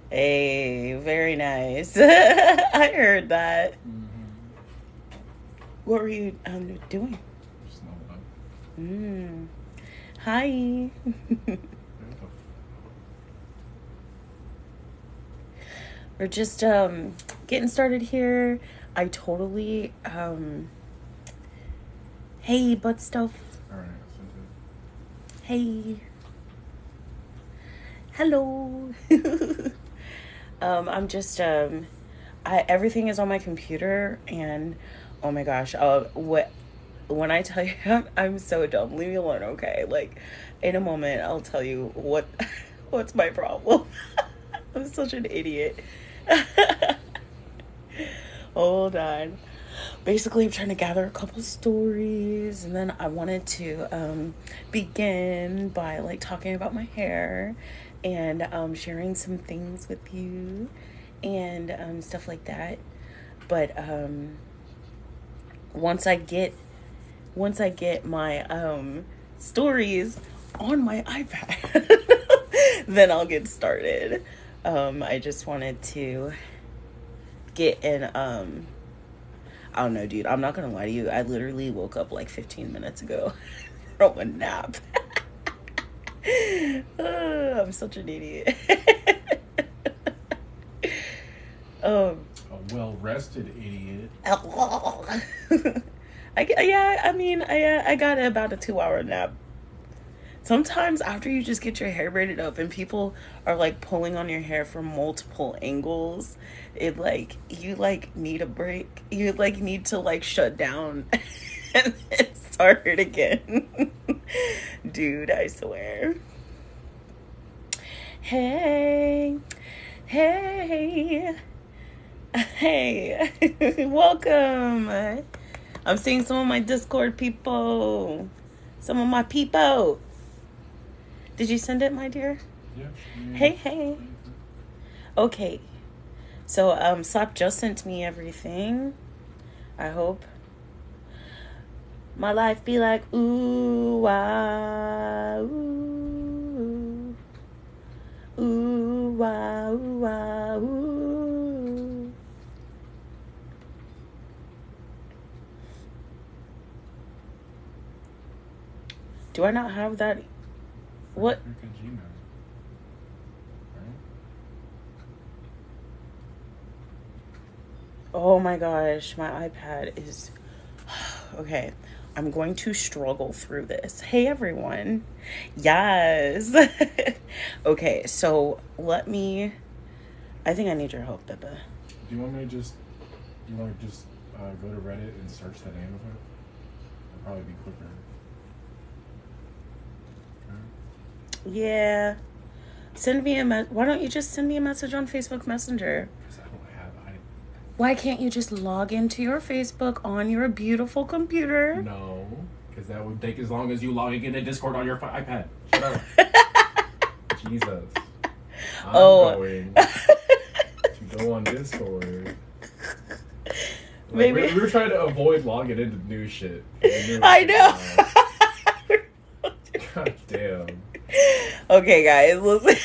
Hey, very nice. I heard that. Mm-hmm. What were you doing? Just know that. Mm. Hi. There the We're just getting started here. I totally hey butt stuff. All right, I sent Hey. Hello. I'm just everything is on my computer and oh my gosh, what when I tell you I'm so dumb, leave me alone, okay? Like in a moment I'll tell you what what's my problem. I'm such an idiot. Hold on. Basically, I'm trying to gather a couple stories, and then I wanted to begin by like talking about my hair and sharing some things with you and stuff like that. But once I get once I get my stories on my iPad, then I'll get started. I just wanted to get in I don't know, dude. I'm not gonna lie to you. I literally woke up like 15 minutes ago from a nap. I'm such an idiot. um, a well-rested idiot. yeah, I mean, I got about a 2 hour nap. Sometimes after you just get your hair braided up and people are like pulling on your hair from multiple angles, it like you like need a break. You like need to like shut down and then start it again. Dude, I swear. Hey, hey, hey, welcome. I'm seeing some of my Discord people. Some of my people. Did you send it, my dear? Yeah. Hey, hey. Okay. So, Slap just sent me everything. I hope. My life be like, ooh, ah, ooh. Ooh, ah, ooh, ah, ooh. Do I not have that? What? Gmail. Right? Oh my gosh, my iPad is okay. I'm going to struggle through this. Hey everyone. Yes. Okay, so I think I need your help, Beba. Do you want me to just? You want to just go to Reddit and search the name of it? It'll probably be quicker. Okay. Yeah. Why don't you just send me a message on Facebook Messenger? Because I don't have. Why can't you just log into your Facebook on your beautiful computer? No, because that would take as long as you logging into Discord on your iPad. Shut up. Jesus. I'm going to go on Discord. Like, Maybe. we were trying to avoid logging into new shit. I know. God damn. Okay, guys, listen.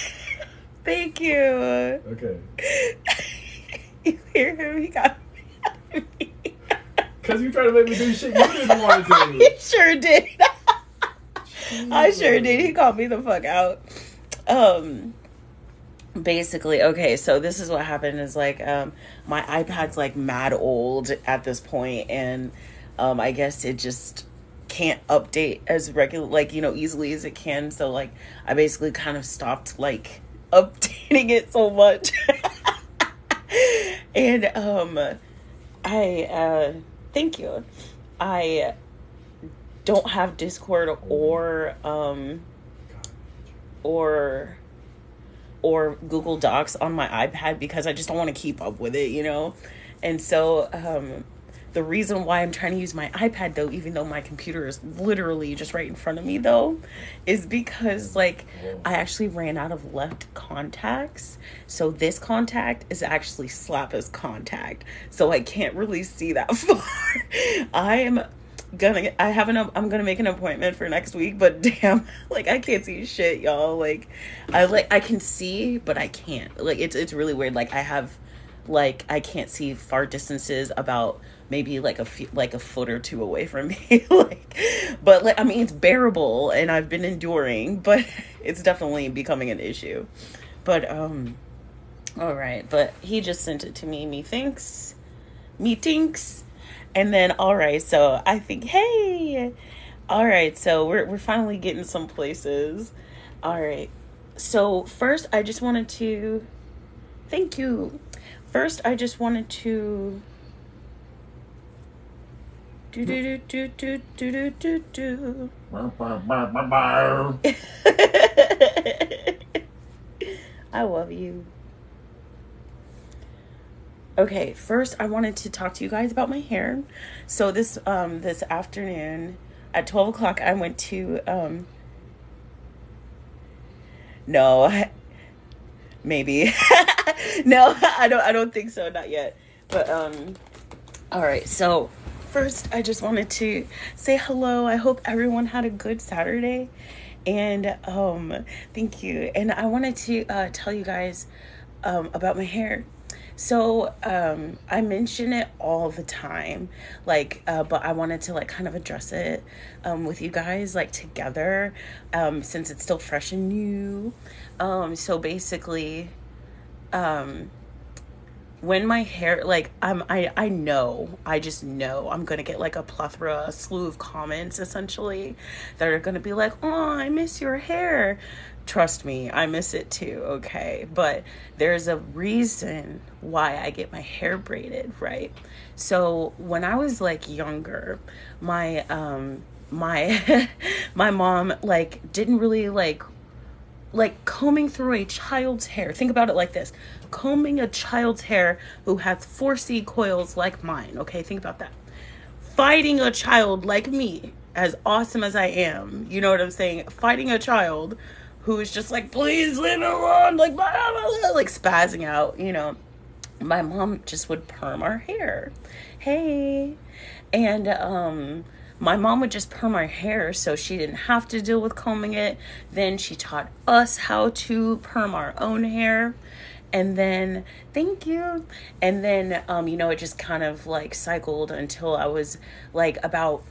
Thank you. Okay. You hear him? He got me. Because you tried to make me do shit you didn't want to do. He sure did. I sure did. He called me the fuck out. Basically, okay, so this is what happened is like my iPad's like mad old at this point, and I guess it just can't update as regular like easily as it can, so like I basically kind of stopped like updating it so much. And I thank you. I don't have Discord or or Google Docs on my iPad because I just don't want to keep up with it. And so the reason why I'm trying to use my iPad though, even though my computer is literally just right in front of me though, is because like I actually ran out of left contacts. So this contact is actually Slappa's contact. So I can't really see that far. I'm gonna make an appointment for next week, but damn, like I can't see shit, y'all. Like I can see, but I can't. Like it's really weird. Like I can't see far distances about maybe like like a foot or two away from me. Like, but like I mean it's bearable and I've been enduring, but it's definitely becoming an issue. But all right, but he just sent it to me. Me thinks. And then, all right, so I think, hey, all right, so we're finally getting some places. All right, so first, I just wanted to, thank you. First, I just wanted to, do do do do do do do do. I love you. Okay, first I wanted to talk to you guys about my hair. So this afternoon at 12 o'clock I went to no, maybe. No, I don't think so, not yet. But all right. So first I just wanted to say hello. I hope everyone had a good Saturday. And thank you. And I wanted to tell you guys about my hair. So I mention it all the time, like, but I wanted to like kind of address it with you guys like together since it's still fresh and new. So basically, when my hair like I just know I'm gonna get like a slew of comments essentially that are gonna be like, oh, I miss your hair. Trust me, I miss it too, okay? But there's a reason why I get my hair braided, right? So when I was like younger, my my my mom like didn't really like combing through a child's hair. Think about it like this. Combing a child's hair who has 4C coils like mine, okay? Think about that. Fighting a child like me, as awesome as I am, you know what I'm saying? Fighting a child who is just like, please leave me alone, like, blah, blah, blah, like spazzing out, you know. My mom just would perm our hair. Hey. And my mom would just perm our hair so she didn't have to deal with combing it. Then she taught us how to perm our own hair. And then, thank you. And then, you know, it just kind of like cycled until I was like about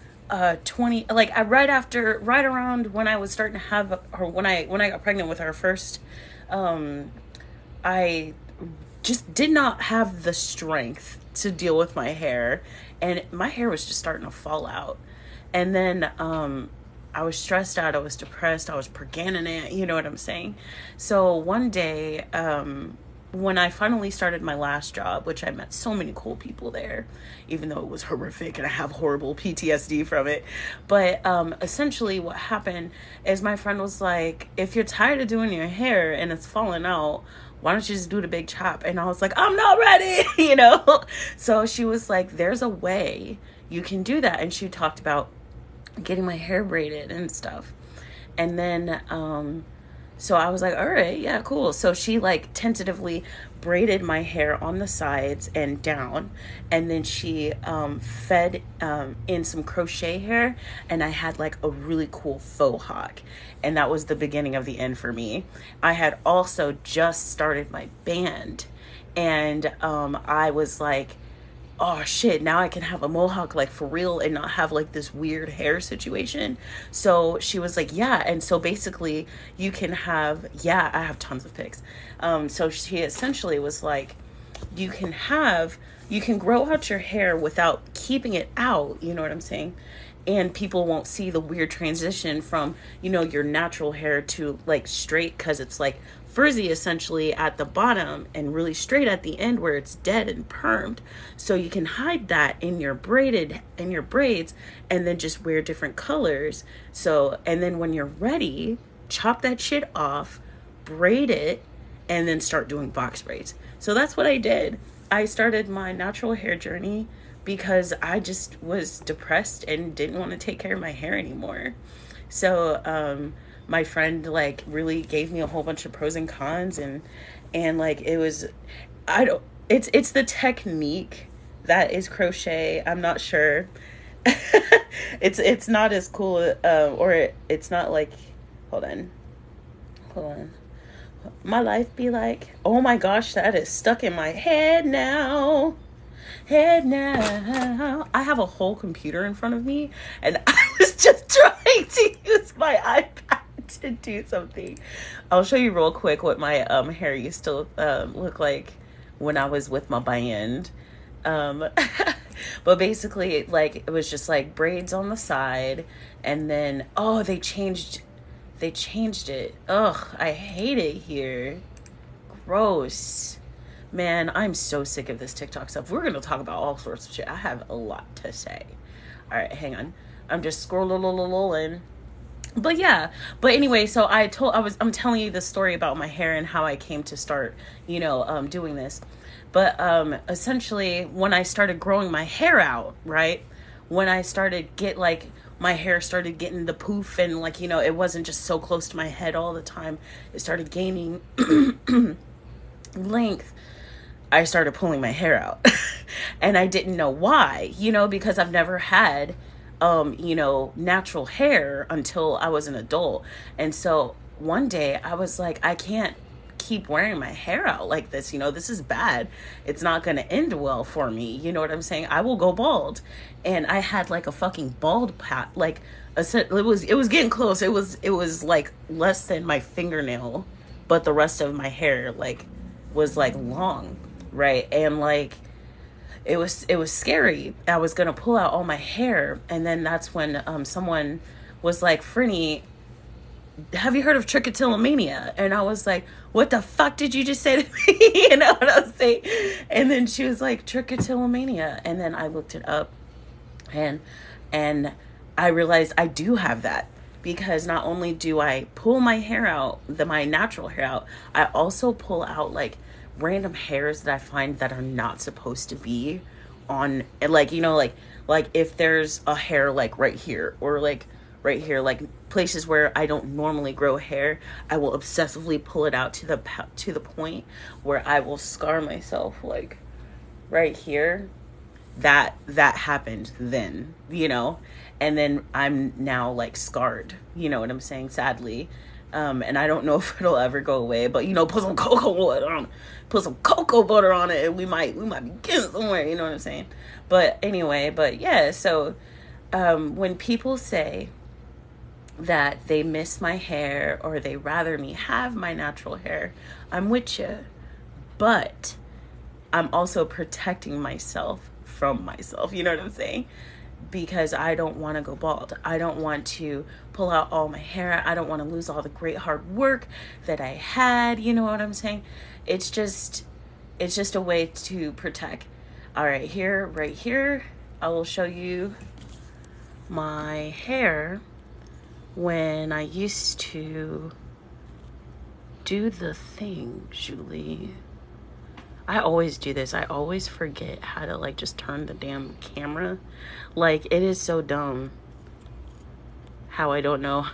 20, like right around when I was starting to have, or when I got pregnant with our first, I just did not have the strength to deal with my hair, and my hair was just starting to fall out. And then I was stressed out, I was depressed, I was pregnant, you know what I'm saying? So one day, when I finally started my last job, which I met so many cool people there, even though it was horrific and I have horrible PTSD from it. But essentially what happened is my friend was like, if you're tired of doing your hair and it's falling out, why don't you just do the big chop? And I was like, I'm not ready, you know? So she was like, there's a way you can do that. And she talked about getting my hair braided and stuff. And then, so I was like, all right, yeah, cool. So she like tentatively braided my hair on the sides and down. And then she fed in some crochet hair. And I had like a really cool faux hawk. And that was the beginning of the end for me. I had also just started my band. And I was like, oh shit, now I can have a mohawk like for real and not have like this weird hair situation. So she was like, yeah. And so basically you can have, yeah, I have tons of pics. So she essentially was like, you can grow out your hair without keeping it out. You know what I'm saying? And people won't see the weird transition from, you know, your natural hair to like straight, because it's like frizzy essentially at the bottom and really straight at the end where it's dead and permed. So you can hide that in your braids and then just wear different colors. So, and then when you're ready, chop that shit off, braid it, and then start doing box braids. So that's what I did. I started my natural hair journey because I just was depressed and didn't want to take care of my hair anymore. So, my friend like really gave me a whole bunch of pros and cons, and like it was, it's the technique that is crochet. I'm not sure. It's not as cool, or it's not like, hold on. My life be like, oh my gosh, that is stuck in my head now. Head now. I have a whole computer in front of me, and I was just trying to use my iPad to do something. I'll show you real quick what my hair used to look like when I was with my band. But basically, like, it was just like braids on the side, and then they changed it. Ugh, I hate it here. Gross. Man, I'm so sick of this TikTok stuff. We're gonna talk about all sorts of shit. I have a lot to say. All right, hang on. I'm just scrolling. But yeah. But anyway, so I'm telling you the story about my hair and how I came to start, doing this. But essentially, when I started growing my hair out, right? When I started my hair started getting the poof, and it wasn't just so close to my head all the time. It started gaining length. I started pulling my hair out. And I didn't know why, because I've never had, natural hair until I was an adult. And so one day I was like, I can't keep wearing my hair out like this. This is bad. It's not going to end well for me. You know what I'm saying? I will go bald. And I had like a fucking bald pat, it was getting close. It was like less than my fingernail, but the rest of my hair was long. Right. And it was scary. I was going to pull out all my hair. And then that's when someone was like, Frinny, have you heard of trichotillomania? And I was like, what the fuck did you just say to me? You know what I was saying? And then she was like, trichotillomania. And then I looked it up, and I realized I do have that, because not only do I pull my hair out, my natural hair out, I also pull out random hairs that I find that are not supposed to be on, if there's a hair right here, or right here, places where I don't normally grow hair, I will obsessively pull it out to the point where I will scar myself right here. That happened then, and then I'm now scarred, you know what I'm saying, sadly. And I don't know if it'll ever go away, but put some cocoa butter on it, and we might be getting somewhere, you know what I'm saying? But anyway, yeah, so when people say that they miss my hair, or they rather me have my natural hair, I'm with you. But I'm also protecting myself from myself, you know what I'm saying? Because I don't want to go bald. I don't want to pull out all my hair. I don't want to lose all the great hard work that I had, you know what I'm saying? It's just a way to protect. All right, right here, I will show you my hair when I used to do the thing, Julie. I always do this. I always forget how to just turn the damn camera. It is so dumb how I don't know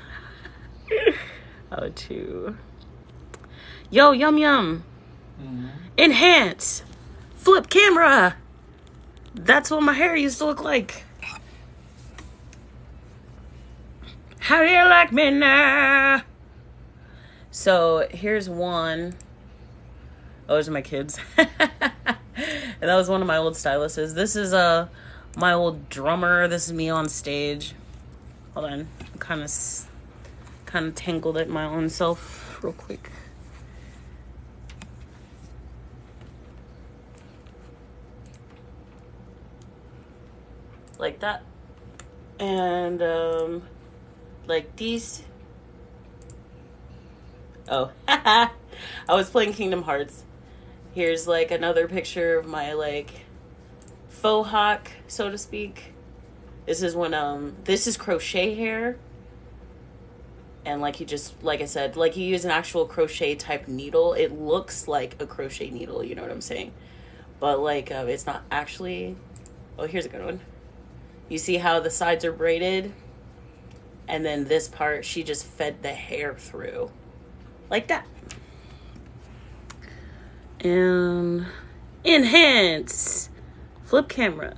how to. Yo, yum yum. Mm-hmm. Enhance. Flip camera. That's what my hair used to look like. How do you like me now? So here's one. Oh, those are my kids. And that was one of my old styluses. This is my old drummer. This is me on stage. Hold on. I kind of tangled it my own self real quick. Like that. And these. Oh, I was playing Kingdom Hearts. Here's another picture of my faux hawk, so to speak. This is when this is crochet hair. And you just, I said, you use an actual crochet type needle. It looks like a crochet needle, you know what I'm saying? But it's not actually. Oh, here's a good one. You see how the sides are braided? And then this part, she just fed the hair through. Like that. And enhance. Flip camera.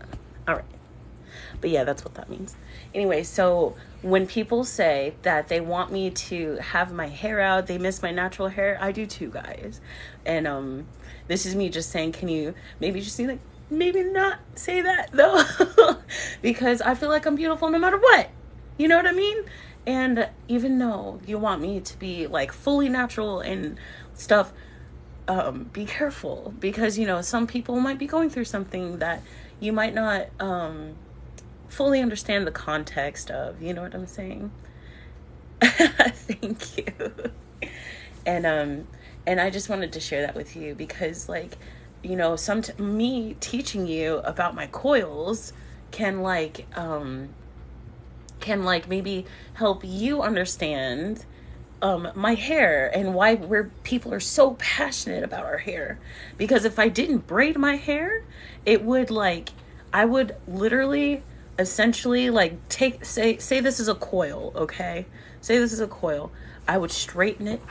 All right. But yeah, that's what that means. Anyway, so when people say that they want me to have my hair out, they miss my natural hair, I do too, guys. And this is me just saying, can you maybe just like maybe not say that though? Because I feel like I'm beautiful no matter what. You know what I mean? And even though you want me to be like fully natural and stuff, be careful, because you know some people might be going through something that you might not fully understand the context of. You know what I'm saying? Thank you. And I just wanted to share that with you because, like, you know, me teaching you about my coils can maybe help you understand my hair and why people are so passionate about our hair. Because if I didn't braid my hair, it would I would literally essentially say this is a coil, okay? Say this is a coil. I would straighten it,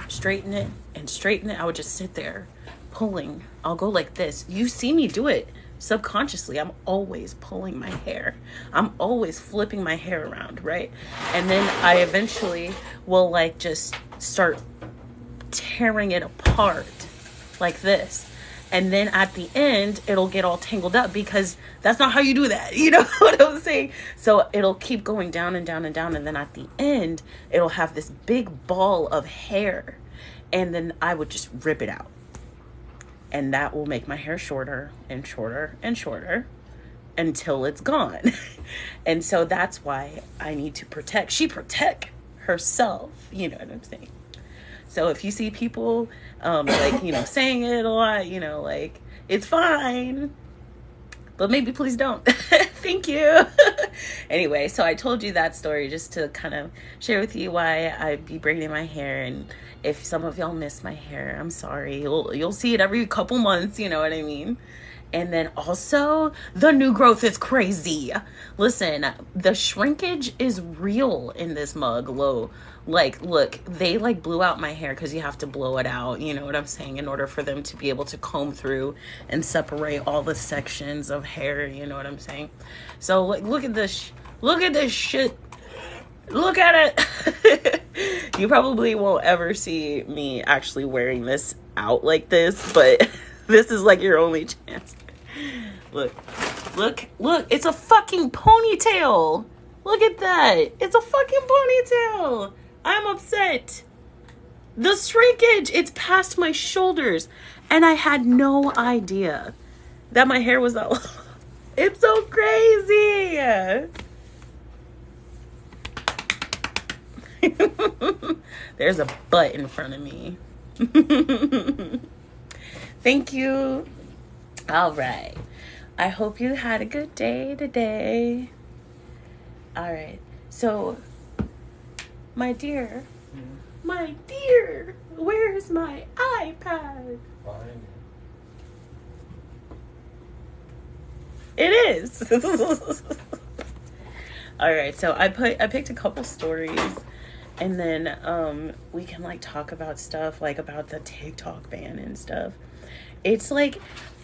and straighten it. I would just sit there pulling. I'll go like this. You see me do it subconsciously. I'm always pulling my hair. I'm always flipping my hair around, right? And then I eventually will just start tearing it apart like this. And then at the end, it'll get all tangled up because that's not how you do that. You know what I'm saying? So it'll keep going down and down and down. And then at the end, it'll have this big ball of hair. And then I would just rip it out. And that will make my hair shorter and shorter and shorter until it's gone. And so that's why I need to protect. She protect herself. You know what I'm saying? So if you see people, saying it a lot, it's fine, but maybe please don't. Thank you. Anyway, so I told you that story just to kind of share with you why I be braiding my hair. And if some of y'all miss my hair, I'm sorry. You'll see it every couple months. You know what I mean? And then also the new growth is crazy. Listen, the shrinkage is real in this mug. Look, they blew out my hair because you have to blow it out. You know what I'm saying? In order for them to be able to comb through and separate all the sections of hair. You know what I'm saying? So look at this. Look at this shit. Look at it. You probably won't ever see me actually wearing this out like this, but this is your only chance. Look. It's a fucking ponytail. Look at that. It's a fucking ponytail. I'm upset. The shrinkage, it's past my shoulders. And I had no idea that my hair was that long. It's so crazy. There's a butt in front of me. Thank you. All right. I hope you had a good day today. All right. So, my dear, where's my iPad? Fine. It is. All right. So I picked a couple stories, and then we can talk about stuff about the TikTok ban and stuff. It's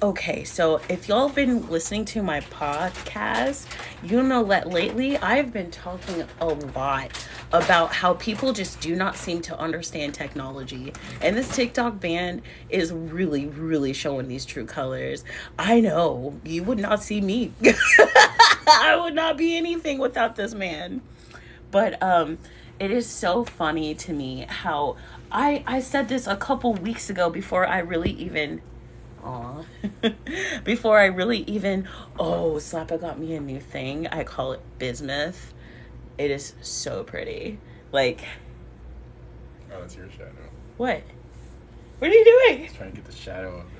okay, so if y'all have been listening to my podcast, you know that lately I've been talking a lot about how people just do not seem to understand technology. And this TikTok ban is really, really showing these true colors. I know, you would not see me. I would not be anything without this man. But it is so funny to me how I said this a couple weeks ago before I really even... Slappa got me a new thing. I call it bismuth. It is so pretty. Oh, that's your shadow. What? What are you doing? Just trying to get the shadow of it.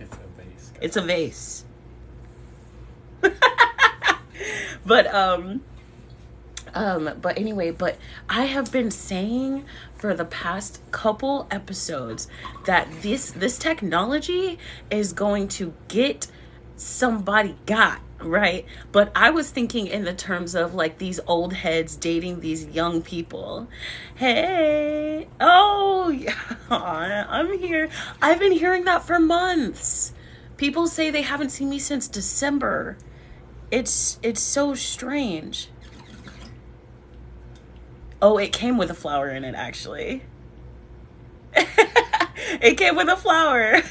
It's a vase. It's a vase. But anyway, I have been saying for the past couple episodes that this technology is going to get somebody got, right? But I was thinking in the terms of these old heads dating these young people. Hey, oh yeah, I'm here. I've been hearing that for months. People say they haven't seen me since December. it's so strange. Oh, it came with a flower in it, actually. It came with a flower.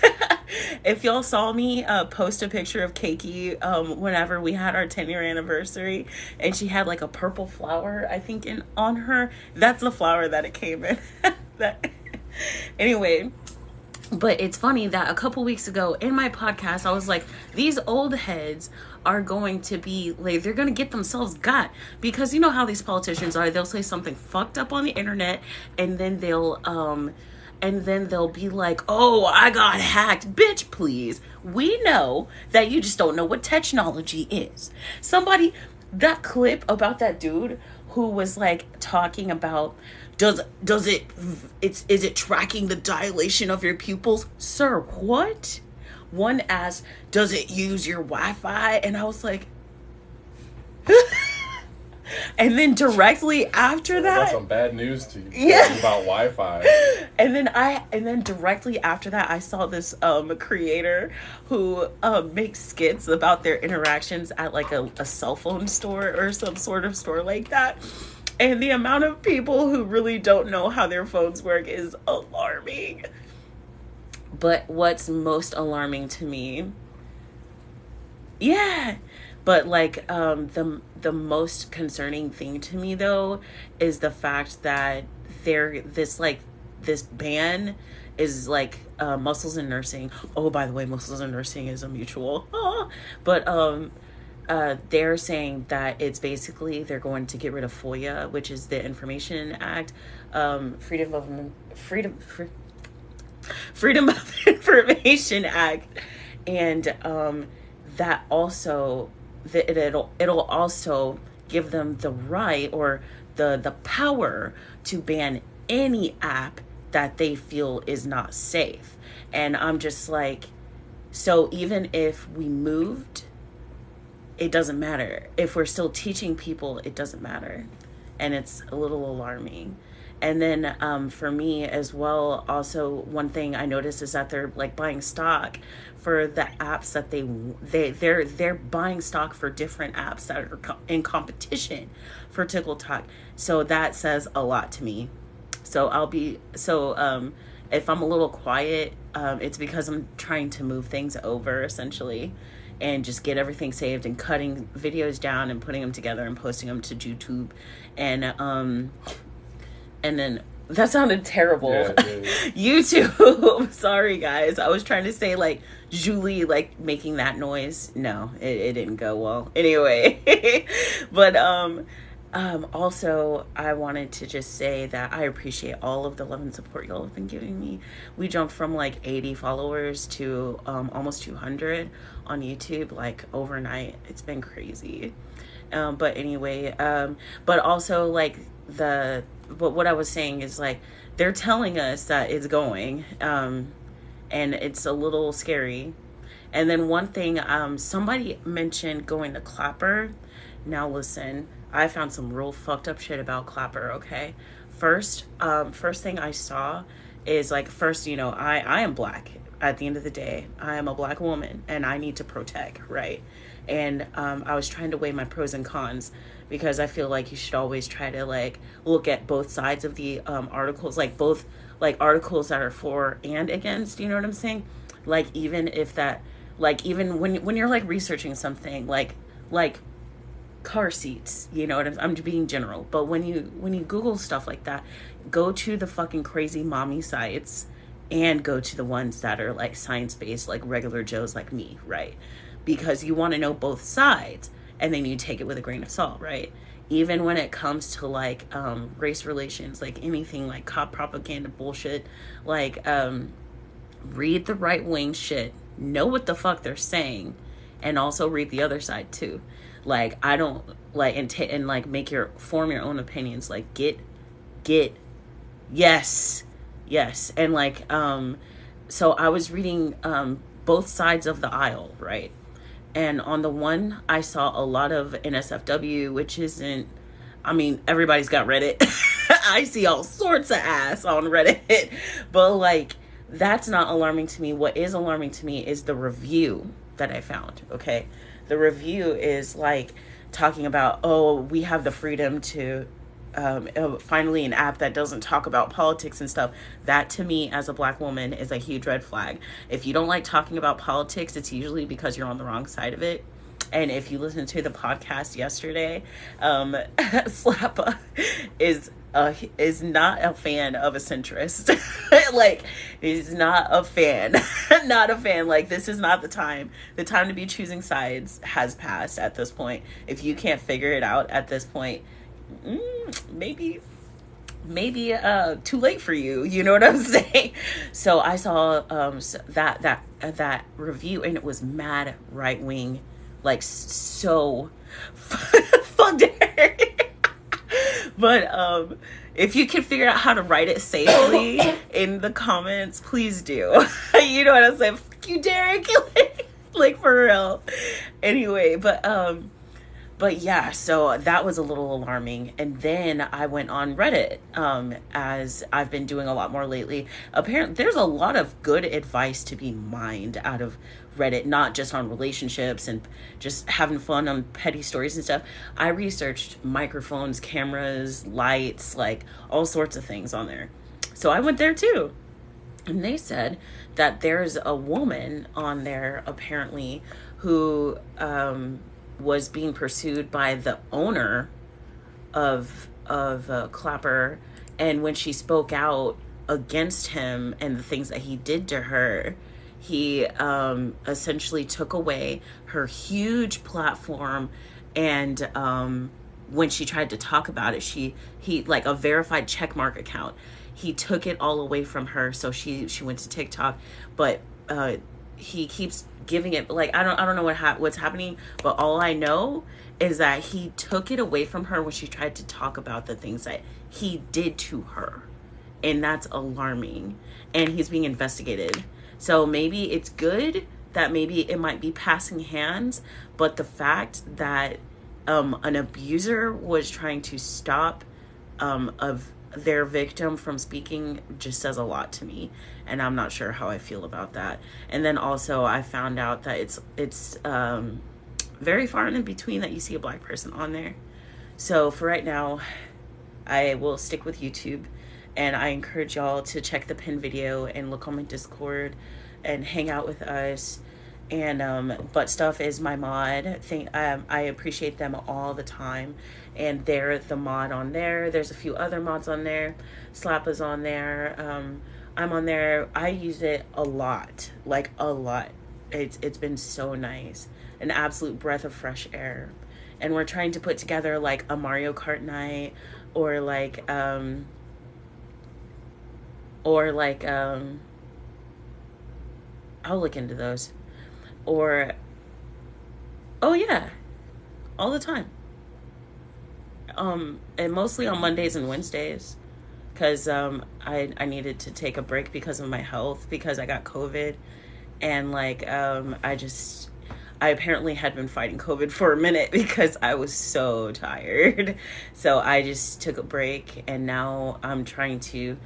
If y'all saw me post a picture of Keiki whenever we had our 10-year anniversary, and she had like a purple flower, I think, in on her, that's the flower that it came in. That, anyway, but it's funny that a couple weeks ago in my podcast, I was like, these old heads are going to be like, they're going to get themselves got, because you know how these politicians are. They'll say something fucked up on the internet, and then they'll be like, oh, I got hacked. Bitch, please. We know that you just don't know what technology is. Somebody, that clip about that dude who was like talking about, is it tracking the dilation of your pupils? Sir, what? One asked, does it use your Wi-Fi? And I was like, and then directly after that, that's some bad news to you. Yeah. About Wi-Fi. And then directly after that, I saw this creator who makes skits about their interactions at like a cell phone store or some sort of store like that. And the amount of people who really don't know how their phones work is alarming. But what's most alarming to me, yeah, but like the most concerning thing to me though is the fact that this ban is like Muscles in Nursing. Oh, by the way, Muscles in Nursing is a mutual. But they're saying that it's basically they're going to get rid of FOIA, which is the Information Act, Freedom of Information Act, and that also it'll also give them the right or the power to ban any app that they feel is not safe. And I'm just like, so even if we moved, it doesn't matter. If we're still teaching people, it doesn't matter. And it's a little alarming. And then for me as well, also one thing I noticed is that they're like buying stock for the apps that they're buying stock for different apps that are in competition for TikTok. So that says a lot to me. So if I'm a little quiet, it's because I'm trying to move things over essentially, and just get everything saved and cutting videos down and putting them together and posting them to YouTube. And then that sounded terrible. Yeah. YouTube. Sorry guys. I was trying to say like Julie like making that noise. No, it didn't go well. Anyway. But also I wanted to just say that I appreciate all of the love and support y'all have been giving me. We jumped from like 80 followers to almost 200 on YouTube like overnight. It's been crazy. But anyway, but also like but what I was saying is like they're telling us that it's going, and it's a little scary. And then one thing, somebody mentioned going to Clapper. Now listen, I found some real fucked up shit about Clapper. Okay, first thing I saw is like, first, you know, I am black. At the end of the day, I am a black woman and I need to protect, right? And I was trying to weigh my pros and cons, because I feel like you should always try to like look at both sides of the articles, like both like articles that are for and against, you know what I'm saying? Like even if that, like even when you're like researching something like car seats, you know what I'm being general, but when you Google stuff like that, go to the fucking crazy mommy sites and go to the ones that are like science-based, like regular Joes like me, right? Because you want to know both sides, and then you take it with a grain of salt, right? Even when it comes to like race relations, like anything like cop propaganda bullshit, like read the right wing shit, know what the fuck they're saying, and also read the other side too. Like I don't like and like form your own opinions. Like get yes, and like so I was reading both sides of the aisle, right? And on the one, I saw a lot of NSFW, which isn't, I mean, everybody's got Reddit. I see all sorts of ass on Reddit. But, like, that's not alarming to me. What is alarming to me is the review that I found, okay? the review is like talking about, oh, we have the freedom to finally an app that doesn't talk about politics and stuff. That to me as a black woman is a huge red flag. If you don't like talking about politics, it's usually because you're on the wrong side of it. And if you listen to the podcast yesterday, Slappa is not a fan of a centrist. Like, he's not a fan. Not a fan. Like, this is not the time. The time to be choosing sides has passed at this point. If you can't figure it out at this point, maybe too late for you. You know what I'm saying? So I saw that review, and it was mad right wing. Like, so fuck Derek. But if you can figure out how to write it safely in the comments, please do. You know what I'm saying? Fuck you, Derek. Like, for real. Anyway, but yeah, so that was a little alarming. And then I went on Reddit, as I've been doing a lot more lately. Apparently, there's a lot of good advice to be mined out of Reddit, not just on relationships and just having fun on petty stories and stuff. I researched microphones, cameras, lights, like all sorts of things on there. So I went there too. And they said that there's a woman on there apparently who was being pursued by the owner of Clapper, and when she spoke out against him and the things that he did to her, he essentially took away her huge platform. And when she tried to talk about it, he like a verified checkmark account, he took it all away from her. So she went to TikTok, but he keeps giving it, like, I don't know what's happening, but all I know is that he took it away from her when she tried to talk about the things that he did to her, and that's alarming, and he's being investigated. So maybe it's good that maybe it might be passing hands, but the fact that an abuser was trying to stop of their victim from speaking just says a lot to me, and I'm not sure how I feel about that. And then also I found out that it's very far in between that you see a black person on there. So for right now, I will stick with YouTube, and I encourage y'all to check the pin video and look on my Discord and hang out with us. And Butt Stuff is my mod thing. I appreciate them all the time, and they're the mod on there. There's a few other mods on there. Slappa's on there. I'm on there. I use it a lot, like a lot. It's been so nice, an absolute breath of fresh air. And we're trying to put together like a Mario Kart night, or like I'll look into those. Or, oh yeah, all the time. And mostly on Mondays and Wednesdays, because I needed to take a break because of my health, because I got COVID, and like I apparently had been fighting COVID for a minute because I was so tired. So I just took a break, and now I'm trying to,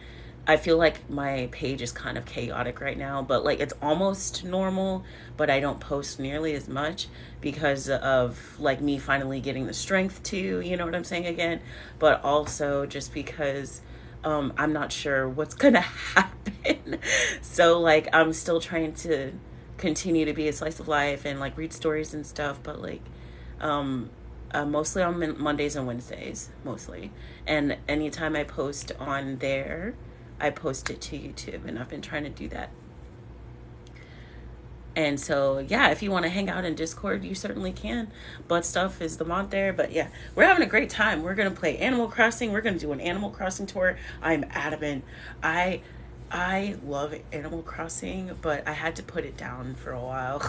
I feel like my page is kind of chaotic right now, but like it's almost normal, but I don't post nearly as much because of like me finally getting the strength to, you know what I'm saying, again, but also just because I'm not sure what's gonna happen. So like I'm still trying to continue to be a slice of life and like read stories and stuff, but like mostly on Mondays and Wednesdays, mostly. And anytime I post on there, I post it to YouTube, and I've been trying to do that. And so, yeah, if you want to hang out in Discord, you certainly can. Butt Stuff is the mod there. But yeah, we're having a great time. We're going to play Animal Crossing. We're going to do an Animal Crossing tour. I'm adamant. I love Animal Crossing, but I had to put it down for a while.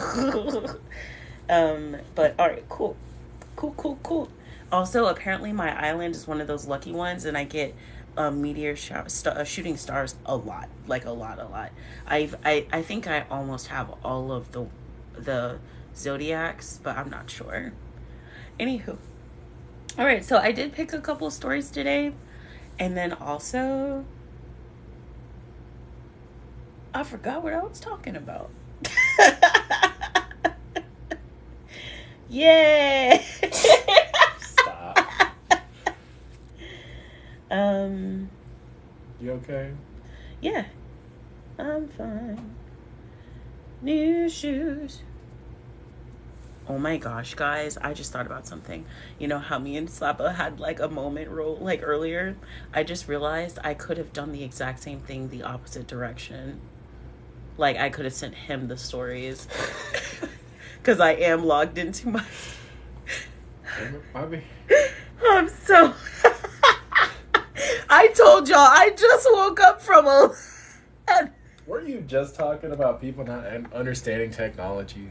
But all right, cool. Also, apparently my island is one of those lucky ones, and I get meteor shooting stars a lot. I think I almost have all of the zodiacs, but I'm not sure. Anywho, all right, so I did pick a couple of stories today, and then also I forgot what I was talking about. Yay! Stop. You okay? Yeah, I'm fine. New shoes. Oh my gosh, guys, I just thought about something. You know how me and Slappa had like a moment like earlier? I just realized I could have done the exact same thing the opposite direction. Like I could have sent him the stories. Because I am logged into my... Bobby. I'm so... I told y'all, I just woke up from a... Were you just talking about people not understanding technology?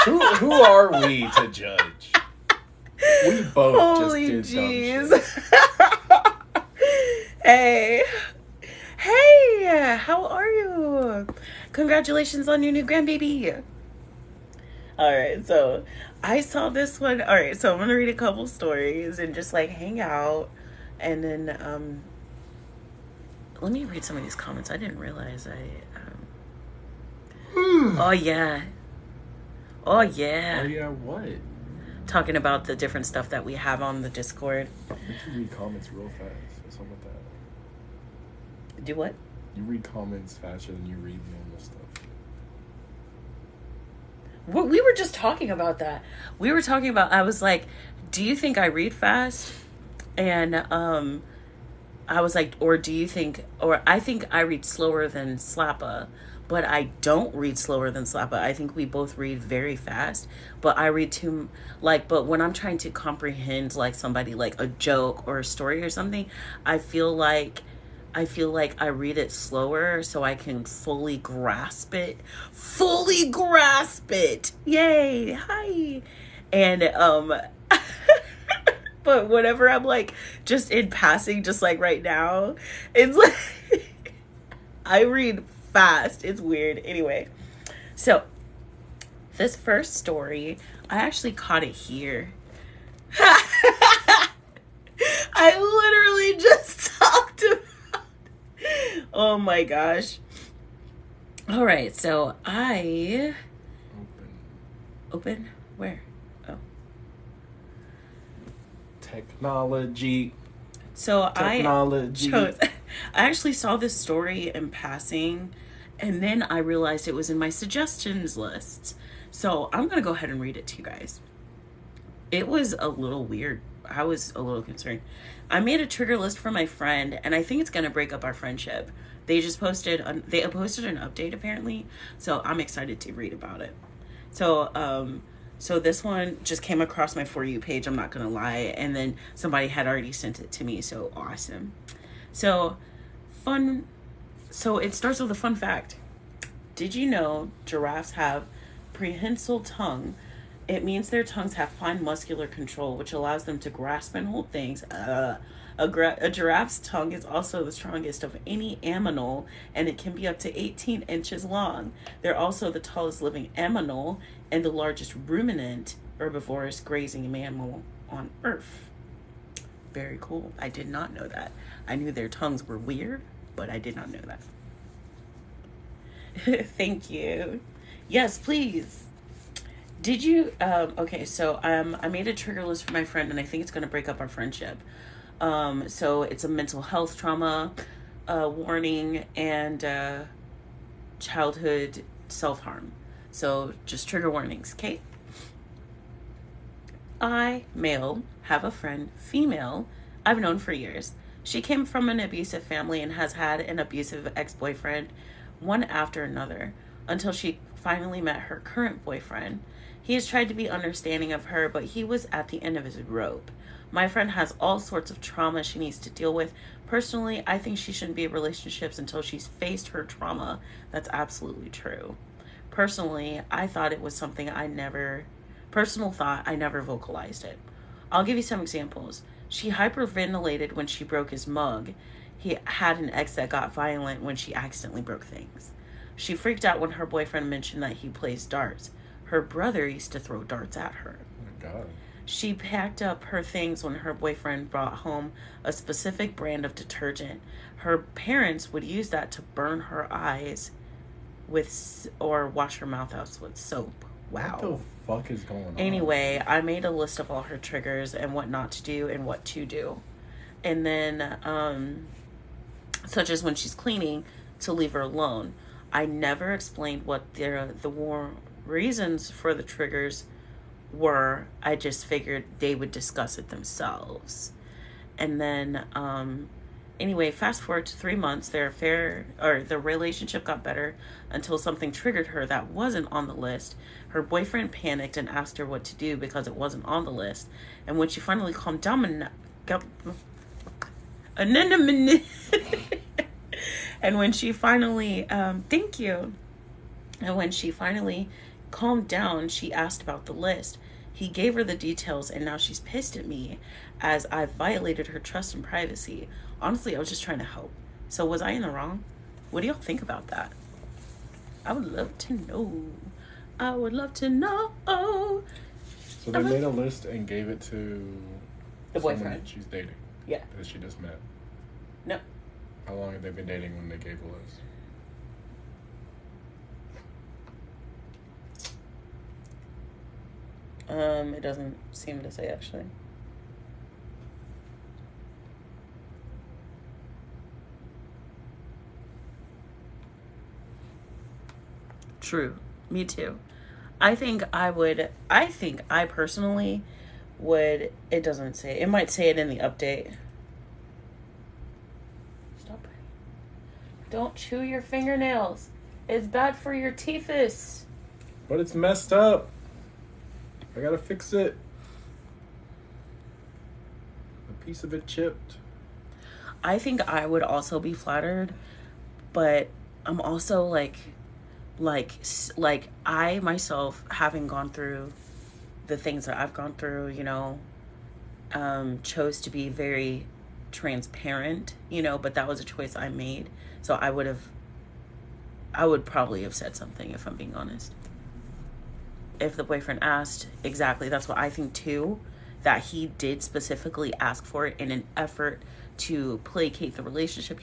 Who are we to judge? We both Holy just did jeez. dumb shit. Hey, how are you? Congratulations on your new grandbaby. All right, so I saw this one. All right, so I'm gonna read a couple stories and just like hang out, and then let me read some of these comments. I didn't realize oh yeah. Oh yeah, what? Talking about the different stuff that we have on the Discord. You can read comments real fast. What's up with that? Do what? You read comments faster than you read normal stuff. We were just talking about that. We were talking about, I was like, do you think I read fast? And I was like, or do you think, or I think I read slower than Slappa, but I don't read slower than Slappa. I think we both read very fast, but I read too, like, but when I'm trying to comprehend like somebody, like a joke or a story or something, I feel like I read it slower so I can fully grasp it. Yay. Hi. And but whenever I'm like just in passing, just like right now, it's like I read fast. It's weird. Anyway, so this first story, I actually caught it here. I literally just talked about. Oh my gosh. All right, so I open where? Oh. Technology. So Technology. I actually saw this story in passing, and then I realized it was in my suggestions list. So I'm going to go ahead and read it to you guys. It was a little weird. I was a little concerned. I made a trigger list for my friend, and I think it's going to break up our friendship. They posted an update apparently, so I'm excited to read about it. So this one just came across my For You page, I'm not going to lie, and then somebody had already sent it to me, so awesome. So it starts with a fun fact. Did you know giraffes have prehensile tongue? It means their tongues have fine muscular control, which allows them to grasp and hold things. A giraffe's tongue is also the strongest of any aminal, and it can be up to 18 inches long. They're also the tallest living aminal and the largest ruminant, herbivorous grazing mammal on Earth. Very cool. I did not know that. I knew their tongues were weird, but I did not know that. Thank you. Yes, please. Did you, okay, so I made a trigger list for my friend, and I think it's going to break up our friendship. So it's a mental health trauma warning and childhood self-harm. So just trigger warnings, okay? I, male, have a friend, female, I've known for years. She came from an abusive family and has had an abusive ex-boyfriend, one after another, until she finally met her current boyfriend. He has tried to be understanding of her, but he was at the end of his rope. My friend has all sorts of trauma she needs to deal with. Personally, I think she shouldn't be in relationships until she's faced her trauma. That's absolutely true. Personally, I thought it was something I never vocalized it. I'll give you some examples. She hyperventilated when she broke his mug. He had an ex that got violent when she accidentally broke things. She freaked out when her boyfriend mentioned that he plays darts. Her brother used to throw darts at her. Oh my God. She packed up her things when her boyfriend brought home a specific brand of detergent. Her parents would use that to burn her eyes with or wash her mouth out with soap. Wow. What the fuck is going on? Anyway, I made a list of all her triggers and what not to do and what to do. And then, such as when she's cleaning, to leave her alone. I never explained what the reasons for the triggers were. I just figured they would discuss it themselves. And then, anyway, fast forward to 3 months, the relationship got better until something triggered her that wasn't on the list. Her boyfriend panicked and asked her what to do because it wasn't on the list. And when she finally calmed down and when she finally, thank you. And when she finally calmed down, she asked about the list. He gave her the details, and now she's pissed at me as I violated her trust and privacy. Honestly, I was just trying to help. So was I in the wrong? What do y'all think about that? I would love to know. I would love to know. So they made a list and gave it to the boyfriend that she's dating. Yeah. That she just met. No. How long have they been dating when they gave the list? It doesn't seem to say, actually. True. Me too. I think I personally would, it doesn't say, it might say it in the update. Stop it. Don't chew your fingernails. It's bad for your teethus. But it's messed up. I gotta fix it. A piece of it chipped. I think I would also be flattered, but I'm also like I myself, having gone through the things that I've gone through, chose to be very transparent, but that was a choice I made. So I would probably have said something, if I'm being honest. If the boyfriend asked, exactly, that's what I think too, that he did specifically ask for it in an effort to placate the relationship,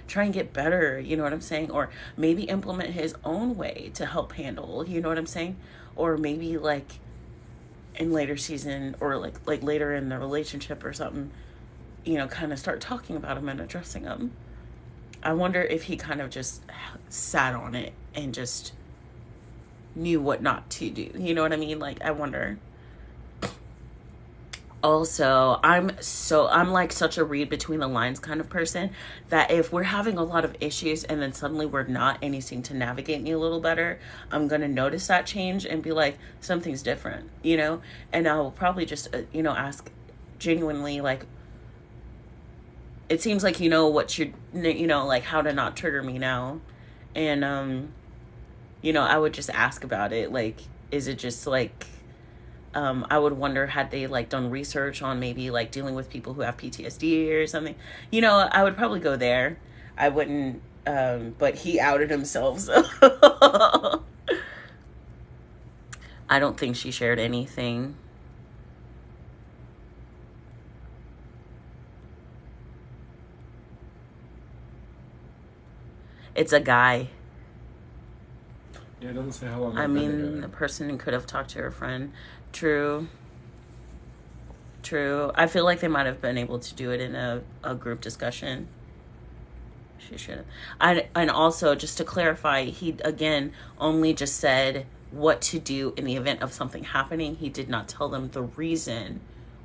try and get better, you know what I'm saying? Or maybe implement his own way to help handle, you know what I'm saying? Or maybe like in later season or like later in the relationship or something, kind of start talking about him and addressing him. I wonder if he kind of just sat on it and just knew what not to do. You know what I mean? Like, I wonder. Also, I'm like such a read between the lines kind of person that if we're having a lot of issues and then suddenly we're not and you seem to navigate me a little better, I'm going to notice that change and be like, something's different, and I'll probably just, ask genuinely, like, it seems like what you're, like how to not trigger me now. And, I would just ask about it. Like, is it just like, I would wonder, had they like done research on maybe like dealing with people who have PTSD or something, I would probably go there. I wouldn't, but he outed himself. So I don't think she shared anything. It's a guy. Yeah, it doesn't say how long. I mean, the person could have talked to her friend. True. I feel like they might have been able to do it in a group discussion. She should have. And also, just to clarify, he, again, only just said what to do in the event of something happening. He did not tell them the reason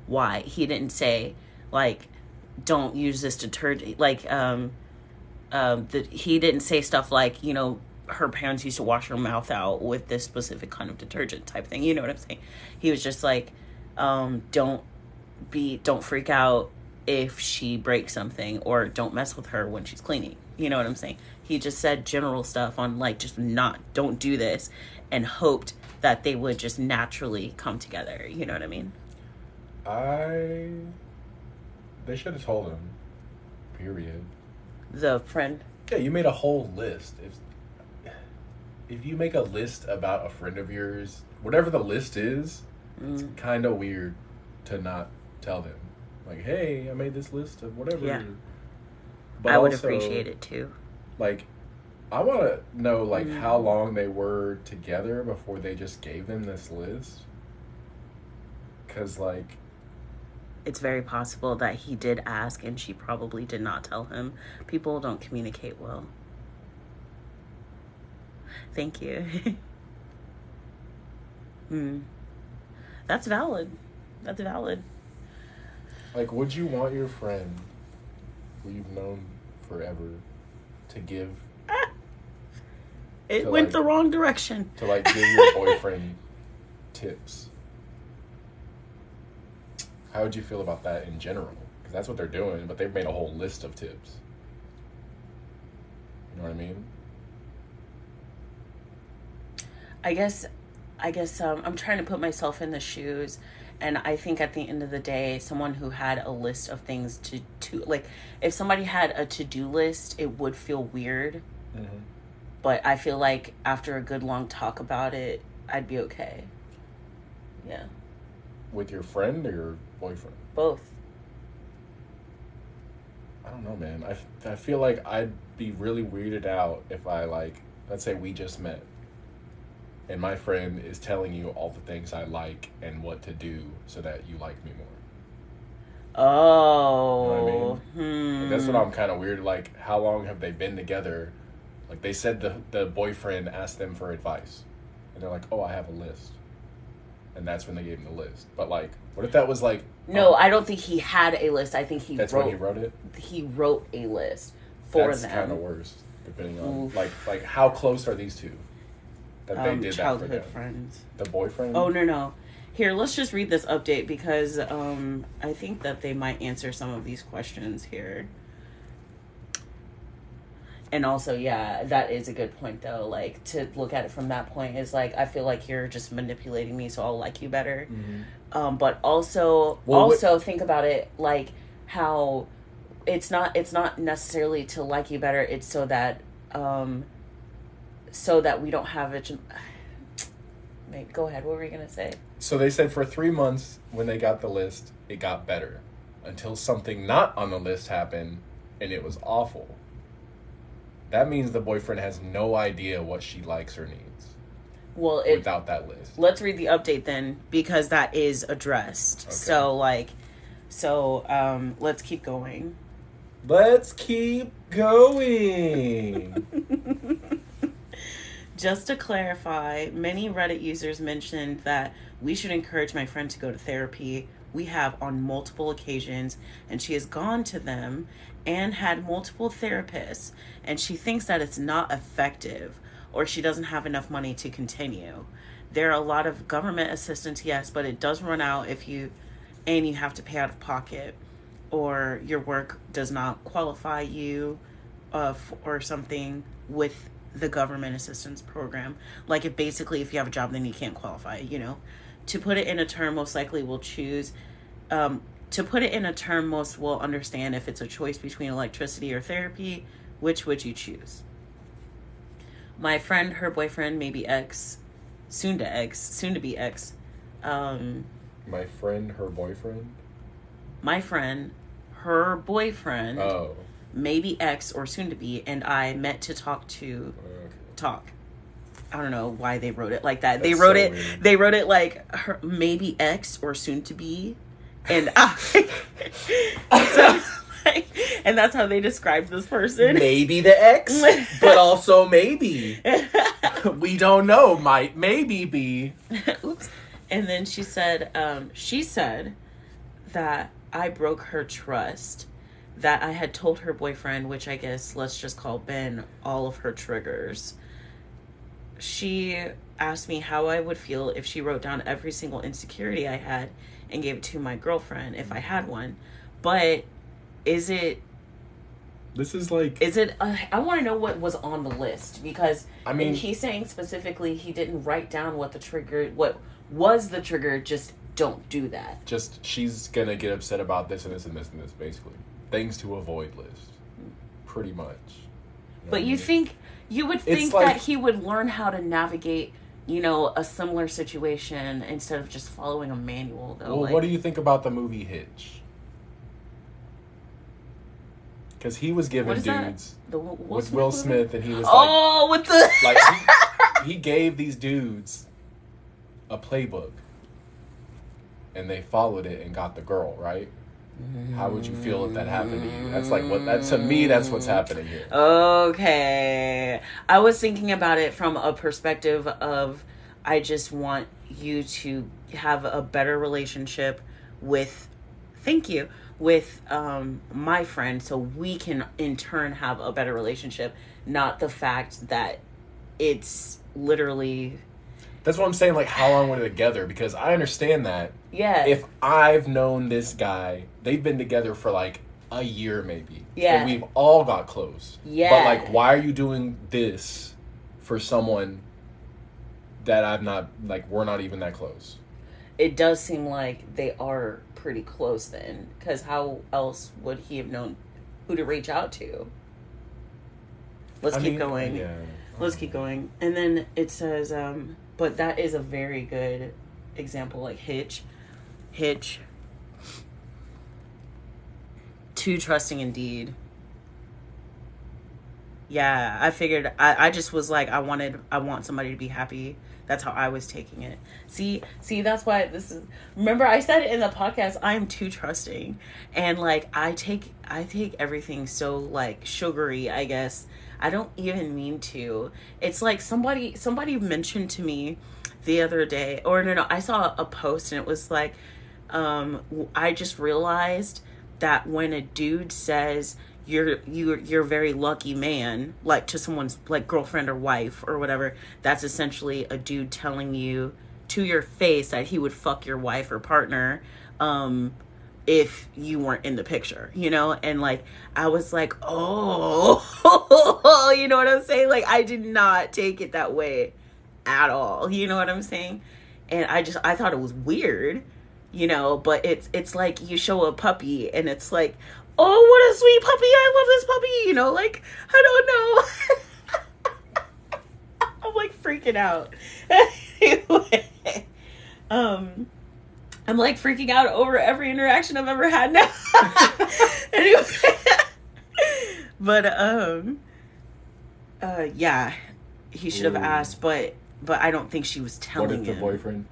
why. He didn't say, like, don't use this detergent. Like, he didn't say stuff like, her parents used to wash her mouth out with this specific kind of detergent type thing. You know what I'm saying? He was just like, don't freak out if she breaks something, or don't mess with her when she's cleaning. You know what I'm saying? He just said general stuff on like, just don't do this, and hoped that they would just naturally come together. You know what I mean? They should have told him. Period. The friend? Yeah, you made a whole list. If you make a list about a friend of yours, whatever the list is, it's kind of weird to not tell them. Like, hey, I made this list of whatever. Yeah. But I would also, appreciate it too. Like, I want to know, like, how long they were together before they just gave them this list. Because, like... It's very possible that he did ask and she probably did not tell him. People don't communicate well. Thank you. That's valid. That's valid. Like, would you want your friend who you've known forever to give... It went the wrong direction. To, like, give your boyfriend tips? How would you feel about that in general? Because that's what they're doing, but they've made a whole list of tips. You know what I mean? I guess I'm trying to put myself in the shoes, and I think at the end of the day, someone who had a list of things to like, if somebody had a to-do list, it would feel weird. Mm-hmm. But I feel like after a good long talk about it, I'd be okay. Yeah. With your friend or your boyfriend? Both. I don't know, man. I feel like I'd be really weirded out if I, like, let's say we just met, and my friend is telling you all the things I like and what to do so that you like me more. Oh. You know what I mean? Like, that's what I'm kind of weird. Like, how long have they been together? Like, they said the boyfriend asked them for advice. And they're like, oh, I have a list. And that's when they gave him the list. But, like, what if that was, like... No, I don't think he had a list. I think he That's when he wrote it? He wrote a list for them. That's kind of worse, depending on... Like, how close are these two? That they did childhood that for them? friends. The boyfriend? Oh, no. Here, let's just read this update because I think that they might answer some of these questions here. And also, yeah, that is a good point, though. Like, to look at it from that point is, like, I feel like you're just manipulating me so I'll like you better. Mm-hmm. But also, think about it, like, how it's not necessarily to like you better. It's so that we don't have it. Wait, go ahead. What were you going to say? So they said for 3 months when they got the list, it got better. Until something not on the list happened, and it was awful. That means the boyfriend has no idea what she likes or needs. Well, without that list. Let's read the update then, because that is addressed. Okay. So let's keep going. Let's keep going. Just to clarify, many Reddit users mentioned that we should encourage my friend to go to therapy. We have on multiple occasions, and she has gone to them and had multiple therapists, and she thinks that it's not effective or she doesn't have enough money to continue. There are a lot of government assistance, yes, but it does run out if you have to pay out of pocket, or your work does not qualify you or something with the government assistance program. Like, if you have a job, then you can't qualify, To put it in a term, most likely will choose... To put it in a term most will understand, if it's a choice between electricity or therapy, which would you choose? My friend, her boyfriend, maybe ex, soon to be ex. My friend, her boyfriend? My friend, her boyfriend, maybe ex or soon to be, and I met to talk. I don't know why they wrote it like that. They wrote it like her, maybe ex or soon to be. And and that's how they described this person. Maybe the ex, but also maybe. We don't know. Might maybe be. Oops. And then she said that I broke her trust, that I had told her boyfriend, which I guess let's just call Ben, all of her triggers. She asked me how I would feel if she wrote down every single insecurity I had and gave it to my girlfriend if I had one. But is it... This is like... Is it... I want to know what was on the list, because he's saying specifically he didn't write down what was the trigger, just don't do that. Just, she's gonna get upset about this and this and this and this, basically. Things to avoid list. Pretty much. But you would think that he would learn how to navigate... a similar situation instead of just following a manual, though. Well, what do you think about the movie Hitch? Because he was giving What is dudes that? with Will Smith, and he was with the like he gave these dudes a playbook, and they followed it and got the girl, right? How would you feel if that happened to you? That's like to me, that's what's happening here. Okay. I was thinking about it from a perspective of, I just want you to have a better relationship with, thank you, with my friend, so we can in turn have a better relationship, not the fact that it's literally... That's what I'm saying, like, how long were they together? Because I understand that. Yeah. If I've known this guy, they've been together for, like, a year maybe. Yeah. And we've all got close. Yeah. But, like, why are you doing this for someone that I've not, like, we're not even that close? It does seem like they are pretty close then. Because how else would he have known who to reach out to? Let's keep going. Yeah. Let's keep going. And then it says... but that is a very good example, like Hitch. Too trusting indeed. Yeah, I figured, I just was like, I want somebody to be happy. That's how I was taking it. See, that's why this is, remember I said it in the podcast, I'm too trusting. And like, I take everything so like sugary, I guess. I don't even mean to. It's like somebody mentioned to me the other day, or no, I saw a post and it was like, I just realized that when a dude says you're a very lucky man, like to someone's like girlfriend or wife or whatever, that's essentially a dude telling you to your face that he would fuck your wife or partner, if you weren't in the picture, you know? And like, I was like, oh, you know what I'm saying? Like, I did not take it that way at all. You know what I'm saying? And I thought it was weird, you know, but it's like you show a puppy and it's like, oh, what a sweet puppy. I love this puppy. You know, like, I don't know. I'm like freaking out. Anyway, I'm like freaking out over every interaction I've ever had now. Anyway. But, yeah, he should have asked, but I don't think she was telling him. What if the boyfriend?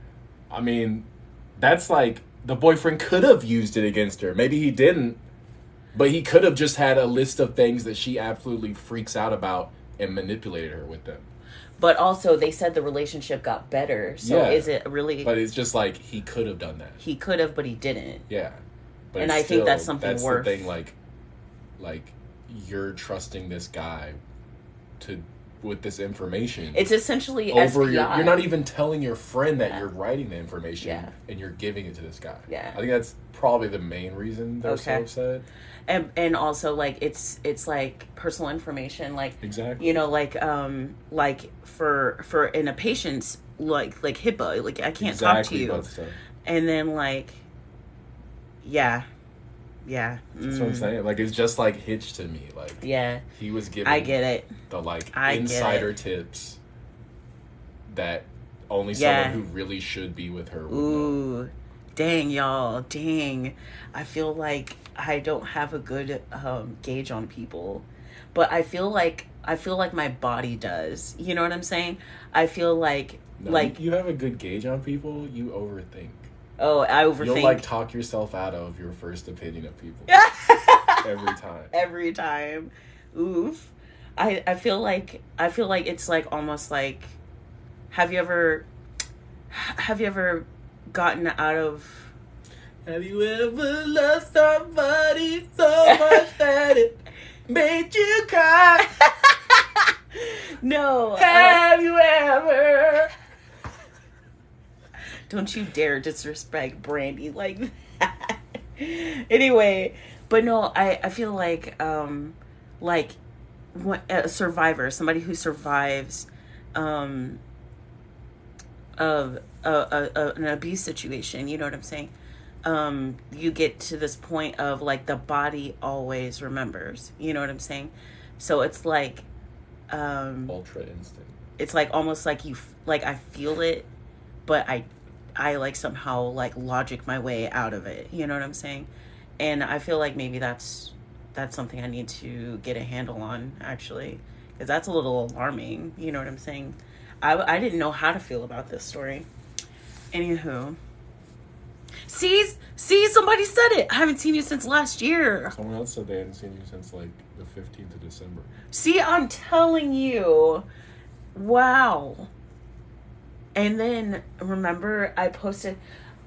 I mean, that's like, the boyfriend could have used it against her. Maybe he didn't, but he could have just had a list of things that she absolutely freaks out about and manipulated her with them. But also, they said the relationship got better. So yeah, is it really... But it's just like, he could have done that. He could have, but he didn't. Yeah. But and I think that's something worth... That's the thing, like, you're trusting this guy with this information. It's essentially over SPI. You're not even telling your friend that you're writing the information, and you're giving it to this guy. Yeah. I think that's probably the main reason they're so upset. And also, like, it's like personal information, like, exactly, you know, like for in a patient's like HIPAA, like I can't talk to you, and then like, yeah, that's what I'm saying. Like, it's just like Hitch to me. Like, yeah, he was giving, I get it, the like insider tips that only someone who really should be with her would know. Dang, y'all, dang. I feel like I don't have a good gauge on people, but I feel like my body does. You know what I'm saying? I feel like you have a good gauge on people. You overthink. Oh, I overthink. You'll like talk yourself out of your first opinion of people every time. Every time. Oof. I feel like it's like almost like, have you ever gotten out of... Have you ever loved somebody so much that it made you cry? No. Have you ever? Don't you dare disrespect Brandy like that. Anyway, but no, I feel like a survivor, somebody who survives of an abuse situation, you know what I'm saying? You get to this point of like the body always remembers, you know what I'm saying? So it's like ultra instinct. It's like almost like I feel it, but I like somehow like logic my way out of it, you know what I'm saying? And I feel like maybe that's that's something I need to get a handle on, actually, because that's a little alarming. You know what I'm saying? I didn't know how to feel about this story. Anywho, see, somebody said it. I haven't seen you since last year. Someone else said they hadn't seen you since like the 15th of December. See, I'm telling you. Wow. And then remember, I posted.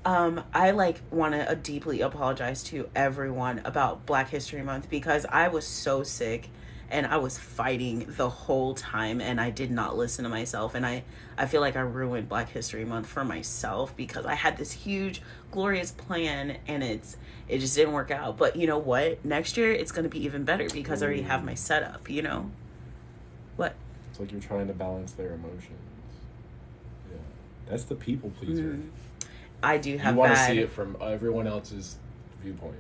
I want to deeply apologize to everyone about Black History Month, because I was so sick and I was fighting the whole time and I did not listen to myself, and I feel like I ruined Black History Month for myself because I had this huge glorious plan and it just didn't work out. But you know what? Next year it's going to be even better because I already have my setup, you know? What? It's like you're trying to balance their emotions. Yeah. That's the people pleaser. Mm-hmm. I do have You want to see it from everyone else's viewpoint.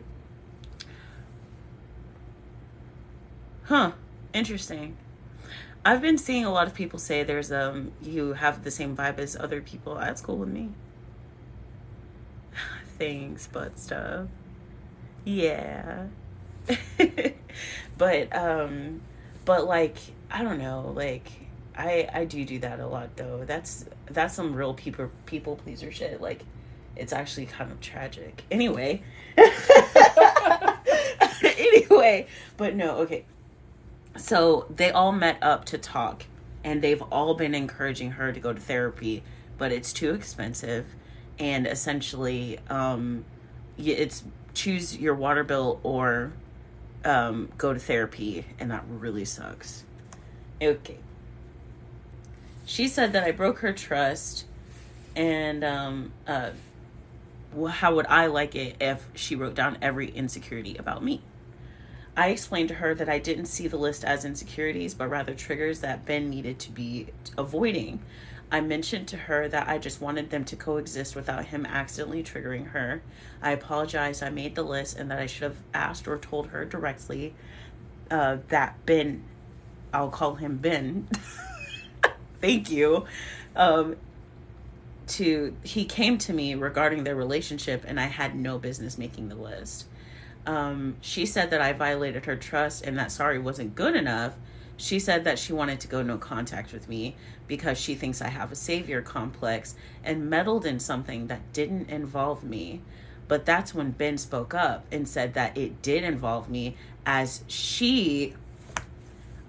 Huh. Interesting. I've been seeing a lot of people say there's you have the same vibe as other people. That's cool with me. Thanks, but stuff. Yeah. but like, I don't know, like I do that a lot though. That's some real people pleaser shit. Like, it's actually kind of tragic. Anyway. But no, okay. So they all met up to talk, and they've all been encouraging her to go to therapy, but it's too expensive. And essentially, it's choose your water bill or go to therapy, and that really sucks. Okay. She said that I broke her trust, and how would I like it if she wrote down every insecurity about me? I explained to her that I didn't see the list as insecurities, but rather triggers that Ben needed to be avoiding. I mentioned to her that I just wanted them to coexist without him accidentally triggering her. I apologized I made the list and that I should have asked or told her directly that Ben, I'll call him Ben, thank you, he came to me regarding their relationship and I had no business making the list. She said that I violated her trust and that sorry wasn't good enough. She said that she wanted to go no contact with me because she thinks I have a savior complex and meddled in something that didn't involve me. But that's when Ben spoke up and said that it did involve me, as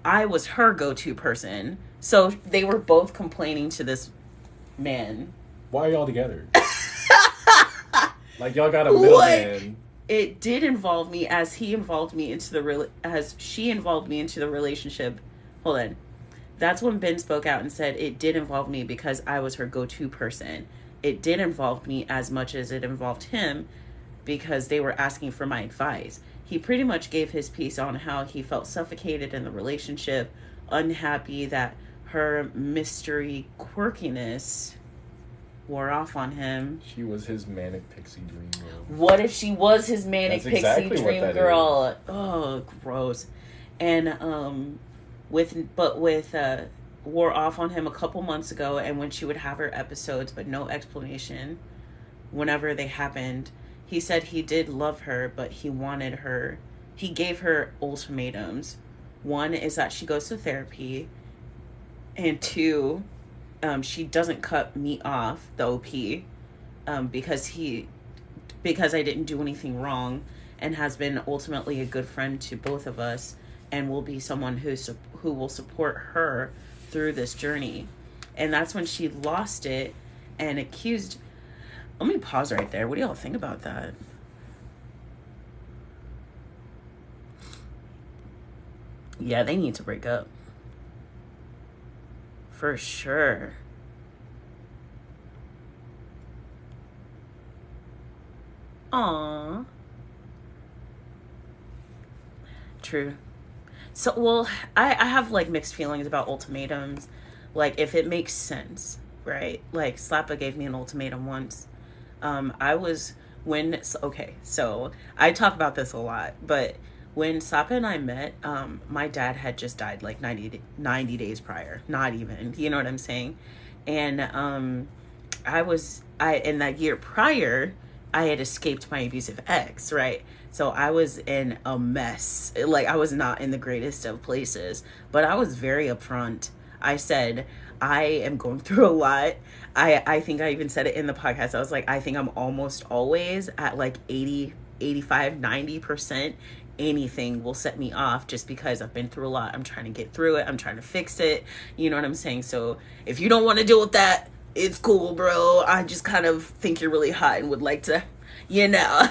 I was her go-to person. So they were both complaining to this man. Why are y'all together? Like, y'all got a middleman. It did involve me as she involved me into the relationship. Hold on. That's when Ben spoke out and said it did involve me because I was her go-to person. It did involve me as much as it involved him because they were asking for my advice. He pretty much gave his piece on how he felt suffocated in the relationship, unhappy that her mystery quirkiness wore off on him. She was his manic pixie dream girl. What if she was his manic pixie dream girl? Is. Oh, gross. And wore off on him a couple months ago, and when she would have her episodes but no explanation whenever they happened, he said he did love her, but he gave her ultimatums. One is that she goes to therapy, and two, she doesn't cut me off, the OP, because I didn't do anything wrong, and has been ultimately a good friend to both of us, and will be someone who will support her through this journey. And that's when she lost it and accused. Let me pause right there. What do y'all think about that? Yeah, they need to break up. For sure. Aww. True. So, well, I have, like, mixed feelings about ultimatums. Like, if it makes sense, right? Like, Slappa gave me an ultimatum once. So I talk about this a lot, but when Slappa and I met, my dad had just died, like, 90 days prior. Not even, you know what I'm saying? And, in that year prior, I had escaped my abusive ex, right? So I was in a mess. Like, I was not in the greatest of places, but I was very upfront. I said, I am going through a lot. I think I even said it in the podcast. I was like, I think I'm almost always at like 80, 85, 90%. Anything will set me off just because I've been through a lot. I'm trying to get through it. I'm trying to fix it. You know what I'm saying? So if you don't want to deal with that, it's cool, bro. I just kind of think you're really hot and would like to, you know.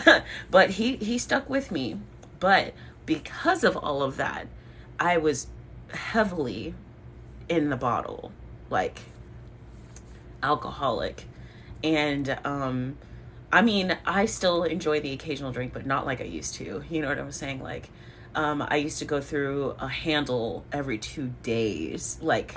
But he stuck with me. But because of all of that, I was heavily in the bottle, like alcoholic. And I mean, I still enjoy the occasional drink, but not like I used to. You know what I'm saying? Like, I used to go through a handle every 2 days, like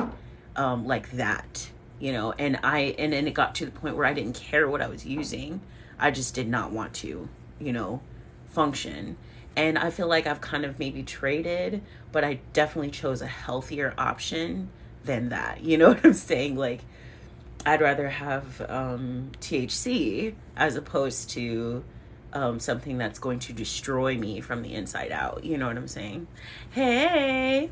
that, you know. And then it got to the point where I didn't care what I was using. I just did not want to, you know, function. And I feel like I've kind of maybe traded, but I definitely chose a healthier option than that. You know what I'm saying? Like, I'd rather have THC as opposed to something that's going to destroy me from the inside out. You know what I'm saying? Hey.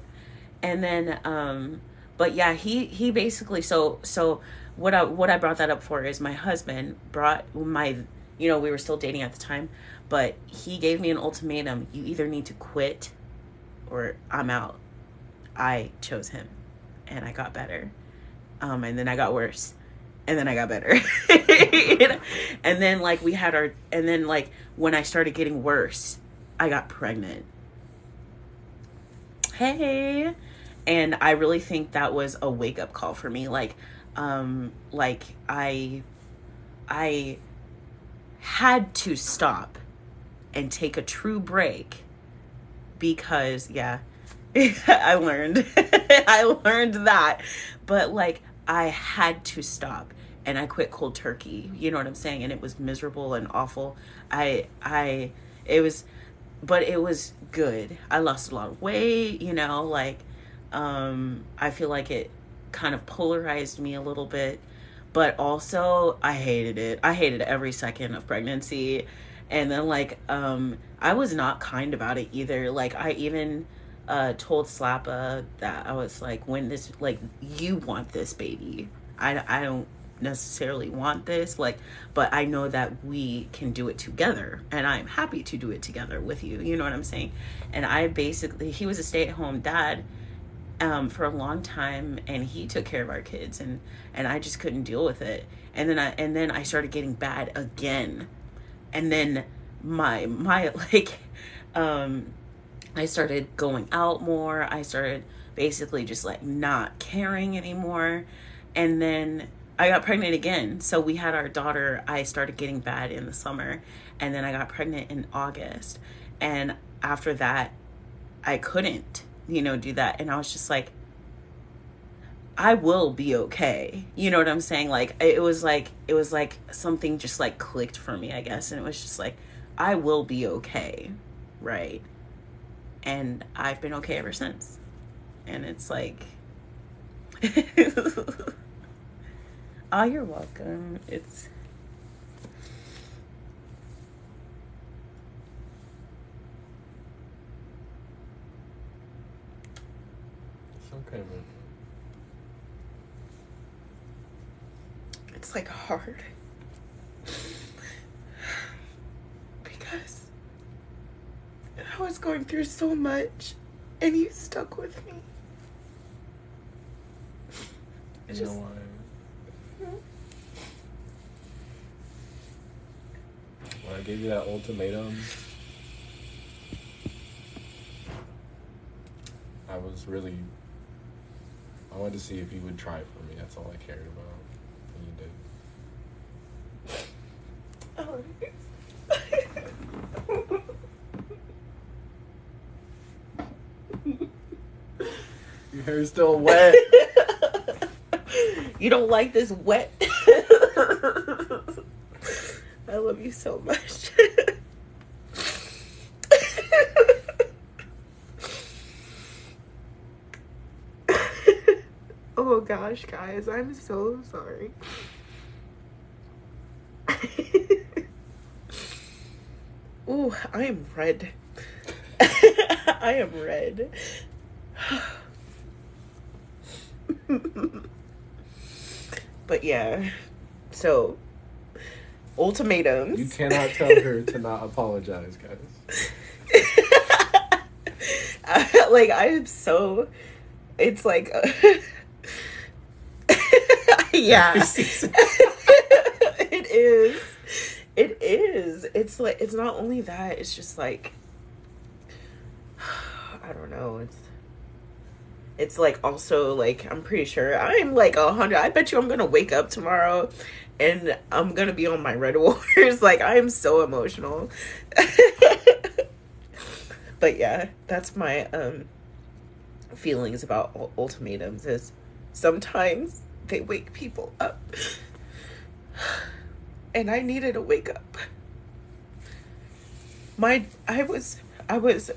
And then, but yeah, he basically, so what I brought that up for is my husband brought my, you know, we were still dating at the time, but he gave me an ultimatum. You either need to quit or I'm out. I chose him and I got better. And then I got worse. And then I got better. You know? And then like and then like when I started getting worse, I got pregnant. Hey. And I really think that was a wake up call for me. Like I had to stop and take a true break because I learned that, but like I had to stop and I quit cold turkey. You know what I'm saying? And it was miserable and awful. It was good. I lost a lot of weight, you know, like, I feel like it kind of polarized me a little bit, but also I hated it. I hated every second of pregnancy. And then like, I was not kind about it either. Like I even, told Slappa that I was like, when this, like, you want this baby. I don't necessarily want this, like, but I know that we can do it together and I'm happy to do it together with you. You know what I'm saying? And he was a stay-at-home dad for a long time, and he took care of our kids, and I just couldn't deal with it. And then I started getting bad again. And then my like I started going out more. I started basically just like not caring anymore. And then I got pregnant again. So we had our daughter. I started getting bad in the summer, and then I got pregnant in August. And after that, I couldn't, you know, do that. And I was just like, I will be okay. You know what I'm saying? Like, it was like something just like clicked for me, I guess. And it was just like, I will be okay. Right. And I've been okay ever since. And it's like, oh, you're welcome. It's okay, man. It's like hard because I was going through so much and you stuck with me. You know why? When I gave you that ultimatum, I wanted to see if you would try for me. That's all I cared about. And you did. Your hair's still wet. You don't like this wet? I love you so much. Oh gosh, guys, I'm so sorry. Ooh. Ooh, I am red. I am red. But yeah, so ultimatums. You cannot tell her to not apologize, guys. Like, I am so. It's like. Yeah. It is. It is. It's like, it's not only that, it's just like, I don't know. It's like also like, I'm pretty sure I'm like 100. I bet you I'm gonna wake up tomorrow and I'm gonna be on my Red Wars. Like, I am so emotional. But yeah, that's my feelings about ultimatums, is sometimes they wake people up. And I needed to wake up. I was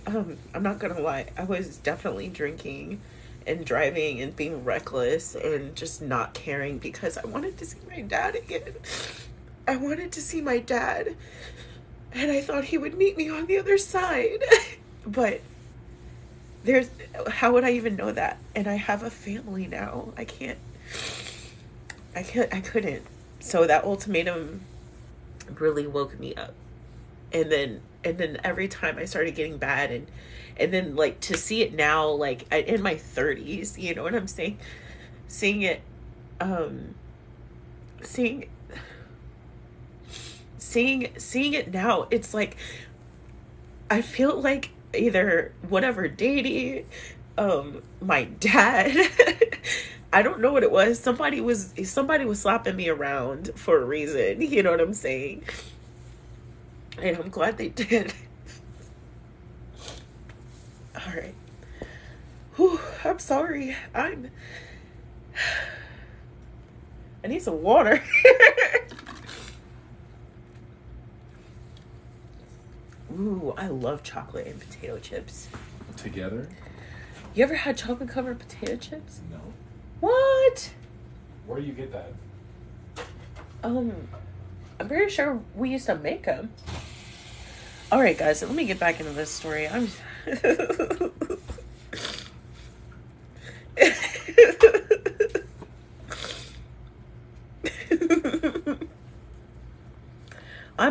I'm not gonna lie, I was definitely drinking and driving and being reckless and just not caring because I wanted to see my dad again. I wanted to see my dad, and I thought he would meet me on the other side. But how would I even know that? And I have a family now. I couldn't. So that ultimatum really woke me up. And then every time I started getting bad, and then like to see it now, like in my 30s, you know what I'm saying? Seeing it now, it's like I feel like either whatever deity, my dad, I don't know what it was. Somebody was slapping me around for a reason. You know what I'm saying? And I'm glad they did. All right. Whew, I'm sorry. I need some water. Ooh, I love chocolate and potato chips. Together? You ever had chocolate covered potato chips? No. What? Where do you get that? I'm pretty sure we used to make them. All right, guys, so let me get back into this story. I'm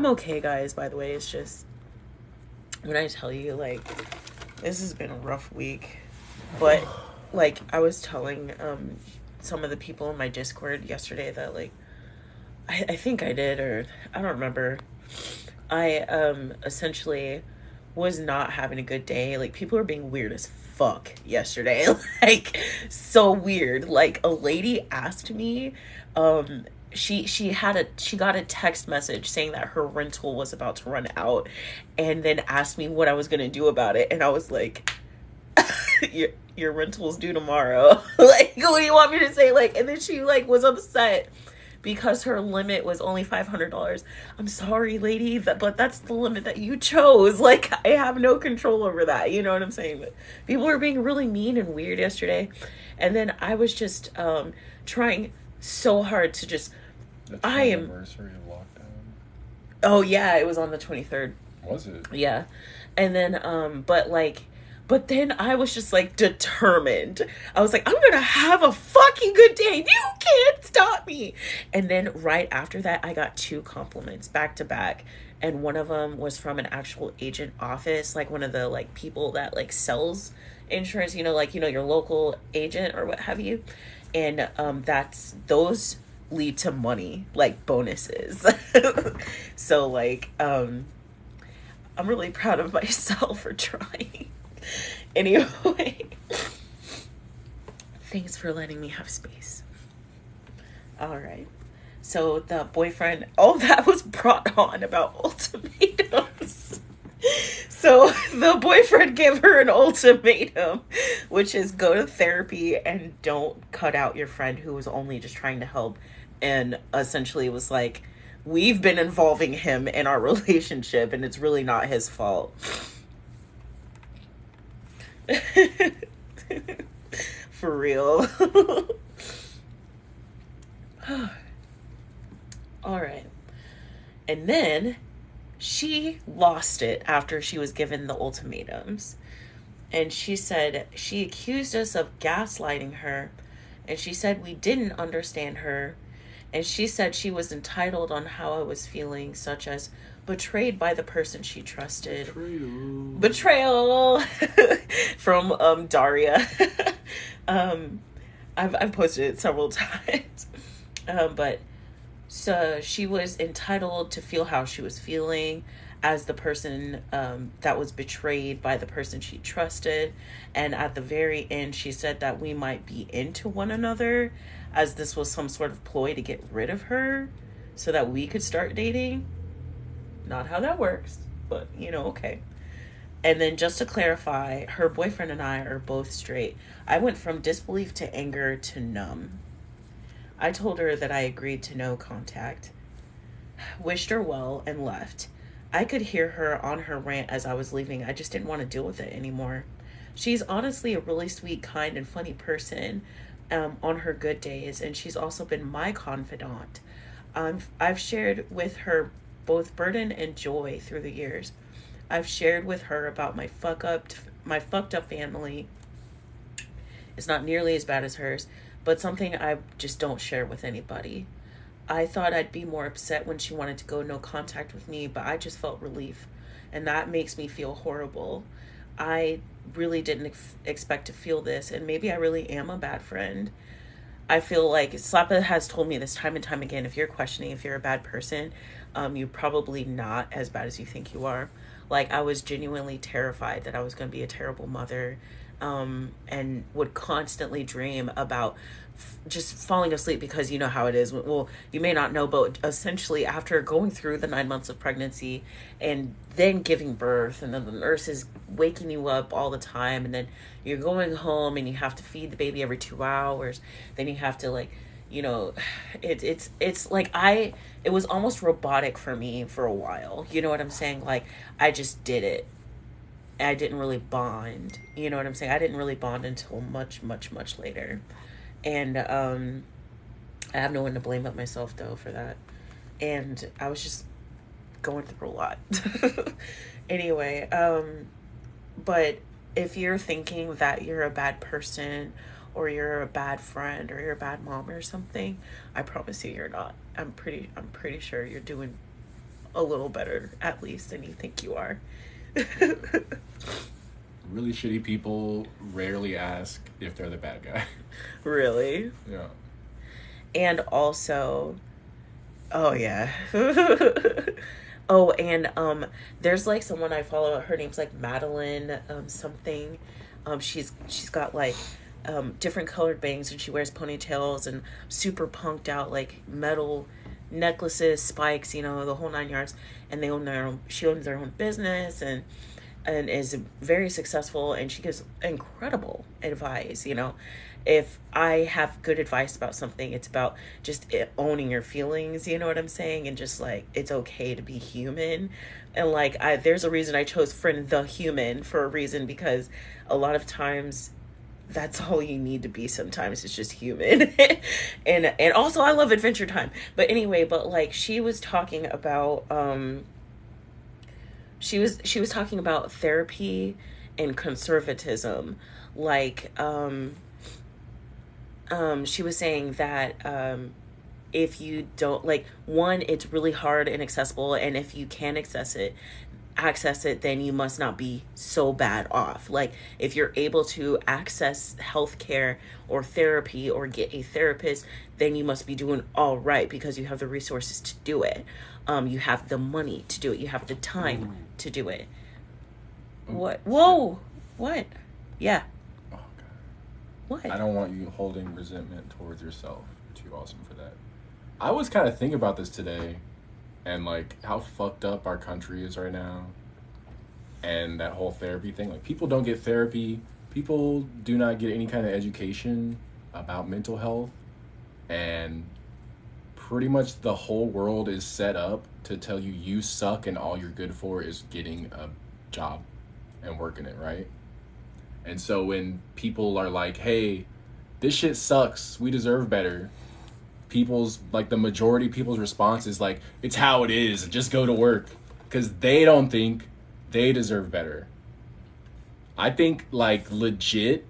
okay, guys, by the way. It's just, when I tell you, like, this has been a rough week. But, like, I was telling some of the people in my Discord yesterday that, like, I think I did, or I don't remember. I essentially was not having a good day. Like, people were being weird as fuck yesterday. Like, so weird. Like, a lady asked me, she got a text message saying that her rental was about to run out, and then asked me what I was gonna do about it. And I was like, your rental's due tomorrow. Like, what do you want me to say? Like, and then she like was upset because her limit was only $500. I'm sorry, lady, but that's the limit that you chose. Like, I have no control over that. You know what I'm saying? But people were being really mean and weird yesterday. And then I was just trying so hard to just... That's the anniversary of lockdown. Oh, yeah, it was on the 23rd. Was it? Yeah. And then, but then I was just like determined. I was like, I'm going to have a fucking good day. You can't stop me. And then right after that, I got 2 compliments back to back. And one of them was from an actual agent office, like one of the like people that like sells insurance, you know, like, you know, your local agent or what have you. And those lead to money, like bonuses. So like, I'm really proud of myself for trying. Anyway, thanks for letting me have space. All right. So the boyfriend, all that was brought on about ultimatums. So the boyfriend gave her an ultimatum, which is go to therapy and don't cut out your friend who was only just trying to help. And essentially was like, we've been involving him in our relationship and it's really not his fault. For real. All right. And then She lost it after she was given the ultimatums. And she said she accused us of gaslighting her. And she said we didn't understand her. And she said she was entitled on how I was feeling, such as betrayed by the person she trusted. Betrayal from Daria. I've posted it several times. But so she was entitled to feel how she was feeling as the person that was betrayed by the person she trusted. And at the very end, she said that we might be into one another, as this was some sort of ploy to get rid of her so that we could start dating. Not how that works, but okay. And then just to clarify, her boyfriend and I are both straight. I went from disbelief to anger to numb. I told her that I agreed to no contact, wished her well, and left. I could hear her on her rant as I was leaving. I just didn't want to deal with it anymore. She's honestly a really sweet, kind, and funny person on her good days, and she's also been my confidant. I've shared with her both burden and joy through the years. I've shared with her about my fucked up family. It's not nearly as bad as hers, but something I just don't share with anybody. I thought I'd be more upset when she wanted to go no contact with me, but I just felt relief, and that makes me feel horrible. I really didn't expect to feel this, and maybe I really am a bad friend. I feel like Slappa has told me this time and time again, if you're questioning if you're a bad person, you're probably not as bad as you think you are. Like, I was genuinely terrified that I was going to be a terrible mother, and would constantly dream about just falling asleep, because you know how it is. Well, you may not know, but essentially after going through the 9 months of pregnancy and then giving birth, and then the nurse is waking you up all the time, and then you're going home and you have to feed the baby every 2 hours, then you have to it's like it was almost robotic for me for a while. You know what I'm saying? Like, I just did it. I didn't really bond. You know what I'm saying? I didn't really bond until much, much, much later. And I have no one to blame but myself, though, for that. And I was just going through a lot. Anyway, but if you're thinking that you're a bad person, or you're a bad friend, or you're a bad mom or something, I promise you you're not. I'm pretty sure you're doing a little better, at least, than you think you are. Really shitty people rarely ask if they're the bad guy. Really? Yeah. And also, oh yeah. Oh, and there's like someone I follow, her name's like Madeline something. She's got like different colored bangs, and she wears ponytails and super punked out like metal necklaces, spikes, the whole 9 yards. And she owns their own business, and is very successful, and she gives incredible advice. If I have good advice about something, it's about just owning your feelings, you know what I'm saying? And just like, it's okay to be human. And like, there's a reason I chose Friend the Human, for a reason, because a lot of times that's all you need to be sometimes. It's just human. and also I love Adventure Time. But anyway, like, she was talking about she was talking about therapy and conservatism. Like, she was saying that if you don't, like, one, it's really hard and accessible, and if you can access it, then you must not be so bad off. Like, if you're able to access healthcare or therapy or get a therapist, then you must be doing all right, because you have the resources to do it. You have the money to do it. You have the time to do it. What? Whoa! What? Yeah. Oh, God. What? I don't want you holding resentment towards yourself. You're too awesome for that. I was kind of thinking about this today, and like how fucked up our country is right now, and that whole therapy thing. Like, people don't get therapy. People do not get any kind of education about mental health, and pretty much the whole world is set up to tell you you suck, and all you're good for is getting a job and working it, right? And so when people are like, hey, this shit sucks, we deserve better, the majority of people's response is like, it's how it is, just go to work. because they don't think they deserve better. I think, like, legit,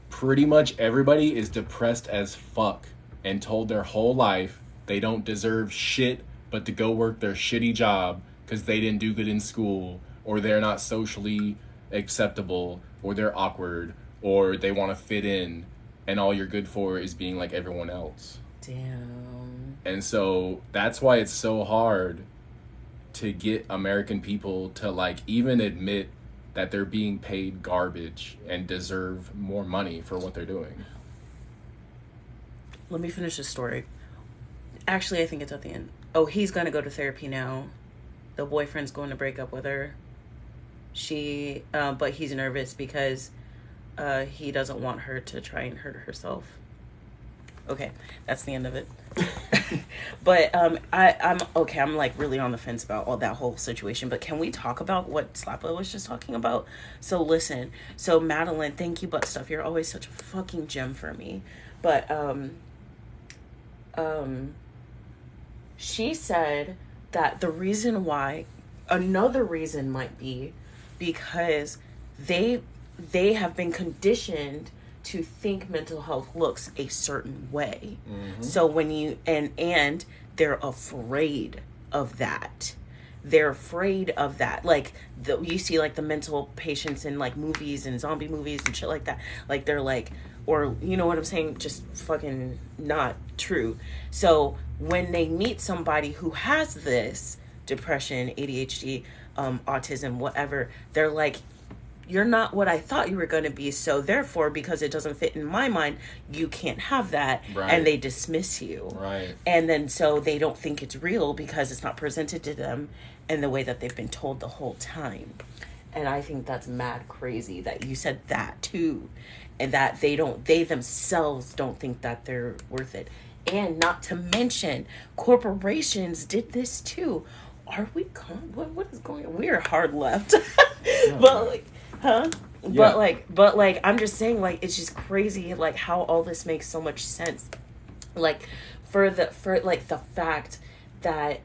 pretty much everybody is depressed as fuck and told their whole life they don't deserve shit but to go work their shitty job because they didn't do good in school, or they're not socially acceptable, or they're awkward, or they want to fit in, and all you're good for is being like everyone else. Damn. And so that's why it's so hard to get American people to, like, even admit that they're being paid garbage and deserve more money for what they're doing. Let me finish this story. Actually, I think it's at the end. Oh, he's going to go to therapy now. The boyfriend's going to break up with her. But he's nervous because he doesn't want her to try and hurt herself. Okay, that's the end of it. But I'm like really on the fence about all that whole situation. But can we talk about what Slappa was just talking about? So listen, so Madeline, thank you, Butt Stuff. You're always such a fucking gem for me. But she said that the reason why, another reason might be because they have been conditioned to think mental health looks a certain way. Mm-hmm. So when you and they're afraid of that. They're afraid of that. Like you see like the mental patients in like movies and zombie movies and shit like that. Like they're like, or you know what I'm saying? Just fucking not true. So when they meet somebody who has this depression, ADHD, autism, whatever, they're like, you're not what I thought you were going to be. So therefore, because it doesn't fit in my mind, you can't have that. Right. And they dismiss you. Right. And then so they don't think it's real because it's not presented to them in the way that they've been told the whole time. And I think that's mad crazy that you said that too. And that they themselves don't think that they're worth it. And not to mention, corporations did this too. Are we, what is going on? We are hard left. But like, huh? Yeah. But like, I'm just saying, like, it's just crazy, like, how all this makes so much sense. Like, for the fact that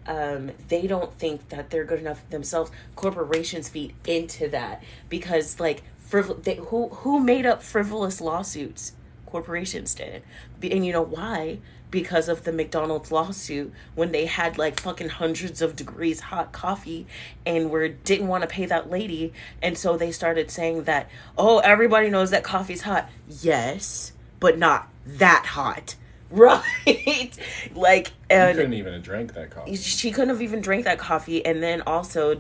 they don't think that they're good enough themselves, corporations feed into that. Because, like, who made up frivolous lawsuits? Corporations did. And you know why? Because of the McDonald's lawsuit when they had like fucking hundreds of degrees hot coffee and didn't want to pay that lady. And so they started saying that, oh, everybody knows that coffee's hot. Yes, but not that hot. Right? Like, and you couldn't even have drank that coffee. She couldn't have even drank that coffee. And then also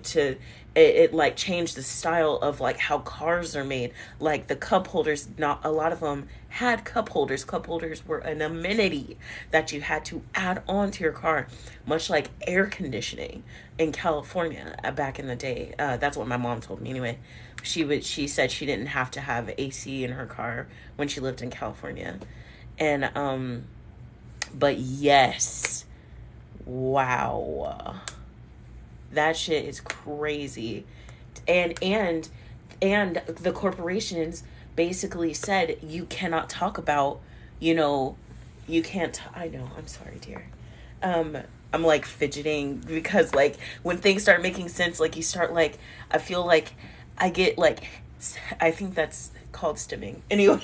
it like changed the style of like how cars are made. Like the cup holders, not a lot of them had cup holders. Cup holders were an amenity that you had to add on to your car, much like air conditioning in California back in the day. That's what my mom told me anyway. She said she didn't have to have AC in her car when she lived in California. And but yes, wow, that shit is crazy. And the corporations basically said you cannot talk about, you can't. I know, I'm sorry, dear. I'm like fidgeting because like when things start making sense, like you start like, I feel like I get like, I think that's called stimming anyway.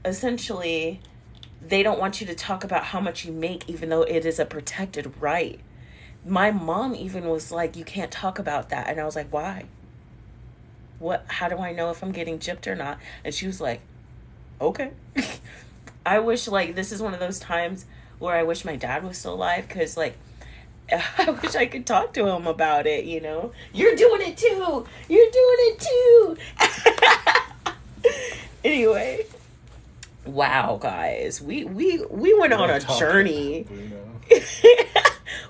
Essentially they don't want you to talk about how much you make, even though it is a protected right. My mom even was like, you can't talk about that. And I was like, why? How do I know if I'm getting gypped or not? And she was like, okay. I wish, like, this is one of those times where I wish my dad was still alive, because like I wish I could talk to him about it, You're doing it too. You're doing it too. Anyway, wow, guys, we went on a journey.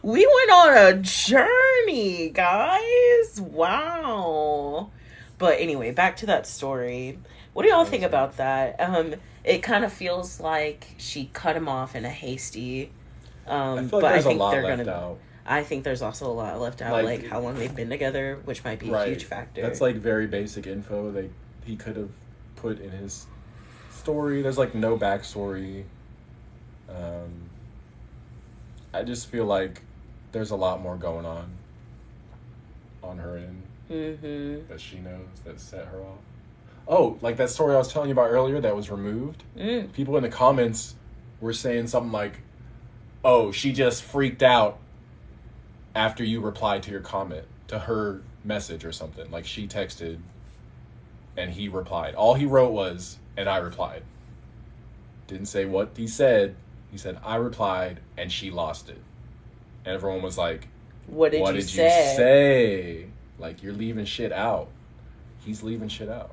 We went on a journey, guys. Wow. But anyway, back to that story. What do y'all think about that? It kind of feels like she cut him off in a hasty. I feel like there's a lot left out. I think there's also a lot left out, like how long they've been together, which might be a huge factor. That's like very basic info he could have put in his story. There's like no backstory. I just feel like there's a lot more going on her end that she knows that set her off. Oh, like that story I was telling you about earlier that was removed. People in the comments were saying something like, "Oh, she just freaked out after you replied to your comment, to her message or something." Like she texted and he replied. All he wrote was, "and I replied." Didn't say what he said. He said, "I replied," and she lost it. And everyone was like, What did you say? Like, you're leaving shit out. He's leaving shit out.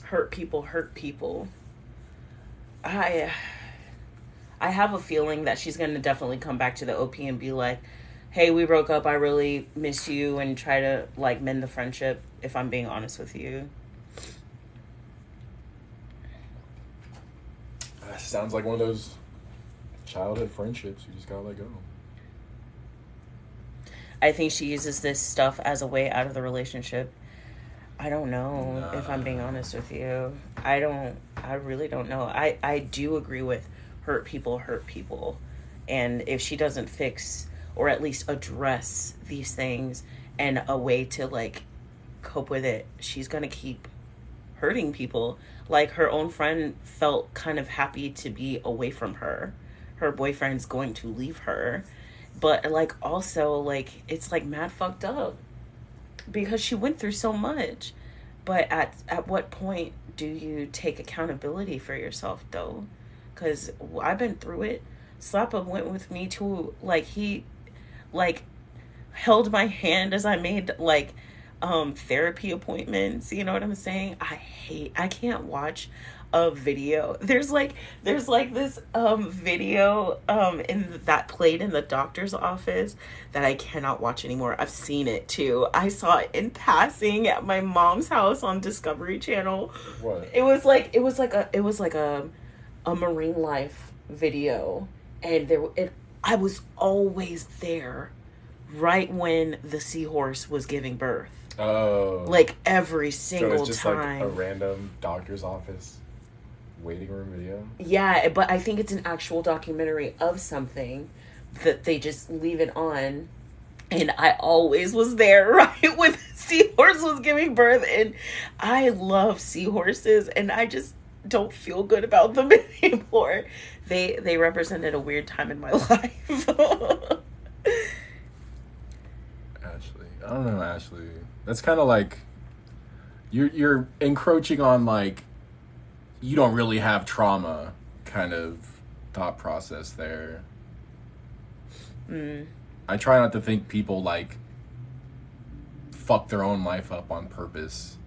Hurt people. I have a feeling that she's going to definitely come back to the OP and be like, "Hey, we broke up. I really miss you," and try to, like, mend the friendship, if I'm being honest with you. Sounds like one of those childhood friendships you just gotta let go. I think she uses this stuff as a way out of the relationship. I don't know, if I'm being honest with you. I really don't know. I do agree with hurt people. And if she doesn't fix or at least address these things and a way to, like, cope with it, she's going to keep hurting people. Like, her own friend felt kind of happy to be away from her. Her boyfriend's going to leave her. But, like, also, like, it's, like, mad fucked up. Because she went through so much. But at what point do you take accountability for yourself, though? Because I've been through it. Slappa went with me to, like, he, like, held my hand as I made, like, therapy appointments. You know what I'm saying? I can't watch a video. There's like this video that played in the doctor's office that I cannot watch anymore. I've seen it too. I saw it in passing at my mom's house on Discovery Channel. What? It was like a marine life video, and I was always there right when the seahorse was giving birth. Oh. Like every single so it's just time. Like a random doctor's office waiting room video? Yeah, but I think it's an actual documentary of something that they just leave it on. And I always was there right when the seahorse was giving birth. And I love seahorses, and I just don't feel good about them anymore. They represented a weird time in my life. I don't know, Ashley. That's kind of like you're encroaching on, like, you don't really have trauma kind of thought process there. I try not to think people, like, fuck their own life up on purpose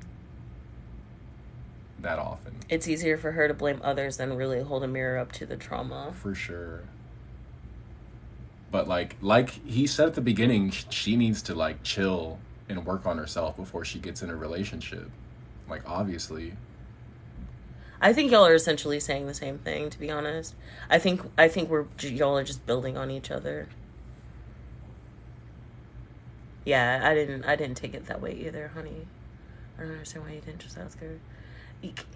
that often. It's easier for her to blame others than really hold a mirror up to the trauma. For sure. But like he said at the beginning, she needs to, like, chill and work on herself before she gets in a relationship. Like, obviously. I think y'all are essentially saying the same thing, to be honest. I think y'all are just building on each other. Yeah, I didn't take it that way either, honey. I don't understand why you didn't just ask her.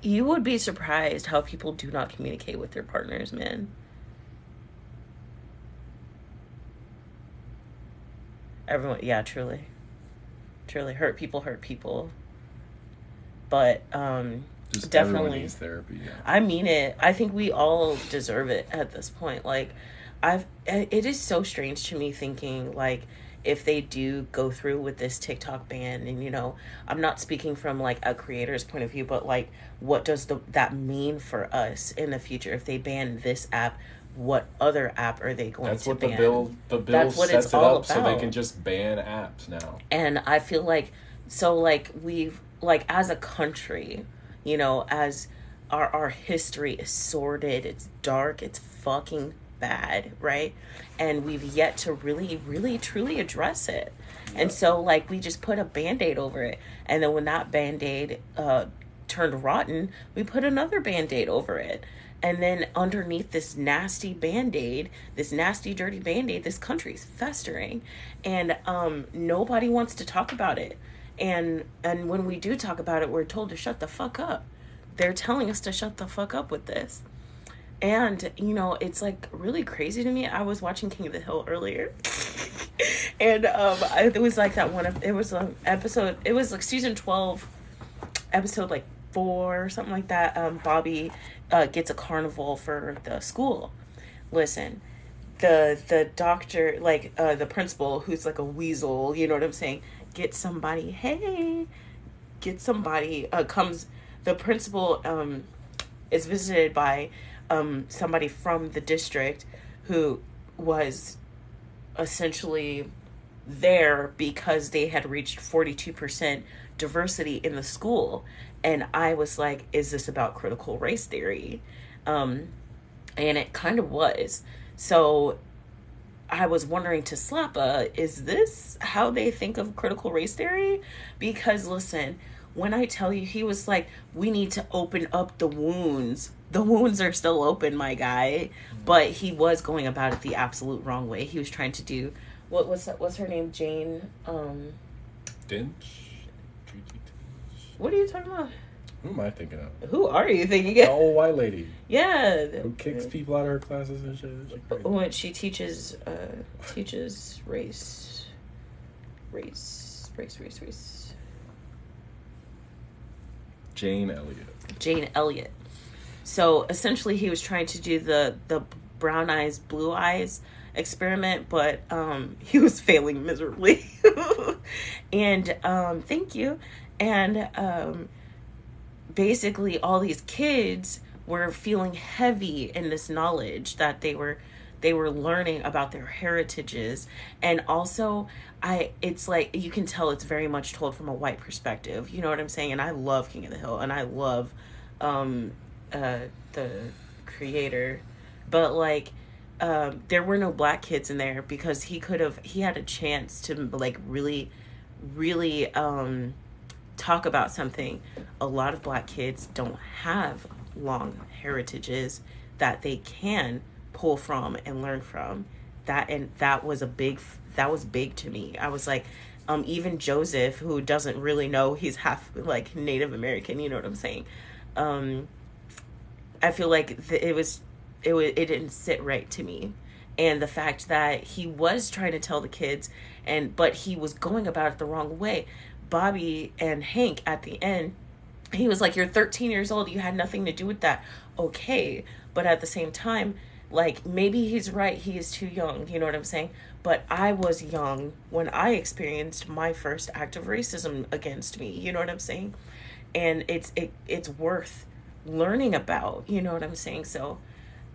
You would be surprised how people do not communicate with their partners, man. Everyone, yeah, truly hurt people. But just definitely needs therapy. Yeah. I mean it. I think we all deserve it at this point. Like, it is so strange to me thinking, like, if they do go through with this TikTok ban, and, you know, I'm not speaking from, like, a creator's point of view, but, like, what does that mean for us in the future? If they ban this app, what other app are they going to ban? That's what the bill sets it up, so they can just ban apps now. And I feel like, so, like, we've, like, as a country, you know, as our history is sordid, it's dark, it's fucking bad, right? And we've yet to really, really, truly address it. Yeah. And so, like, we just put a Band-Aid over it. And then when that Band-Aid turned rotten, we put another Band-Aid over it. And then underneath this nasty Band-Aid, this nasty, dirty Band-Aid, this country's festering. And nobody wants to talk about it. And when we do talk about it, we're told to shut the fuck up. They're telling us to shut the fuck up with this. And, you know, it's like really crazy to me. I was watching King of the Hill earlier. And it was like that one of, it was an episode, it was like season 12, episode like 4 or something like that. Bobby gets a carnival for the school. Listen, the doctor, like the principal, who's like a weasel, you know what I'm saying, get somebody, comes, the principal is visited by somebody from the district who was essentially there because they had reached 42% diversity in the school. And I was like, is this about critical race theory? And it kind of was. So I was wondering to Slappa, is this how they think of critical race theory? Because listen, when I tell you, he was like, we need to open up the wounds. The wounds are still open, my guy. But he was going about it the absolute wrong way. He was trying to do, what's her name? Jane, Dench? What are you talking about? Who am I thinking of? Who are you thinking The of? old white lady. Yeah. Who kicks people out of her classes and shit. When she teaches race. Jane Elliott. Jane Elliott. So essentially he was trying to do the brown eyes, blue eyes experiment, but he was failing miserably. And thank you. And basically all these kids were feeling heavy in this knowledge that they were learning about their heritages. And also it's like, you can tell it's very much told from a white perspective, you know what I'm saying? And I love King of the Hill, and I love the creator, but like there were no black kids in there because he had a chance to like really talk about something. A lot of black kids don't have long heritages that they can pull from and learn from. That was big to me. I was like, even Joseph, who doesn't really know he's half like Native American, you know what I'm saying? I feel like it didn't sit right to me. And the fact that he was trying to tell the kids, but he was going about it the wrong way. Bobby and Hank at the end, he was like, you're 13 years old, you had nothing to do with that. Okay, but at the same time, like, maybe he's right, he is too young, you know what I'm saying? But I was young when I experienced my first act of racism against me, you know what I'm saying? And it's worth learning about, you know what I'm saying? So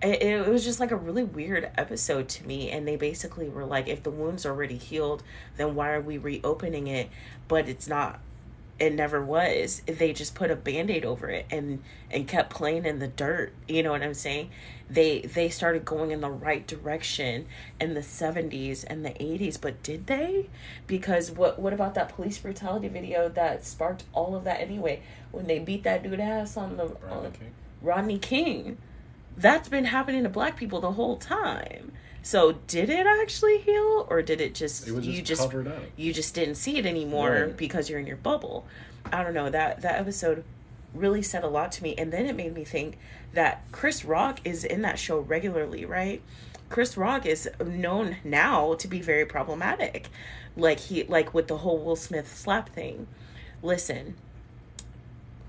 it was just like a really weird episode to me. And they basically were like, if the wound's already healed, then why are we reopening it? But it's not. It never was. They just put a Band-Aid over it and kept playing in the dirt. You know what I'm saying? They started going in the right direction in the 70s and the 80s, but did they? Because what about that police brutality video that sparked all of that anyway? When they beat that dude ass on the Rodney King. That's been happening to black people the whole time. So did it actually heal, or did it just covered up? You just didn't see it anymore because you're in your bubble? I don't know. That episode really said a lot to me, and then it made me think that Chris Rock is in that show regularly, right? Chris Rock is known now to be very problematic, like with the whole Will Smith slap thing. Listen,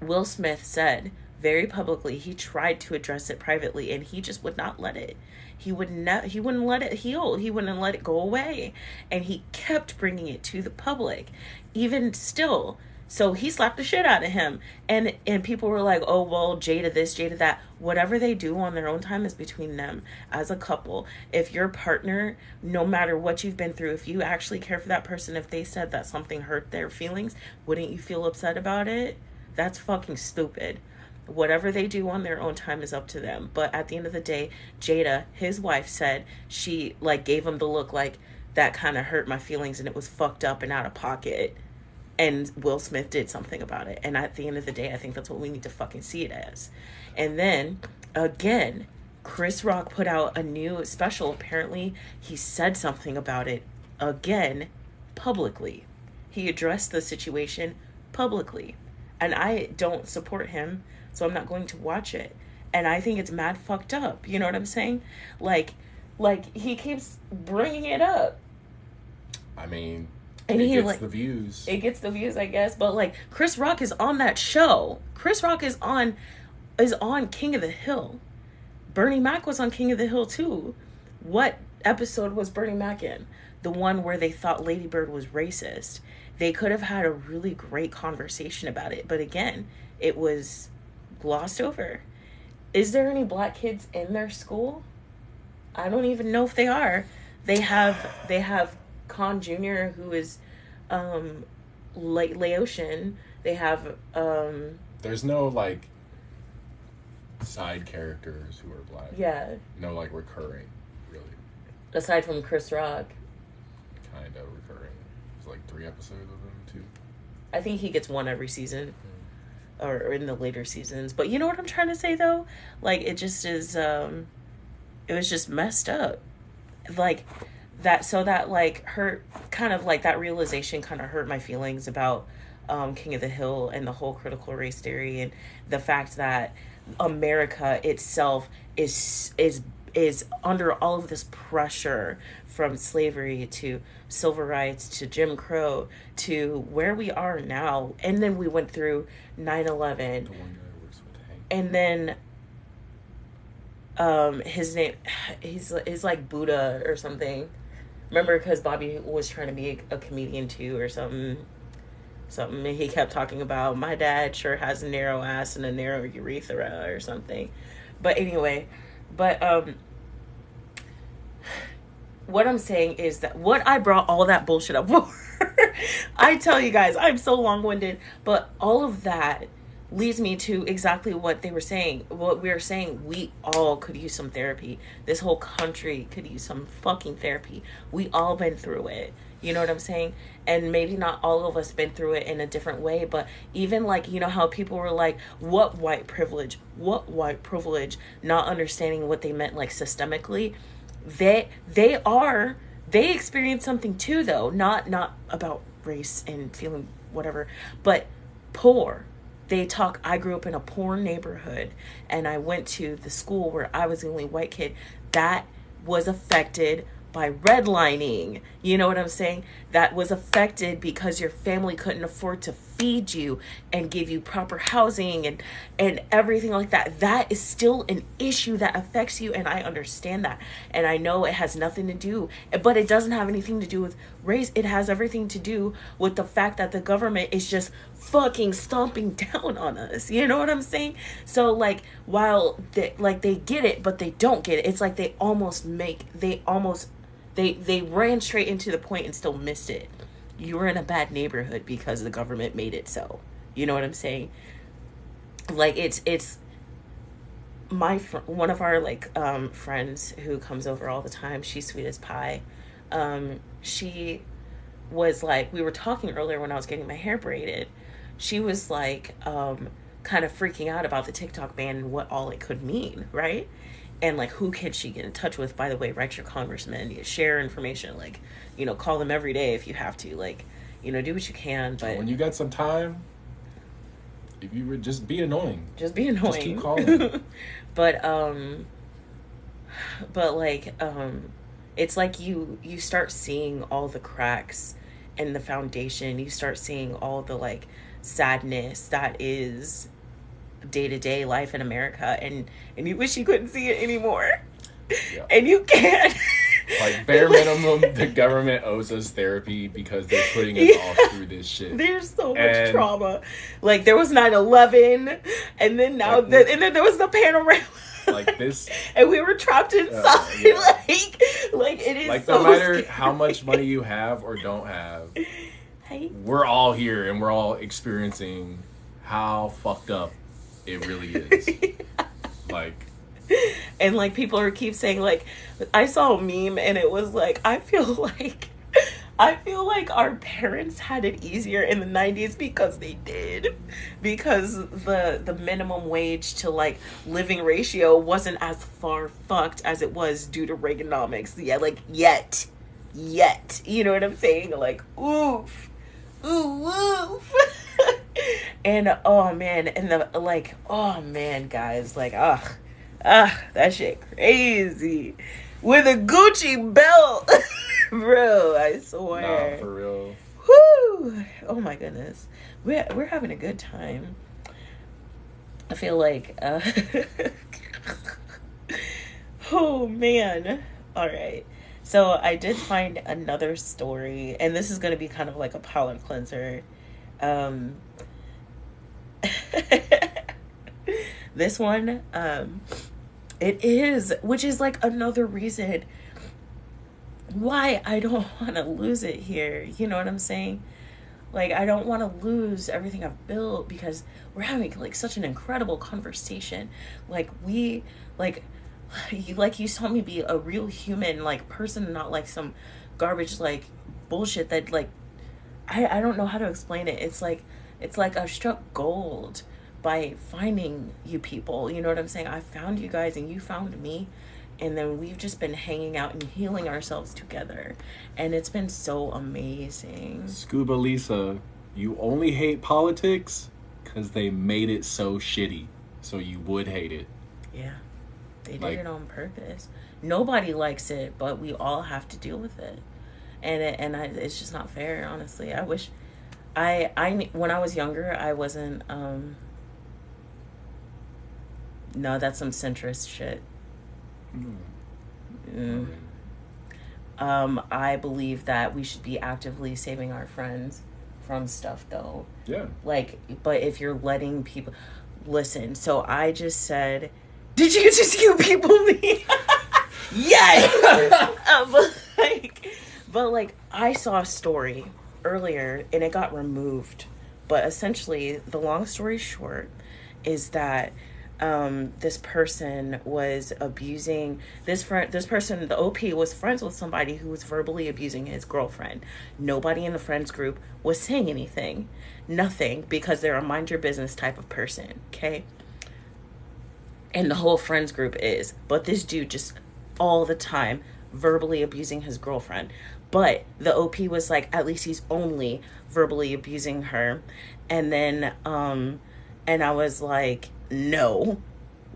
Will Smith said very publicly he tried to address it privately, and he just would not let it. He wouldn't let it heal. He wouldn't let it go away, and he kept bringing it to the public, even still. So he slapped the shit out of him, and people were like, oh well, Jada this, Jada that. Whatever they do on their own time is between them as a couple. If your partner, no matter what you've been through, if you actually care for that person, if they said that something hurt their feelings, wouldn't you feel upset about it? That's fucking stupid. Whatever they do on their own time is up to them. But at the end of the day, Jada, his wife, said she like gave him the look like that kind of hurt my feelings and it was fucked up and out of pocket. And Will Smith did something about it. And at the end of the day, I think that's what we need to fucking see it as. And then, again, Chris Rock put out a new special. Apparently, he said something about it again publicly. He addressed the situation publicly. And I don't support him, so I'm not going to watch it. And I think it's mad fucked up. You know what I'm saying? Like he keeps bringing it up. I mean, and it he gets like the views. It gets the views, I guess. But like Chris Rock is on that show. Chris Rock is on King of the Hill. Bernie Mac was on King of the Hill too. What episode was Bernie Mac in? The one where they thought Lady Bird was racist. They could have had a really great conversation about it, but again, it was glossed over. Is there any black kids in their school? I don't even know if they are. They have Khan Jr., who is Laotian. They have there's no like side characters who are black. Yeah. No like recurring, really. Aside from Chris Rock. Kind of recurring. It's like 3 episodes of them too. I think he gets one every season. Or in the later seasons. But you know what I'm trying to say though? Like it just is it was just messed up. Like that, so that like hurt, kind of like that realization kind of hurt my feelings about King of the Hill and the whole critical race theory, and the fact that America itself is under all of this pressure, from slavery to civil rights to Jim Crow to where we are now. And then we went through 9/11. The one guy works with Hank. And then his name, he's like Buddha or something. Remember, because Bobby was trying to be a comedian too or something. And he kept talking about, my dad sure has a narrow ass and a narrow urethra or something. But anyway, what I'm saying is that what I brought all that bullshit up for, I tell you guys, I'm so long-winded, but all of that leads me to exactly what they were saying. What we were saying, we all could use some therapy. This whole country could use some fucking therapy. We all been through it. You know what I'm saying? And maybe not all of us been through it in a different way, but even like, you know how people were like, what white privilege, not understanding what they meant like systemically. They experience something too though, not about race and feeling whatever, but poor. They talk, I grew up in a poor neighborhood and I went to the school where I was the only white kid. That was affected by redlining. You know what I'm saying? That was affected because your family couldn't afford to feed you and give you proper housing and everything like that. That is still an issue that affects you, and I understand that. And I know it has nothing to do, but it doesn't have anything to do with race. It has everything to do with the fact that the government is just fucking stomping down on us. You know what I'm saying? So like, while they get it, but they don't get it. It's like they ran straight into the point and still missed it. You were in a bad neighborhood because the government made it so. You know what I'm saying? Like it's one of our friends who comes over all the time. She's sweet as pie. She was like, we were talking earlier when I was getting my hair braided. She was like, kind of freaking out about the TikTok ban and what all it could mean, right? And like, who can she get in touch with? By the way, write your congressman, you share information, like, you know, call them every day if you have to, like, you know, do what you can. But when you got some time, if you would just be annoying, just keep calling. but it's like you start seeing all the cracks in the foundation. You start seeing all the like sadness that is day-to-day life in America, and you wish you couldn't see it anymore. Yeah. And you can't. Like, bare minimum, the government owes us therapy because they're putting us all through this shit. There's so much trauma. Like, there was 9/11, and then now and then there was the panorama. Like this, and we were trapped inside. Yeah. like it is. Like, so no matter scary. how much money you have or don't have, hey, we're all here and we're all experiencing how fucked up it really is. Like, and like people keep saying, like, I saw a meme and it was like, I feel like our parents had it easier in the 90s because they did, because the minimum wage to like living ratio wasn't as far fucked as it was due to Reaganomics. Yeah, like yet, you know what I'm saying? Like, oof. And oh man, guys, like, ugh, That shit crazy. With a Gucci belt. Bro, I swear. Nah, for real. Whoo! Oh my goodness. We're having a good time. I feel like oh man. All right. So I did find another story, and this is going to be kind of like a palate cleanser. This one, it is, which is like another reason why I don't want to lose it here. You know what I'm saying? Like, I don't want to lose everything I've built because we're having like such an incredible conversation. Like you saw me be a real human, like person, not like some garbage, like bullshit that like, I don't know how to explain it. It's like I've struck gold by finding you people. You know what I'm saying? I found you guys and you found me. And then we've just been hanging out and healing ourselves together. And it's been so amazing. Scuba Lisa, you only hate politics because they made it so shitty. So you would hate it. Yeah. They did it on purpose. Nobody likes it, but we all have to deal with it. And it's just not fair, honestly. I wish... I when I was younger, I wasn't... No, that's some centrist shit. I believe that we should be actively saving our friends from stuff, though. Yeah. Like, but if you're letting people... Listen, so I just said... Did you just you people me? Yes! But I saw a story earlier, and it got removed. But essentially, the long story short is that this person was abusing this person. The OP was friends with somebody who was verbally abusing his girlfriend. Nobody in the friends group was saying anything, nothing, because they're a mind your business type of person. Okay. And the whole friends group is, but this dude just all the time verbally abusing his girlfriend. But the OP was like, at least he's only verbally abusing her. And then and I was like, no,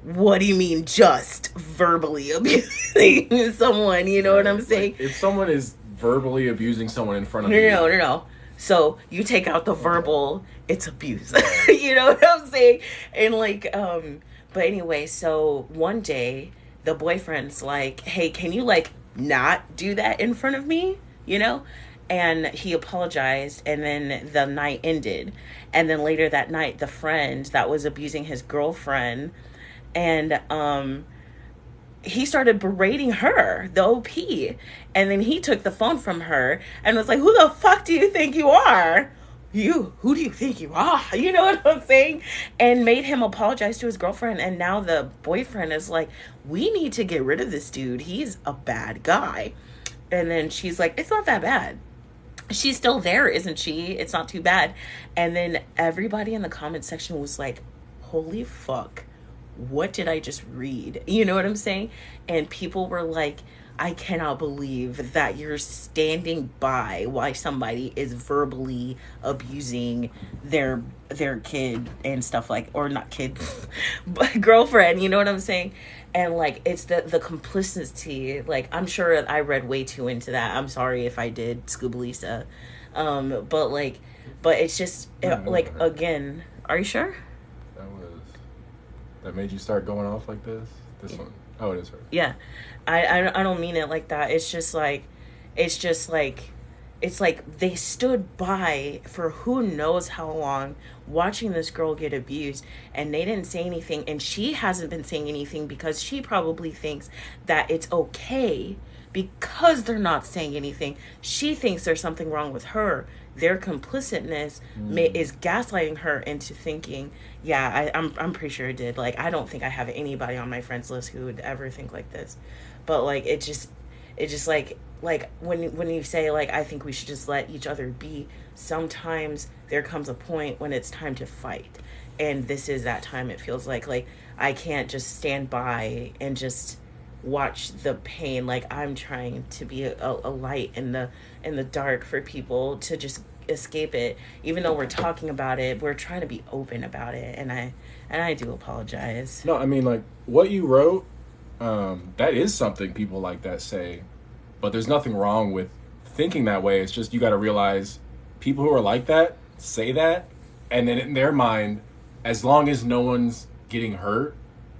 what do you mean just verbally abusing someone? You know what I'm saying? Like, if someone is verbally abusing someone in front of you. No. So you take out the verbal, it's abuse. You know what I'm saying? And but anyway, so one day the boyfriend's like, hey, can you not do that in front of me? You know? And he apologized, and then the night ended. And then later that night, the friend that was abusing his girlfriend, and he started berating her, the OP. And then he took the phone from her and was like, who the fuck do you think you are? Who do you think you are? You know what I'm saying? And made him apologize to his girlfriend. And now the boyfriend is like, we need to get rid of this dude. He's a bad guy. And then she's like, it's not that bad. She's still there, isn't she? It's not too bad. And then everybody in the comment section was like, holy fuck, what did I just read? You know what I'm saying? And people were like, I cannot believe that you're standing by while somebody is verbally abusing their kid and stuff, or not kid, but girlfriend, you know what I'm saying? And it's the complicity. I'm sure I read way too into that. I'm sorry if I did, Scuba Lisa. But it's just again, are you sure? That made you start going off like this? This one? Oh, it is her. Yeah. I don't mean it like that. It's just they stood by for who knows how long watching this girl get abused, and they didn't say anything, and she hasn't been saying anything because she probably thinks that it's okay because they're not saying anything. She thinks there's something wrong with her. Their complicitness is gaslighting her into thinking, yeah, I'm pretty sure it did. I don't think I have anybody on my friends list who would ever think like this. But it just when you say I think we should just let each other be, sometimes there comes a point when it's time to fight. And this is that time. It feels like I can't just stand by and just watch the pain. I'm trying to be a light in the dark for people to just escape it. Even though we're talking about it, we're trying to be open about it, and I do apologize. No, I mean, like, what you wrote, that is something people like that say, but there's nothing wrong with thinking that way. It's just you got to realize people who are like that say that, and then in their mind, as long as no one's getting hurt,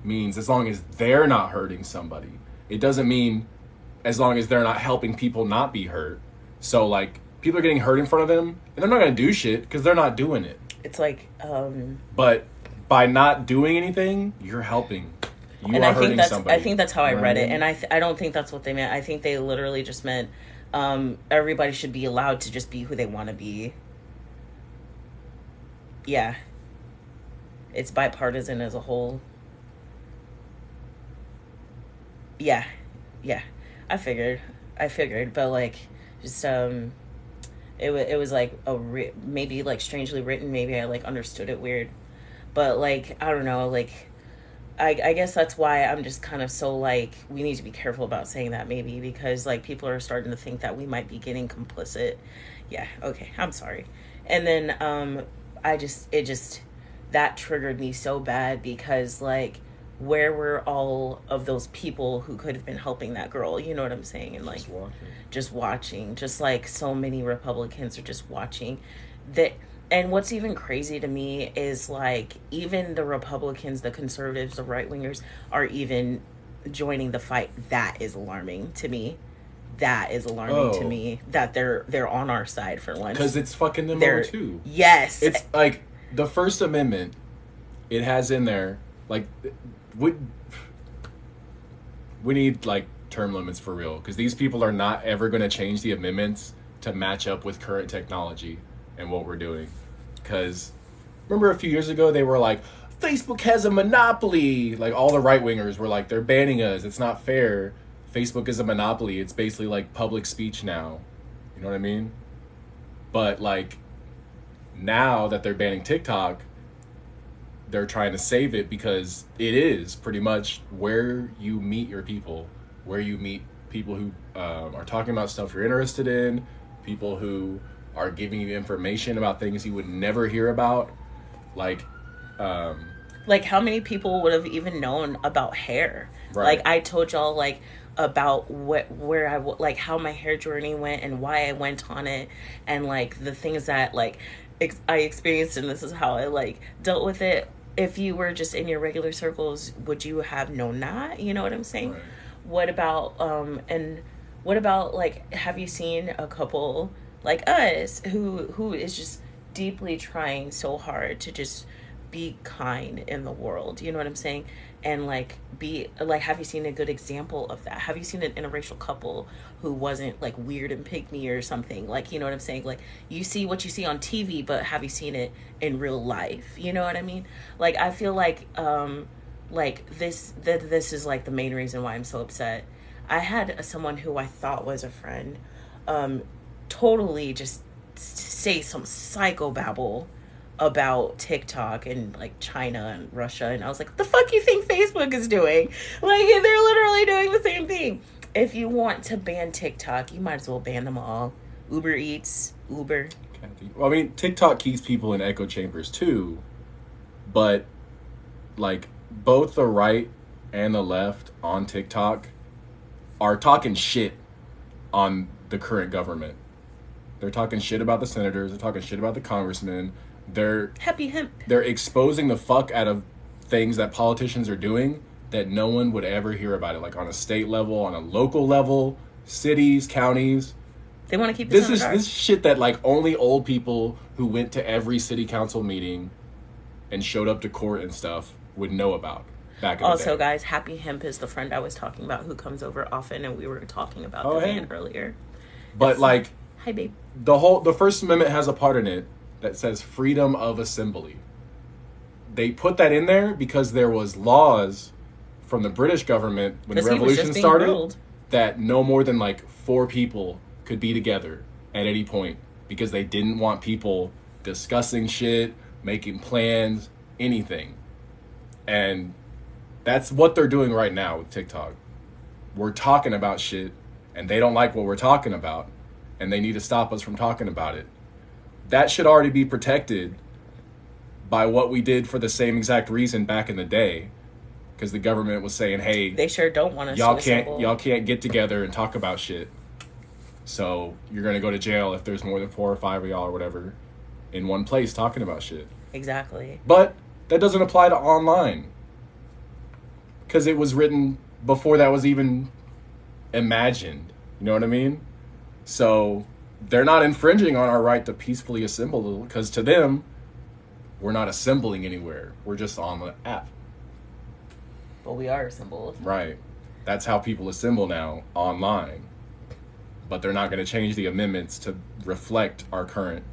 means as long as they're not hurting somebody. It doesn't mean as long as they're not helping people not be hurt. So, like, people are getting hurt in front of them, and they're not going to do shit because they're not doing it. It's like, But by not doing anything, you're helping. You are hurting somebody. I think that's how I read it, and I don't think that's what they meant. I think they literally just meant everybody should be allowed to just be who they want to be. Yeah. It's bipartisan as a whole. Yeah. I figured, but like, just it was like maybe like strangely written. Maybe I like understood it weird, but like I don't know. Like, I guess that's why I'm just kind of so like we need to be careful about saying that, maybe because like people are starting to think that we might be getting complicit. Yeah. Okay. I'm sorry. And then it just that triggered me so bad because like, where were all of those people who could have been helping that girl? You know what I'm saying? And like, just watching, just like so many Republicans are just watching that. And what's even crazy to me is like, even the Republicans, the conservatives, the right wingers are even joining the fight. That is alarming to me. That is alarming to me that they're on our side for once. Because it's fucking them over too. Yes. It's like the First Amendment, it has in there, like, we need like term limits for real, because these people are not ever going to change the amendments to match up with current technology and what we're doing. Because remember a few years ago they were like, Facebook has a monopoly, like all the right wingers were like, they're banning us, it's not fair, Facebook is a monopoly, it's basically like public speech now, you know what I mean? But like, now that they're banning TikTok, they're trying to save it because it is pretty much where you meet your people, where you meet people who are talking about stuff you're interested in, people who are giving you information about things you would never hear about. Like how many people would have even known about hair? Right. Like I told y'all like about where I like how my hair journey went and why I went on it, and like the things that like I experienced, and this is how I like dealt with it. If you were just in your regular circles, would you have known that? You know what I'm saying? Right. What about like, have you seen a couple like us who is just deeply trying so hard to just be kind in the world? You know what I'm saying? And like be like, have you seen a good example of that? Have you seen an interracial couple who wasn't like weird and pick me or something? Like, you know what I'm saying? Like, you see what you see on TV, but have you seen it in real life? You know what I mean? Like, I feel like this is like the main reason why I'm so upset. I had someone who I thought was a friend totally just say some psychobabble about TikTok and like China and Russia, and I was like, what the fuck you think Facebook is doing? Like, they're literally doing the same thing. If you want to ban TikTok, you might as well ban them all. Uber Eats, Uber. Well, I mean, TikTok keeps people in echo chambers too, but like both the right and the left on TikTok are talking shit on the current government. They're talking shit about the senators, they're talking shit about the congressmen. They're Happy hemp. They're exposing the fuck out of things that politicians are doing that no one would ever hear about it, like on a state level, on a local level, cities, counties. They want to keep this is shit that like only old people who went to every city council meeting and showed up to court and stuff would know about back in the day. Also, guys, Happy Hemp is the friend I was talking about who comes over often, and we were talking about the ban earlier. But like, hi babe. The First Amendment has a part in it that says freedom of assembly. They put that in there because there was laws from the British government when the revolution started that no more than like 4 people could be together at any point because they didn't want people discussing shit, making plans, anything. And that's what they're doing right now with TikTok. We're talking about shit and they don't like what we're talking about and they need to stop us from talking about it. that should already be protected by what we did for the same exact reason back in the day, because the government was saying, "Hey, they sure don't want us. Y'all can't get together and talk about shit. So you're gonna go to jail if there's more than 4 or 5 of y'all or whatever in one place talking about shit." Exactly. But that doesn't apply to online, because it was written before that was even imagined. You know what I mean? So they're not infringing on our right to peacefully assemble, because to them, we're not assembling anywhere. We're just on the app. But we are assembled. Right. That's how people assemble now, online. But they're not going to change the amendments to reflect our current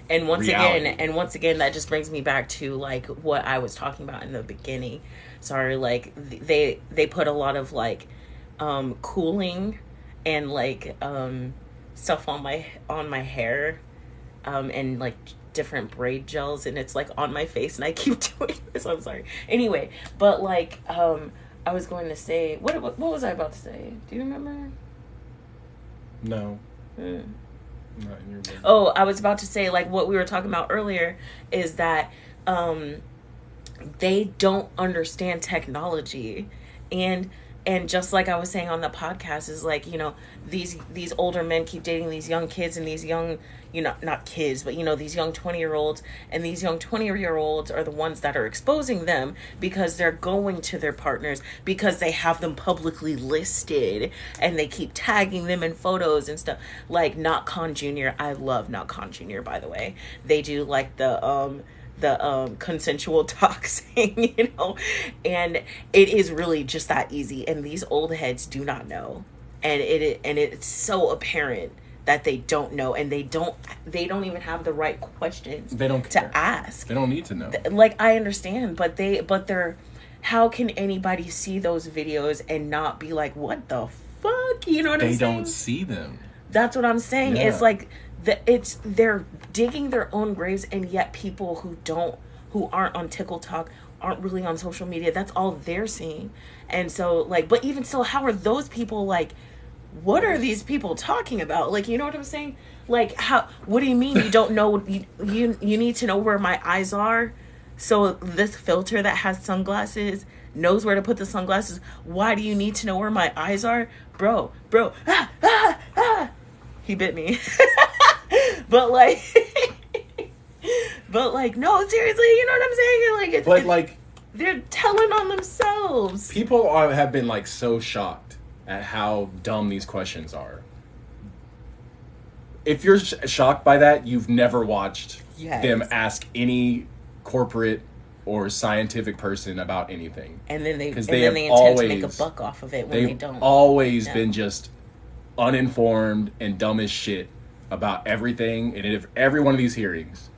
reality. Once again, that just brings me back to like what I was talking about in the beginning. Sorry, like they put a lot of like cooling and like stuff on my hair and like different braid gels, and it's like on my face, and I keep doing this. I'm sorry. Anyway, but like I was going to say, what was I about to say? Do you remember? No. Not in your brain. Oh, I was about to say, like, what we were talking about earlier is that they don't understand technology, and just like I was saying on the podcast, is like, you know, these older men keep dating these young kids, and these young, you know, not kids, but, you know, these young 20-year-olds, and these young 20-year-olds are the ones that are exposing them because they're going to their partners because they have them publicly listed, and they keep tagging them in photos and stuff. Like Not Con Jr. I love Not Con Jr., by the way. They do like the consensual doxing, you know, and it is really just that easy, and these old heads do not know, and it's so apparent that they don't know, and they don't even have the right questions to ask. They don't need to know. Like, I understand, but they're how can anybody see those videos and not be like, what the fuck, you know what I'm saying? They don't see them. That's what I'm saying. Yeah. It's like they're digging their own graves, and yet people who aren't on TikTok, aren't really on social media, that's all they're seeing. And so, like, but even still, how are those people like, what are these people talking about? Like, you know what I'm saying? Like, what do you mean you don't know? You need to know where my eyes are. So this filter that has sunglasses knows where to put the sunglasses. Why do you need to know where my eyes are? Bro. He bit me. But like, no, seriously, you know what I'm saying? Like, they're telling on themselves. People have been like so shocked at how dumb these questions are. If you're shocked by that, you've never watched them ask any corporate or scientific person about anything. And then they intend to make a buck off of it when they don't. They've always been just uninformed and dumb as shit about everything in every one of these hearings.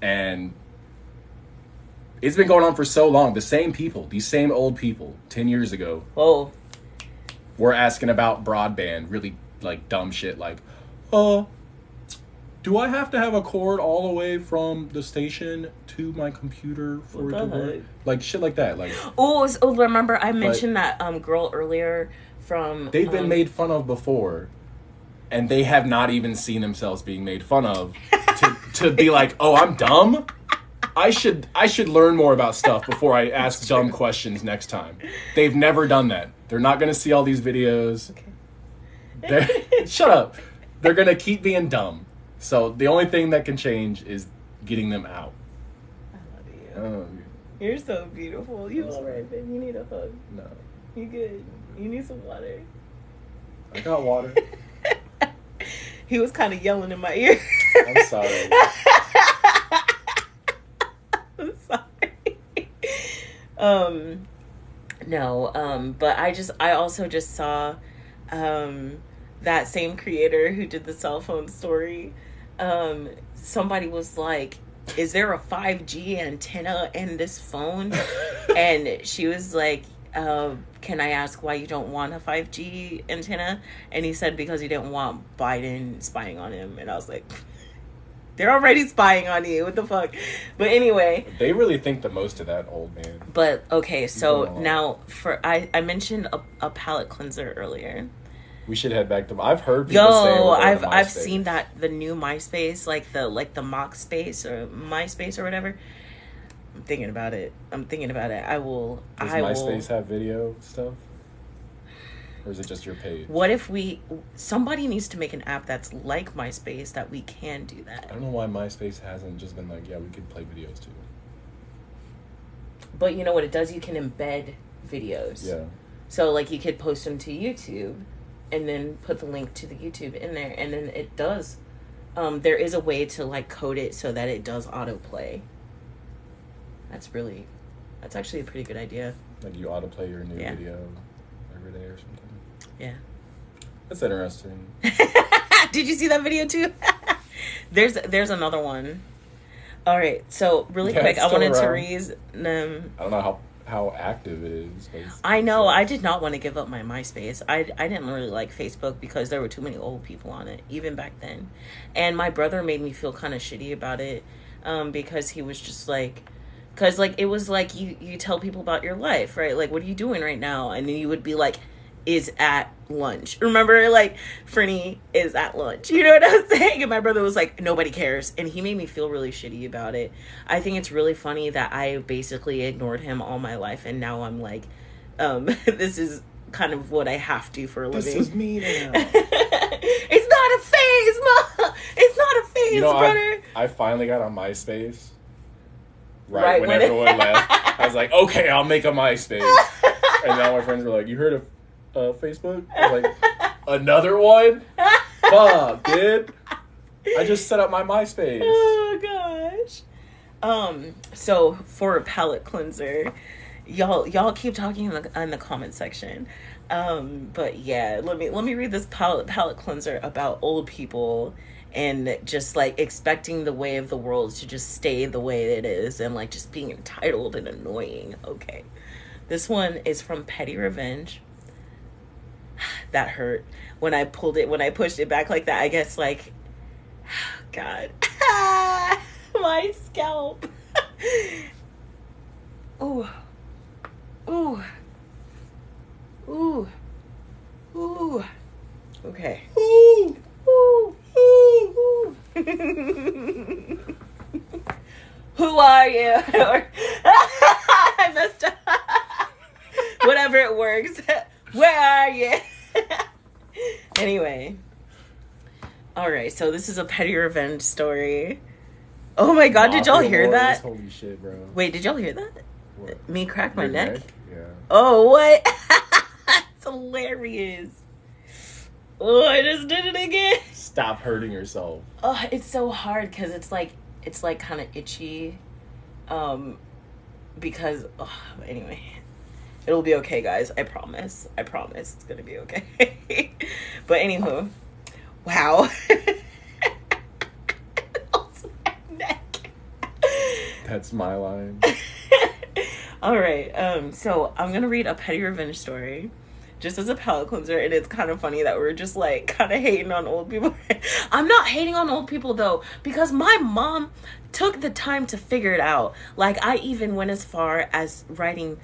And it's been going on for so long. The same people, these same old people 10 years ago were asking about broadband, really like dumb shit like, do I have to have a cord all the way from the station to my computer for it to work? Like shit like that. Like, remember I mentioned that girl earlier from... They've been made fun of before, and they have not even seen themselves being made fun of to be like, oh, I'm dumb? I should learn more about stuff before I ask dumb questions next time. They've never done that. They're not going to see all these videos. Okay. Shut up. They're going to keep being dumb. So the only thing that can change is getting them out. I love you. You're so beautiful. You all right, babe? You need a hug? No. You good? You need some water? I got water. He was kind of yelling in my ear. I'm sorry. I'm sorry. No, but I also just saw that same creator who did the cell phone story. Somebody was like, is there a 5G antenna in this phone? And she was like, can I ask why you don't want a 5G antenna? And he said because he didn't want Biden spying on him. And I was like, they're already spying on you. What the fuck? But anyway. They really think the most of that old man. But, okay, so now I mentioned a palate cleanser earlier. We should head back to. I've heard people say Yo, we're going to I've MySpace. seen that the new MySpace, like the mock space or MySpace or whatever. I'm thinking about it. I will. Does MySpace have video stuff? Or is it just your page? What if somebody needs to make an app that's like MySpace that we can do that? I don't know why MySpace hasn't just been like, yeah, we could play videos too. But you know what it does? You can embed videos. Yeah. So like you could post them to YouTube and then put the link to the YouTube in there, and then it does. There is a way to like code it so that it does autoplay. That's actually a pretty good idea. Like you autoplay your new video every day or something. Yeah. That's interesting. Did you see that video too? There's another one. All right, so really quick, I wanted to read. I don't know how active it is. I know. I did not want to give up my MySpace. I didn't really like Facebook because there were too many old people on it, even back then. And my brother made me feel kind of shitty about it because he was just like... Because, like, it was like you tell people about your life, right? Like, what are you doing right now? And then you would be like, is at lunch. Remember, like, Fernie is at lunch. You know what I'm saying? And my brother was like, nobody cares. And he made me feel really shitty about it. I think it's really funny that I basically ignored him all my life. And now I'm like, this is kind of what I have to for a living. This is me now. It's not a phase, Mom. It's not a phase, brother. I finally got on MySpace. Right when everyone left. I was like, okay, I'll make a MySpace. And now my friends were like, you heard of Facebook? I was like, another one? Fuck, dude. I just set up my MySpace. Oh, gosh. So, for a palate cleanser, y'all keep talking in the comment section. But yeah, let me read this palate cleanser about old people and just like expecting the way of the world to just stay the way it is and like just being entitled and annoying. Okay. This one is from Petty Revenge. That hurt when I pushed it back like that. I guess like, God, my scalp. Ooh, ooh, ooh, ooh. Okay. Ooh, ooh, ooh, ooh. Who are you? I messed up. Whatever, it works. Where are you? Anyway. Alright, so this is a Petty Revenge story. Oh my god, did y'all hear that? Holy shit, bro. Wait, did y'all hear that? What? Me crack my neck? Yeah. Oh, what? It's hilarious. Oh, I just did it again. Stop hurting yourself. Oh, it's so hard because it's like kind of itchy. Because, anyway. It'll be okay, guys. I promise. It's gonna be okay. But anywho. Wow. That's my line. Alright, so I'm gonna read a Petty Revenge story. Just as a palate cleanser, and it's kind of funny that we're just like kind of hating on old people. I'm not hating on old people though, because my mom took the time to figure it out. Like, I even went as far as writing...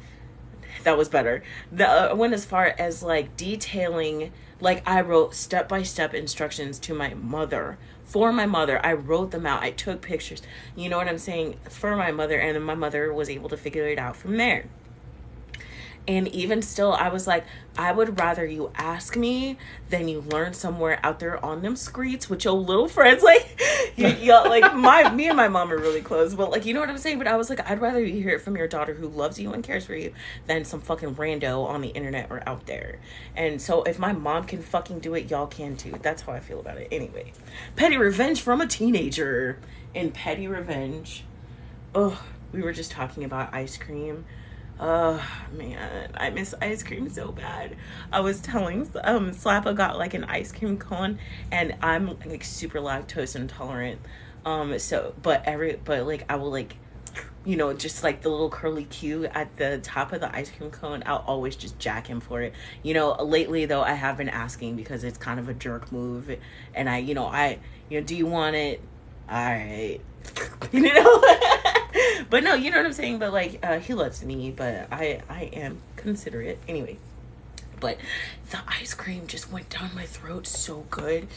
That was better. Went as far as like detailing, like I wrote step-by-step instructions to my mother. For my mother, I wrote them out. I took pictures. You know what I'm saying? For my mother, and then my mother was able to figure it out from there. And even still, I was like, I would rather you ask me than you learn somewhere out there on them streets with your little friends. Like, like me and my mom are really close, but like, you know what I'm saying? But I was like, I'd rather you hear it from your daughter who loves you and cares for you than some fucking rando on the internet or out there. And so if my mom can fucking do it, y'all can too. That's how I feel about it. Anyway, Petty Revenge from a teenager. In Petty Revenge, we were just talking about ice cream. Oh man, I miss ice cream so bad. I was telling Slappa got like an ice cream cone, and I'm like super lactose intolerant. But like I will like, you know, just like the little curly Q at the top of the ice cream cone, I'll always just jack him for it. You know, lately though, I have been asking because it's kind of a jerk move, and do you want it? All right, you know. But no, you know what I'm saying? But like, he loves me, but I am considerate. Anyway, But the ice cream just went down my throat so good.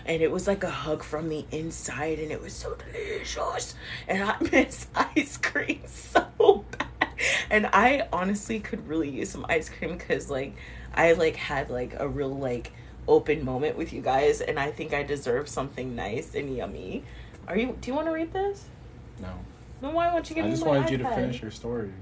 And it was like a hug from the inside. And it was so delicious. And I miss ice cream so bad. And I honestly could really use some ice cream. Because, like, I, like, had, like, a real, like, open moment with you guys. And I think I deserve something nice and yummy. Do you want to read this? No. Then why won't you give me my I just wanted iPad? you to finish your story.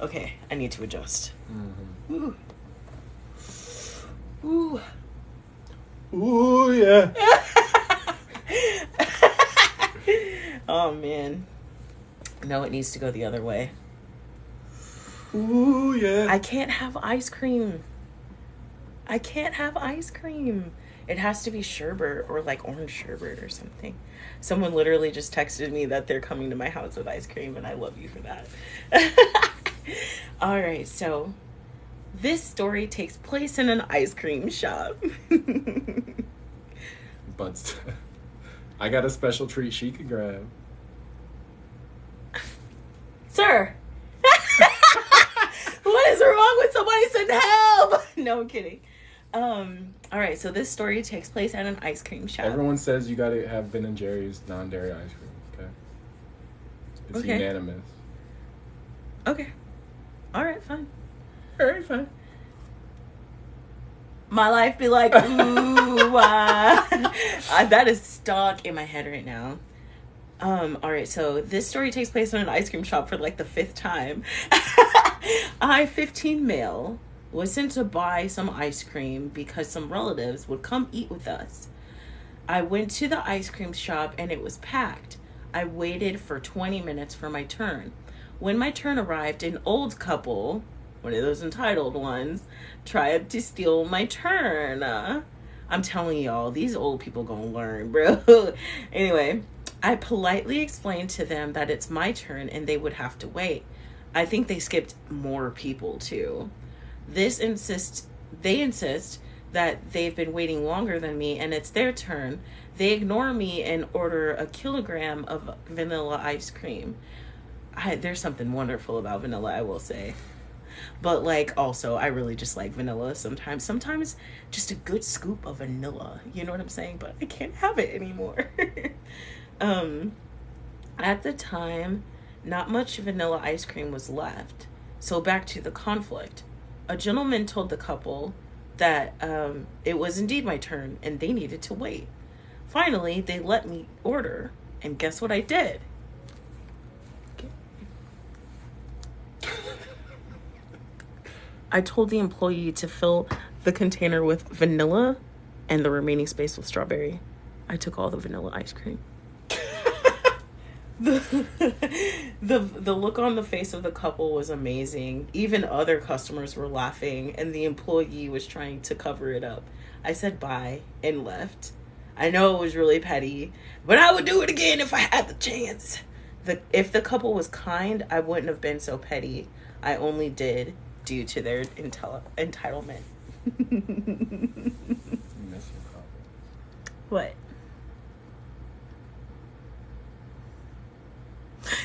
Okay, I need to adjust. Mm-hmm. Ooh. Ooh. Ooh, yeah. Oh, man. No, it needs to go the other way. Ooh, yeah. I can't have ice cream. I can't have ice cream. It has to be sherbet or like orange sherbet or something. Someone literally just texted me that they're coming to my house with ice cream, and I love you for that. All right, so this story takes place in an ice cream shop. But I got a special treat she could grab. Sir, what is wrong with somebody? Send help. No, I'm kidding. All right, so this story takes place at an ice cream shop. Everyone says you gotta have Ben and Jerry's non-dairy ice cream, okay? It's Okay. unanimous. Okay. All right, fine. All right, fine. My life be like, ooh, that is stuck in my head right now. All right, so this story takes place in an ice cream shop for like the 5th time. I, 15 male, was sent to buy some ice cream because some relatives would come eat with us. I went to the ice cream shop and it was packed. I waited for 20 minutes for my turn. When my turn arrived, an old couple, one of those entitled ones, tried to steal my turn. I'm telling y'all, these old people gonna learn, bro. Anyway, I politely explained to them that it's my turn and they would have to wait. I think they skipped more people too. They insist that they've been waiting longer than me and it's their turn. They ignore me and order a kilogram of vanilla ice cream. There's something wonderful about vanilla, I will say. But, like, also, I really just like vanilla sometimes. Sometimes just a good scoop of vanilla. You know what I'm saying? But I can't have it anymore. At the time, not much vanilla ice cream was left. So back to the conflict. A gentleman told the couple that it was indeed my turn and they needed to wait. Finally, they let me order. And guess what I did? I told the employee to fill the container with vanilla and the remaining space with strawberry. I took all the vanilla ice cream. The look on the face of the couple was amazing. Even other customers were laughing and the employee was trying to cover it up. I said bye and left. I know it was really petty, but I would do it again if I had the chance. If the couple was kind, I wouldn't have been so petty. I only did due to their entitlement. What?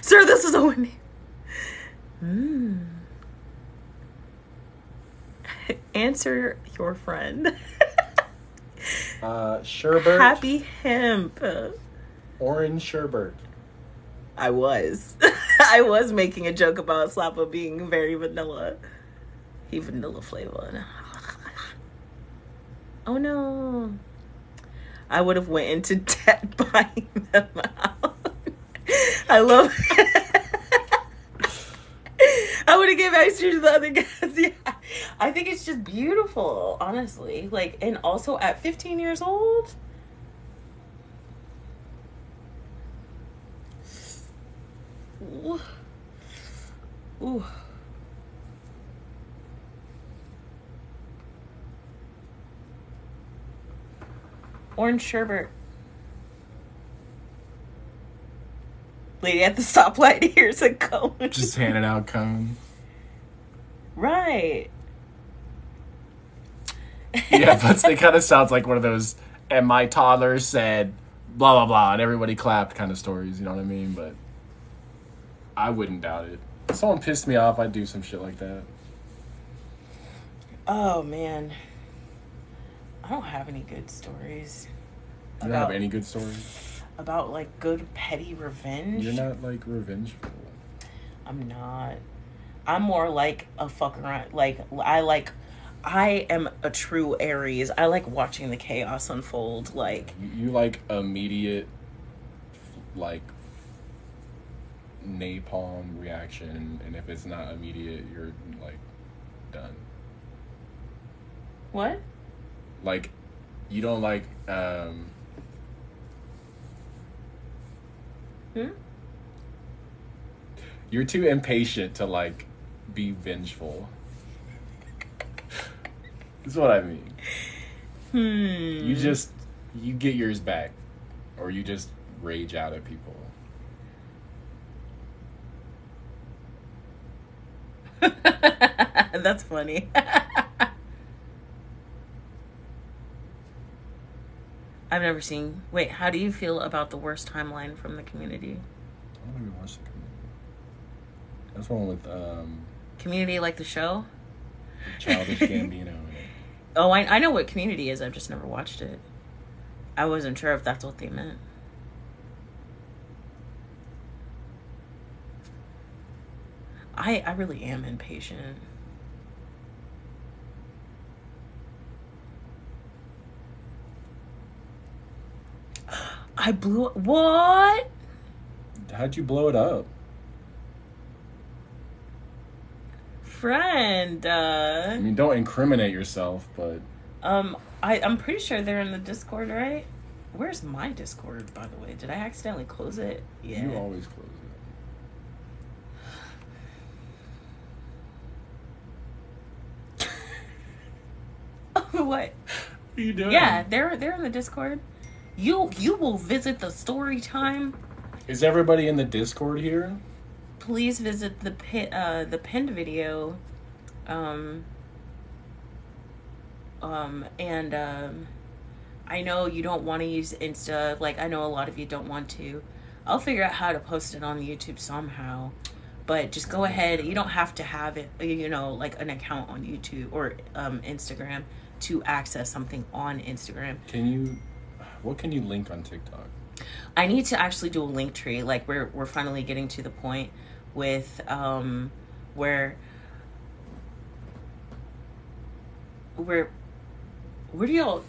Sir, this is Owen. Answer your friend. Sherbet. Happy hemp. Orange sherbet. I was. I was making a joke about Slappa being very vanilla. He vanilla flavor. Oh no. I would have went into debt buying them out. I love I would have given ice cream to the other guys. Yeah. I think it's just beautiful, honestly. Like, and also at 15 years old. Ooh. Ooh. Orange sherbet. Lady at the stoplight, here's a cone. Just handing out cones. Right. Yeah, but it kind of sounds like one of those, and my toddler said, blah, blah, blah, and everybody clapped kind of stories, you know what I mean? But I wouldn't doubt it. If someone pissed me off, I'd do some shit like that. Oh, man. I don't have any good stories. You don't have any good stories? About, like, good petty revenge? You're not, like, revengeful. I'm not. I'm more like a fuck around. I am a true Aries. I like watching the chaos unfold. Like, you like immediate, like, napalm reaction, and if it's not immediate, you're, like, done. What? Like, you don't like, You're too impatient to, like, be vengeful. That's what I mean. You get yours back. Or you just rage out at people. That's funny. I've never seen. Wait, how do you feel about the worst timeline from the Community? I don't even watch the Community. That's one with Community, like the show? Childish Gambino. Oh, I know what Community is. I've just never watched it. I wasn't sure if that's what they meant. I really am impatient. I blew... What? How'd you blow it up? Friend, I mean, don't incriminate yourself, but... I'm pretty sure they're in the Discord, right? Where's my Discord, by the way? Did I accidentally close it? Yeah. You always close it. What? What are you doing? Yeah, they're in the Discord. You will visit the story time. Is everybody in the Discord here? Please visit the pinned video. I know you don't want to use Insta. Like, I know a lot of you don't want to. I'll figure out how to post it on YouTube somehow. But just go ahead. You don't have to have it, like an account on YouTube or Instagram to access something on Instagram. What can you link on TikTok? I need to actually do a link tree. Like, we're finally getting to the point with where do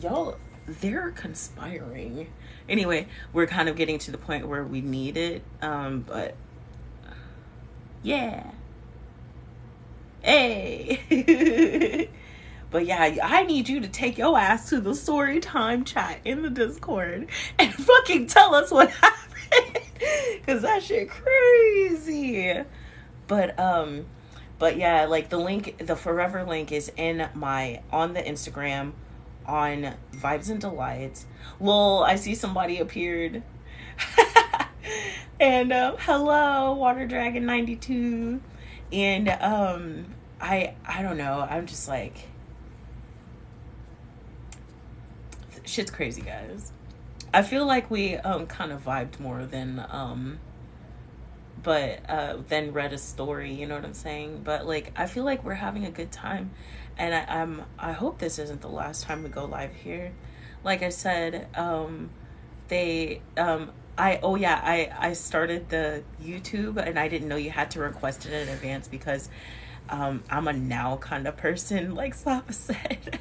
y'all they're conspiring. Anyway, we're kind of getting to the point where we need it. But yeah. Hey. But yeah, I need you to take your ass to the story time chat in the Discord and fucking tell us what happened. Cause that shit crazy. But yeah, like the link, the forever link is on the Instagram on Vibes and Delights. Lol, I see somebody appeared. And hello, Water Dragon 92. And I don't know. I'm just like, shit's crazy, guys. I feel like we kind of vibed more than read a story, you know what I'm saying? But like, I feel like we're having a good time, and I hope this isn't the last time we go live here. Like I said, I started the YouTube, and I didn't know you had to request it in advance because I'm a now kind of person, like Slava said.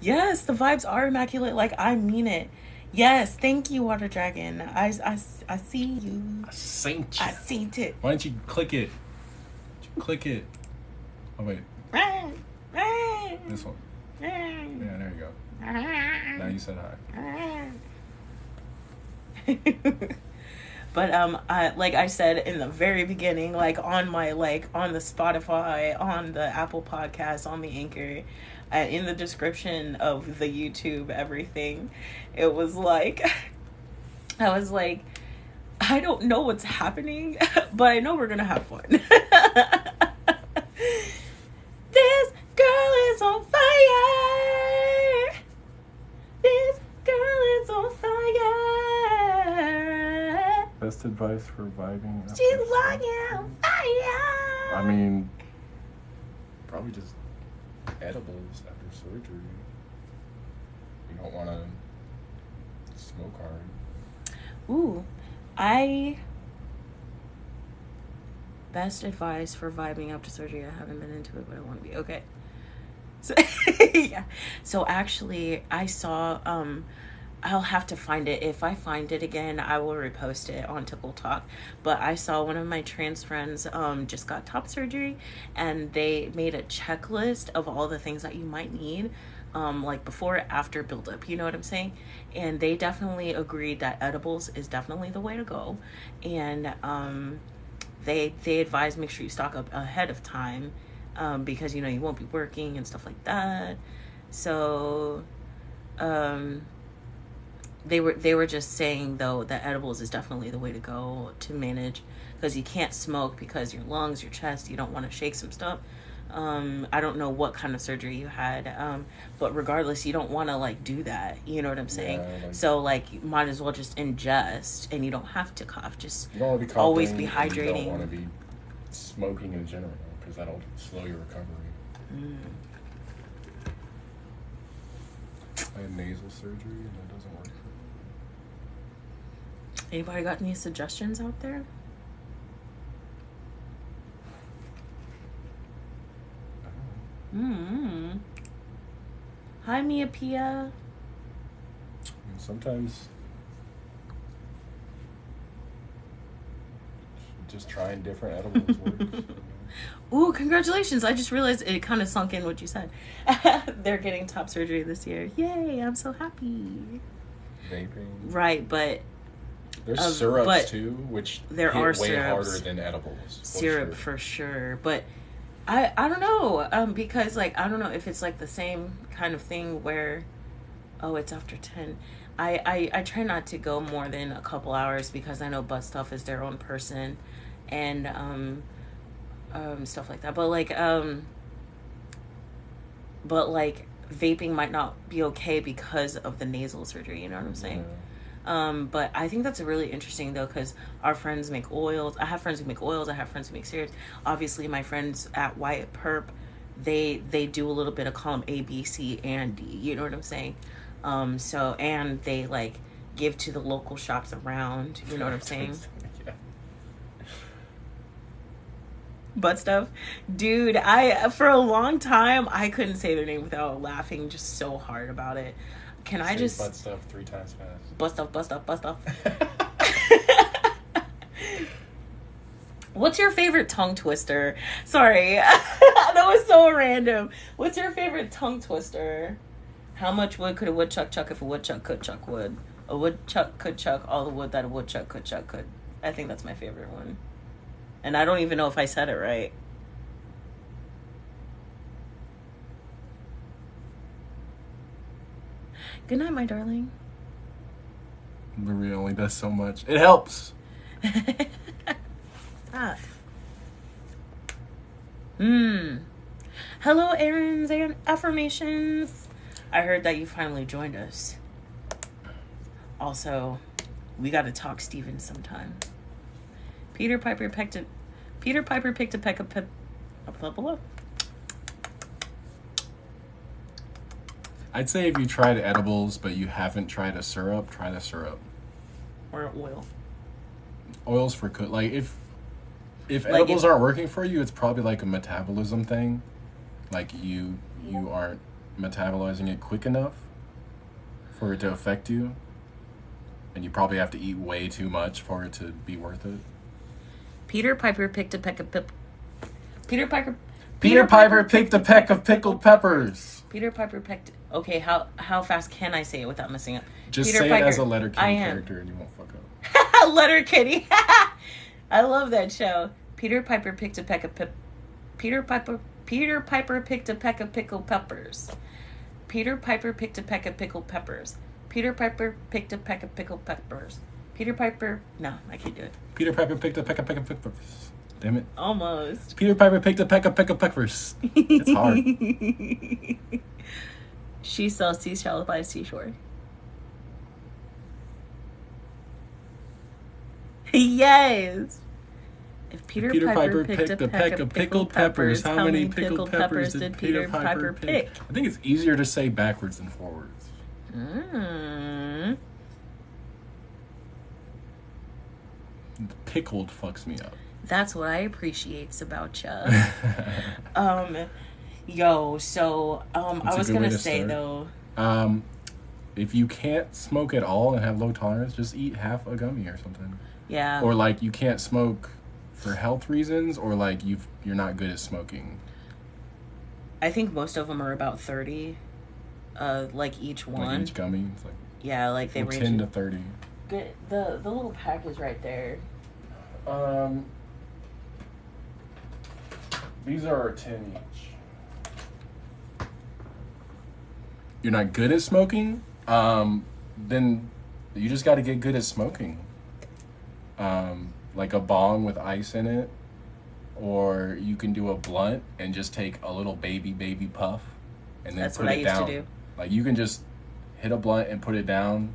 Yes, the vibes are immaculate. Like, I mean it. Yes, thank you, Water Dragon. I see you. I seen it. Why don't you click it? Click it. Oh wait. This one. Yeah, there you go. Now you said hi. But like I said in the very beginning, like on my on the Spotify, on the Apple Podcasts, on the Anchor, in the description of the YouTube, everything, it was like, I was like, I don't know what's happening, but I know we're gonna have fun. This girl for vibing. She's longing fire. I mean, probably just edibles after surgery. You don't want to smoke hard. Ooh, best advice for vibing after surgery. I haven't been into it, but I want to be okay. So, yeah. So actually, I saw. I'll have to find it. If I find it again, I will repost it on Tickle Talk. But I saw one of my trans friends just got top surgery, and they made a checklist of all the things that you might need, like before, after buildup. You know what I'm saying? And they definitely agreed that edibles is definitely the way to go, and they advise make sure you stock up ahead of time, because you won't be working and stuff like that. So, They were just saying, though, that edibles is definitely the way to go to manage, because you can't smoke because your lungs, your chest, you don't want to shake some stuff. I don't know what kind of surgery you had, but regardless, you don't want to, do that. You know what I'm saying? Yeah, so, you might as well just ingest, and you don't have to cough. Just you don't want to be coughing, always be hydrating. You don't want to be smoking in general, because that'll slow your recovery. I had nasal surgery, and that doesn't work. Anybody got any suggestions out there? Hi, Mia Pia. Sometimes just trying different edibles works. Ooh, congratulations. I just realized it kind of sunk in what you said. They're getting top surgery this year. Yay, I'm so happy. Vaping. Right, but... There's syrups, too, which there hit are way syrups. harder than edibles. Syrup, for sure. But I don't know, because, I don't know if it's, the same kind of thing where, it's after 10. I try not to go more than a couple hours, because I know Butt Stuff is their own person, and, stuff like that. But, vaping might not be okay because of the nasal surgery, you know what I'm saying? Yeah. But I think that's really interesting, though, because our friends make oils. I have friends who make oils. I have friends who make syrups. Obviously, my friends at Wyatt Perp, they do a little bit of column A, B, C, and D. You know what I'm saying? So, and they, give to the local shops around. You know what I'm saying? Yeah. Butt Stuff. Dude, for a long time, I couldn't say their name without laughing just so hard about it. Can I just... Butt Stuff 3 times fast. Butt Stuff, Butt Stuff, Butt Stuff. What's your favorite tongue twister? Sorry. That was so random. What's your favorite tongue twister? How much wood could a woodchuck chuck if a woodchuck could chuck wood? A woodchuck could chuck all the wood that a woodchuck could chuck could. I think that's my favorite one. And I don't even know if I said it right. Good night, my darling. Maria only does so much. It helps. Stop. Hello, errands and affirmations. I heard that you finally joined us. Also, we got to talk Stevens sometime. Peter Piper picked a peck of pep. I'd say if you tried edibles, but you haven't tried a syrup, try the syrup. Or oil. Oils for cook. If edibles aren't working for you, it's probably a metabolism thing. You aren't metabolizing it quick enough for it to affect you. And you probably have to eat way too much for it to be worth it. Peter Piper picked a peck of Peter Piper picked a peck of pickled peppers. Peter Piper picked... Okay, how fast can I say it without messing up? Just Peter say Piper, it as a Letterkenny character and you won't fuck up. Letterkenny. I love that show. Peter Piper picked a peck of Peter Piper picked a peck of pickled peppers. Peter Piper picked a peck of pickled peppers. Peter Piper picked a peck of pickled peppers. Peter Piper... No, I can't do it. Peter Piper picked a peck of pickled peppers. Damn it. Almost. Peter Piper picked a peck of pickled peppers. It's hard. She sells seashells by the seashore. Yes. If Peter Piper picked a peck of pickled peppers, how many pickled peppers did Peter Piper pick? I think it's easier to say backwards than forwards. Pickled fucks me up. That's what I appreciate about ya. Yo, so I was gonna say though. If you can't smoke at all and have low tolerance, just eat half a gummy or something. Yeah. Or like you can't smoke for health reasons, or like you're not good at smoking. I think most of them are about 30, like each one. Like each gummy, it's like like they range 10 to 30. The little pack is right there. These are 10 each. You're not good at smoking, then you just got to get good at smoking. Like a bong with ice in it, or you can do a blunt and just take a little baby puff and then put it down. That's what I used to do. Like you can just hit a blunt and put it down,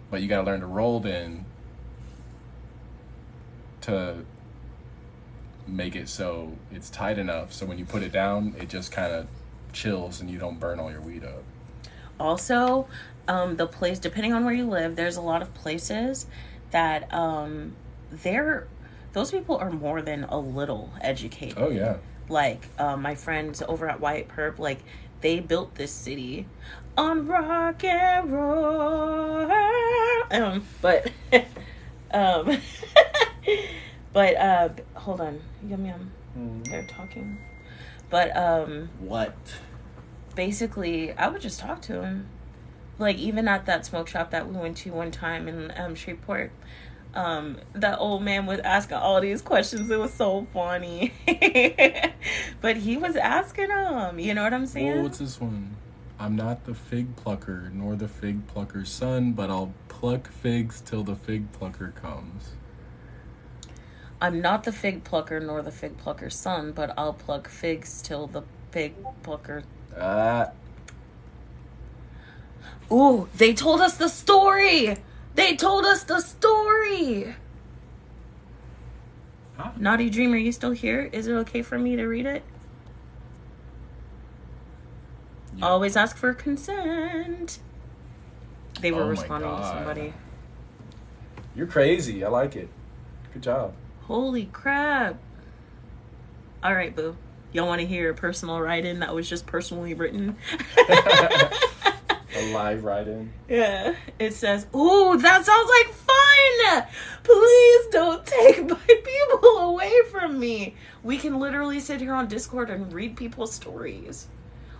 but you got to learn to roll then to make it so it's tight enough so when you put it down, it just kind of chills and you don't burn all your weed up. Also, the place, depending on where you live, there's a lot of places that those people are more than a little educated. Oh yeah. Like my friends over at White Perp, like they built this city on rock and roll. But hold on, yum. They're talking. But what? Basically, I would just talk to him. Like even at that smoke shop that we went to one time in Shreveport. That old man was asking all these questions. It was so funny. But he was asking them. You know what I'm saying? Oh, what's this one? I'm not the fig plucker, nor the fig plucker's son, but I'll pluck figs till the fig plucker comes. I'm not the fig plucker, nor the fig plucker's son, but I'll pluck figs till the fig plucker... Ooh, they told us the story! Huh? Naughty Dream, are you still here? Is it okay for me to read it? Yeah. Always ask for consent. They were responding to somebody. You're crazy. I like it. Good job. Holy crap. All right, boo. Y'all want to hear a personal write-in that was just personally written? A live write-in? Yeah. It says, ooh, that sounds like fun! Please don't take my people away from me. We can literally sit here on Discord and read people's stories.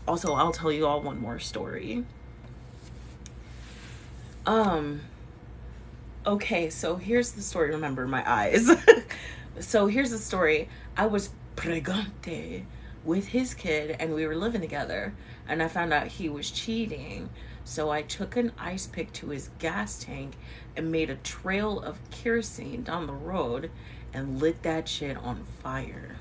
Also, I'll tell you all one more story. Okay, so here's the story. Remember, my eyes. So here's the story. I was pregante with his kid, and we were living together, and I found out he was cheating. So I took an ice pick to his gas tank and made a trail of kerosene down the road and lit that shit on fire.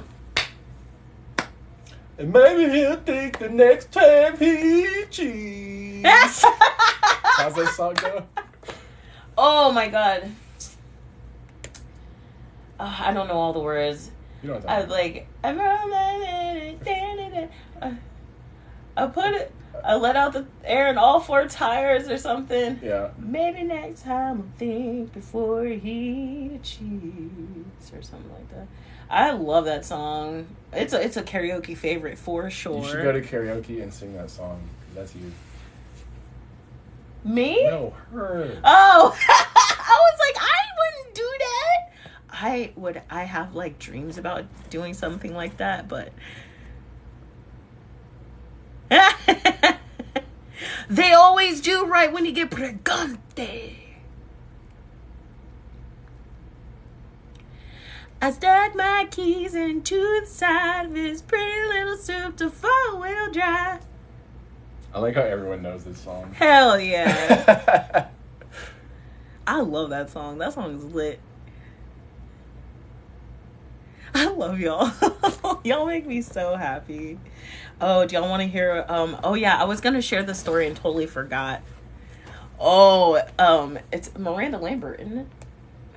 And maybe he'll think the next time he cheats. How's that song go? Oh my god. I don't know all the words. You know what I was like, I let out the air in all four tires or something. Yeah. Maybe next time I'll think before he cheats or something like that. I love that song. It's a karaoke favorite for sure. You should go to karaoke and sing that song. That's you. Me? No, her. Oh, I was like, I wouldn't do that. I have like dreams about doing something like that, but they always do right when you get pregante. I stuck my keys into the side of his pretty little soup to four-wheel drive. I like how everyone knows this song. Hell yeah. I love that song. That song is lit. I love y'all. Y'all make me so happy. Oh, do y'all want to hear? Oh yeah, I was gonna share the story and totally forgot. Oh, it's Miranda Lambert, isn't it?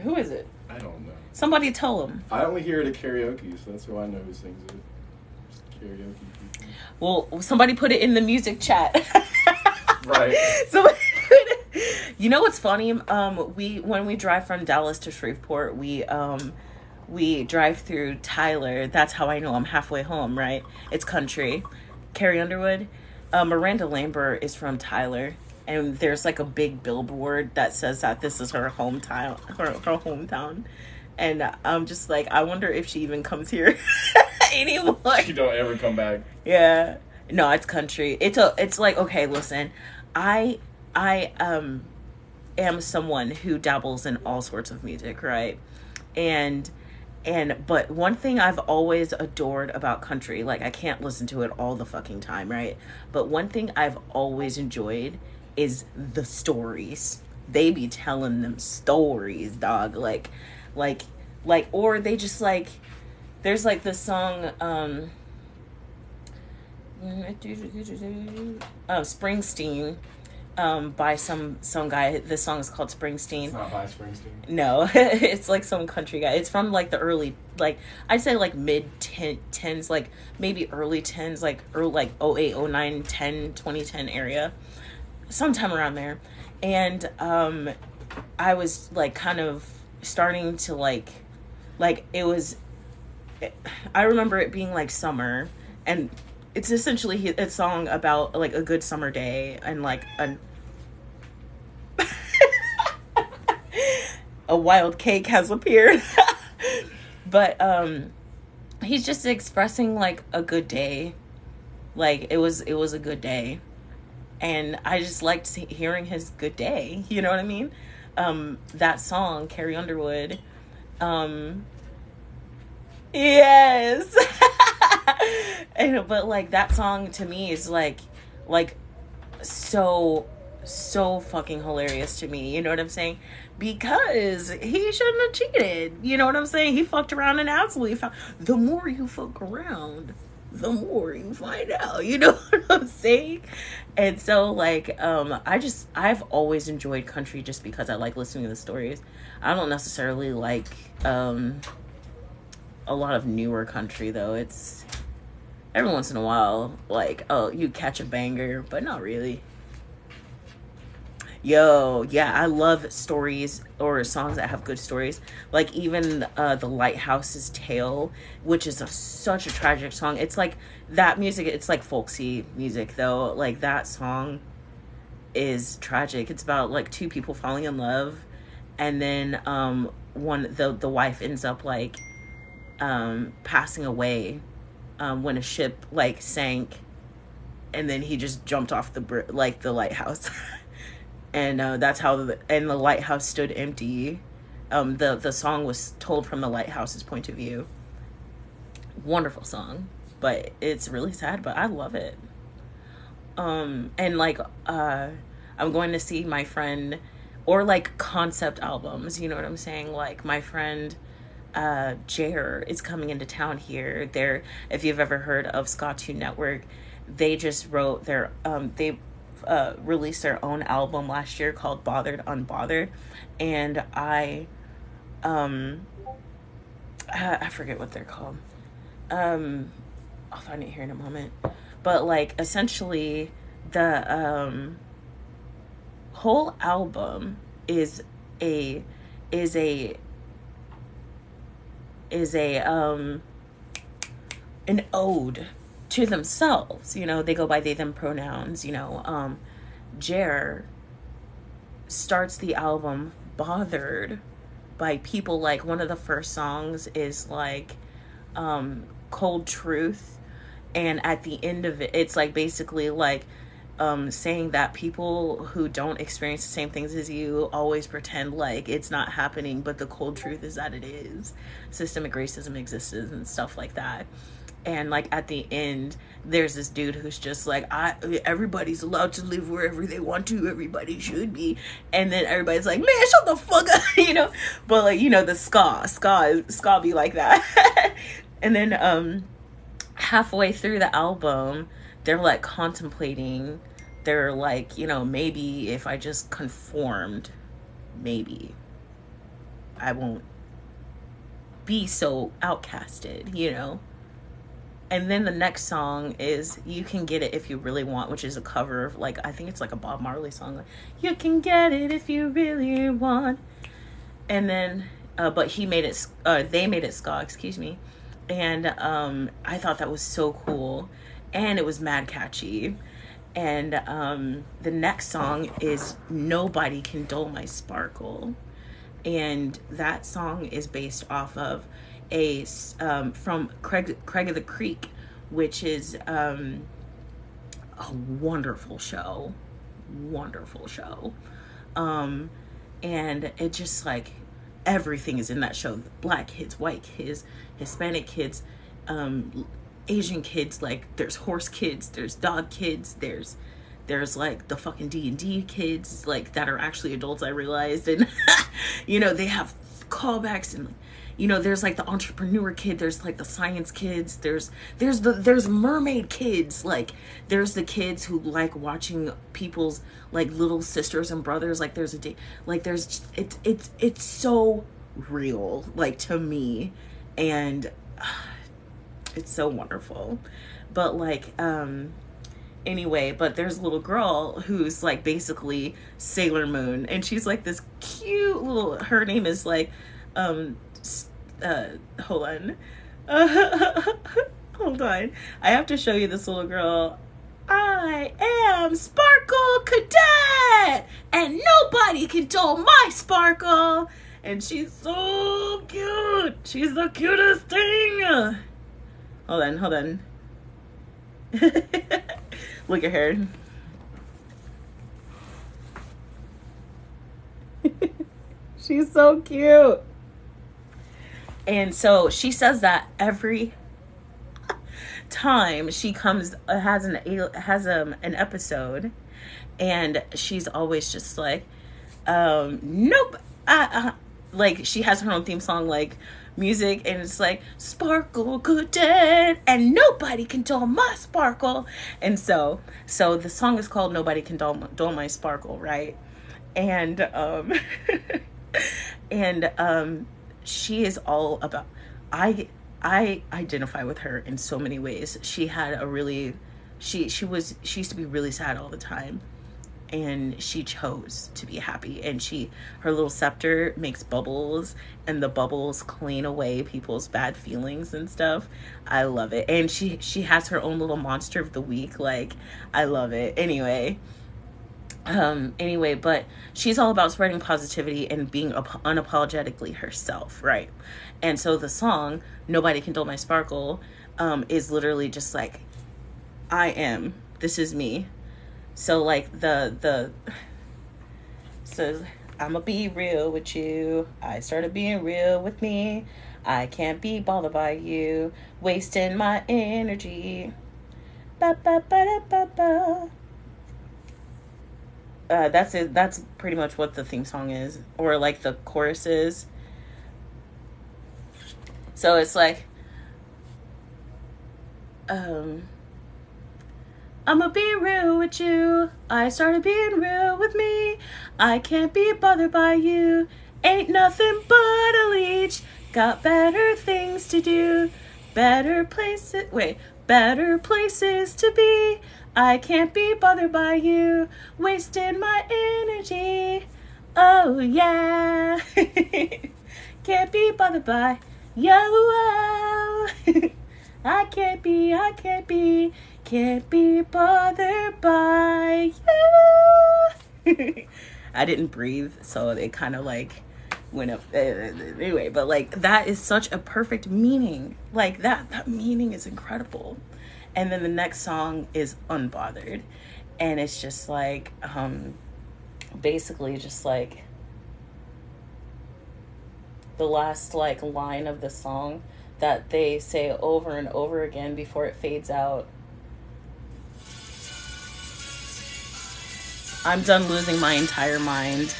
Who is it? I don't know. Somebody tell him. I only hear it at karaoke, so that's who I know who sings it. Just karaoke people. Well, somebody put it in the music chat. Right. So, you know what's funny? When we drive from Dallas to Shreveport, we drive through Tyler. That's how I know I'm halfway home, right? It's country. Carrie Underwood. Miranda Lambert is from Tyler, and there's like a big billboard that says that this is her hometown, her hometown. And I'm just like, I wonder if she even comes here anymore. She don't ever come back. Yeah. No, it's country. It's like, okay, listen, I am someone who dabbles in all sorts of music, right? But one thing I've always adored about country, like I can't listen to it all the fucking time, right? But one thing I've always enjoyed is the stories. They be telling them stories, dog. Or they just like, there's like this song, Springsteen, by some guy. This song is called Springsteen. It's not by Springsteen. No, it's like some country guy. It's from like the early, like I'd say like mid tens, like maybe early tens, like early, like 08, 09, 10, 2010 area, sometime around there. And I was like kind of starting to like it was, I remember it being like summer, and it's essentially a song about like a good summer day and like a wild cake has appeared. But he's just expressing like a good day. Like it was a good day. And I just liked hearing his good day. You know what I mean? That song, Carrie Underwood. Yes. But like that song to me is like so fucking hilarious to me. You know what I'm saying? Because he shouldn't have cheated. You know what I'm saying? He fucked around and absolutely found. The more you fuck around, the more you find out. You know what I'm saying? And so like I've always enjoyed country just because I like listening to the stories. I don't necessarily like a lot of newer country though. It's every once in a while, like, oh, you catch a banger, but not really. Yo, yeah, I love stories or songs that have good stories. Like even The Lighthouse's Tale, which is such a tragic song. It's like that music, it's like folksy music though. Like that song is tragic. It's about like two people falling in love, and then the wife ends up like passing away when a ship like sank, and then he just jumped off the lighthouse. And that's how the lighthouse stood empty. The song was told from the lighthouse's point of view. Wonderful song, but it's really sad, but I love it. And like I'm going to see my friend, or like concept albums, you know what I'm saying? Like my friend Jer is coming into town here. If you've ever heard of Ska 2 Network, they just wrote their they released their own album last year called Bothered Unbothered, and I forget what they're called. I'll find it here in a moment. But like essentially the whole album is an ode to themselves. You know, they go by they them pronouns. You know, Jer starts the album bothered by people. Like one of the first songs is like Cold Truth, and at the end of it, it's like basically like saying that people who don't experience the same things as you always pretend like it's not happening, but the cold truth is that it is. Systemic racism exists and stuff like that. And like at the end, there's this dude who's just like, everybody's allowed to live wherever they want to. Everybody should be. And then everybody's like, man, shut the fuck up, you know. But like, you know, the ska be like that. And then halfway through the album, they're like contemplating. They're like, you know, maybe if I just conformed, maybe won't be so outcasted, you know. And then the next song is You Can Get It If You Really Want, which is a cover of, like, I think it's like a Bob Marley song. Like, you can get it if you really want. And then, but he made it, they made it ska, excuse me. And I thought that was so cool. And it was mad catchy. And the next song is Nobody Can Dull My Sparkle. And that song is based off of from Craig of the Creek, which is a wonderful show. And it just, like, everything is in that show. Black kids, white kids, Hispanic kids, Asian kids, like, there's horse kids, there's dog kids, there's like the fucking D&D kids, like, that are actually adults, I realized. And you know, they have callbacks, and, you know, there's like the entrepreneur kid, there's like the science kids, there's mermaid kids, like, there's the kids who like watching people's, like, little sisters and brothers, like, there's it's so real, like, to me, and it's so wonderful. But, like, anyway, but there's a little girl who's, like, basically Sailor Moon, and she's like this cute little, her name is like hold on. Hold on, I have to show you this little girl. I am Sparkle Cadet, and nobody can dull my sparkle. And she's so cute. She's the cutest thing. Hold on. Look at her. She's so cute. And so she says that every time she comes, has an episode, and she's always just like, nope. Like, she has her own theme song, like, music, and it's like, Sparkle Cadet, and nobody can dull my sparkle. And so the song is called Nobody Can Dull My Sparkle, right? And she is all about, I identify with her in so many ways. She had a really, she used to be really sad all the time, and she chose to be happy, and her little scepter makes bubbles, and the bubbles clean away people's bad feelings and stuff. I love it. And she has her own little monster of the week. Like, I love it. Anyway, but she's all about spreading positivity and being unapologetically herself, right? And so the song Nobody Can Dull My Sparkle is literally just like, this is me. So, like, so I'ma be real with you. I started being real with me. I can't be bothered by you wasting my energy. Ba ba ba da ba ba. That's it. That's pretty much what the theme song is, or like the chorus is. So it's like, I'ma be real with you. I started being real with me. I can't be bothered by you. Ain't nothing but a leech. Got better things to do. Better places to be. I can't be bothered by you. Wasting my energy. Oh yeah. Can't be bothered by you. I can't be bothered by you. I didn't breathe, so it kind of like went up. Anyway, but like, that is such a perfect meaning. Like, that meaning is incredible. And then the next song is Unbothered, and it's just like, basically just like the last like line of the song that they say over and over again before it fades out. I'm done losing my entire mind.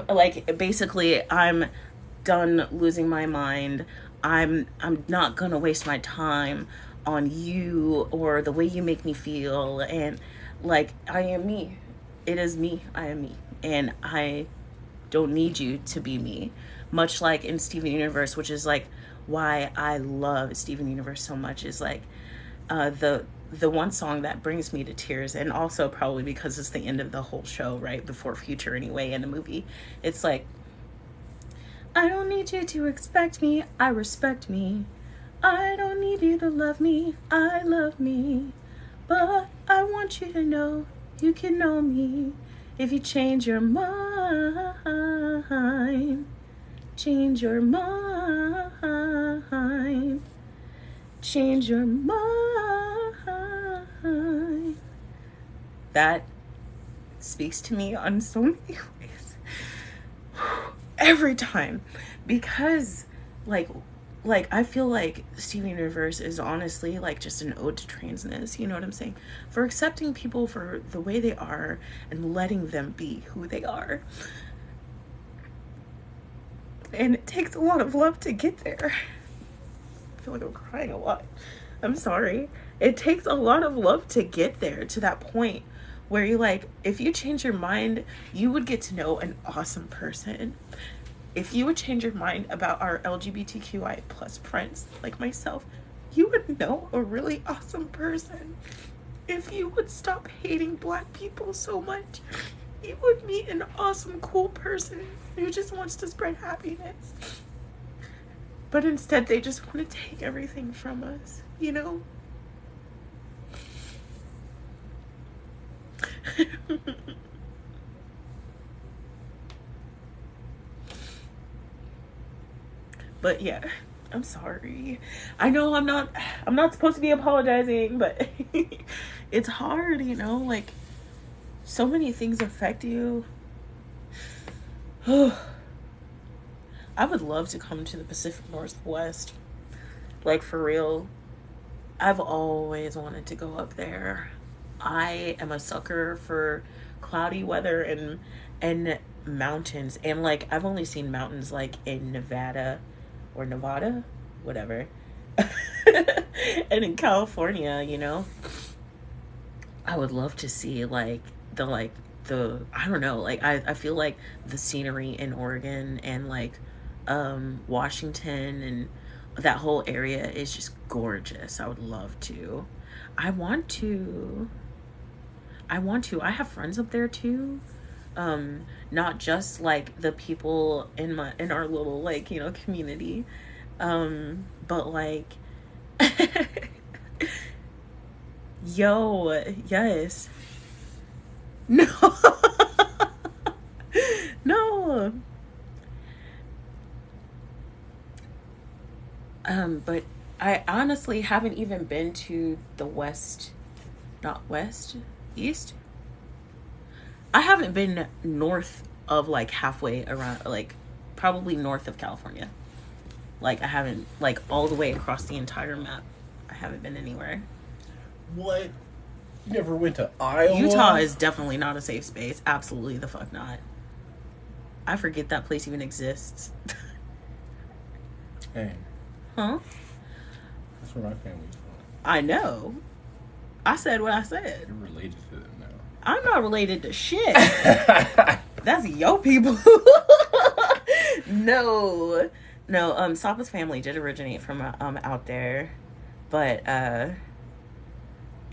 Like, basically, I'm done losing my mind. I'm not gonna waste my time on you or the way you make me feel. And like, I am me. It is me. I am me. And I don't need you to be me. Much like in Steven Universe, which is like why I love Steven Universe so much, is like the one song that brings me to tears, and also probably because it's the end of the whole show, right before Future anyway in the movie. It's like, I don't need you to expect me, I respect me. I don't need you to love me, I love me. But I want you to know you can know me if you change your mind. Change your mind. Change your mind. That speaks to me on so many ways. Every time. Because like I feel like Steven Universe is honestly like just an ode to transness, you know what I'm saying? For accepting people for the way they are and letting them be who they are. And it takes a lot of love to get there. I feel like I'm crying a lot. I'm sorry. It takes a lot of love to get there, to that point where you like, if you change your mind, you would get to know an awesome person. If you would change your mind about our LGBTQI plus friends like myself, you would know a really awesome person. If you would stop hating Black people so much, you would meet an awesome, cool person who just wants to spread happiness. But instead, they just want to take everything from us, you know? But yeah, I'm sorry. I know I'm not supposed to be apologizing, but it's hard, you know? Like, so many things affect you. I would love to come to the Pacific Northwest. Like, for real. I've always wanted to go up there. I am a sucker for cloudy weather and mountains. And like, I've only seen mountains like in Nevada, whatever. And in California, you know. I would love to see like the I don't know, like I feel like the scenery in Oregon and like Washington and that whole area is just gorgeous. I would love to. I want to. I have friends up there too. Not just like the people in our little like, you know, community. But like yo, yes. No. No. But I honestly haven't even been to the east. I haven't been north of like halfway around, like probably north of California. Like I haven't, like all the way across the entire map. I haven't been anywhere. What? You never went to Iowa? Utah is definitely not a safe space. Absolutely the fuck not. I forget that place even exists. Hey. Huh? That's where my family's from. I know. I said what I said. You're related to them now. I'm not related to shit. That's your people. No. Sapa's family did originate from out there, but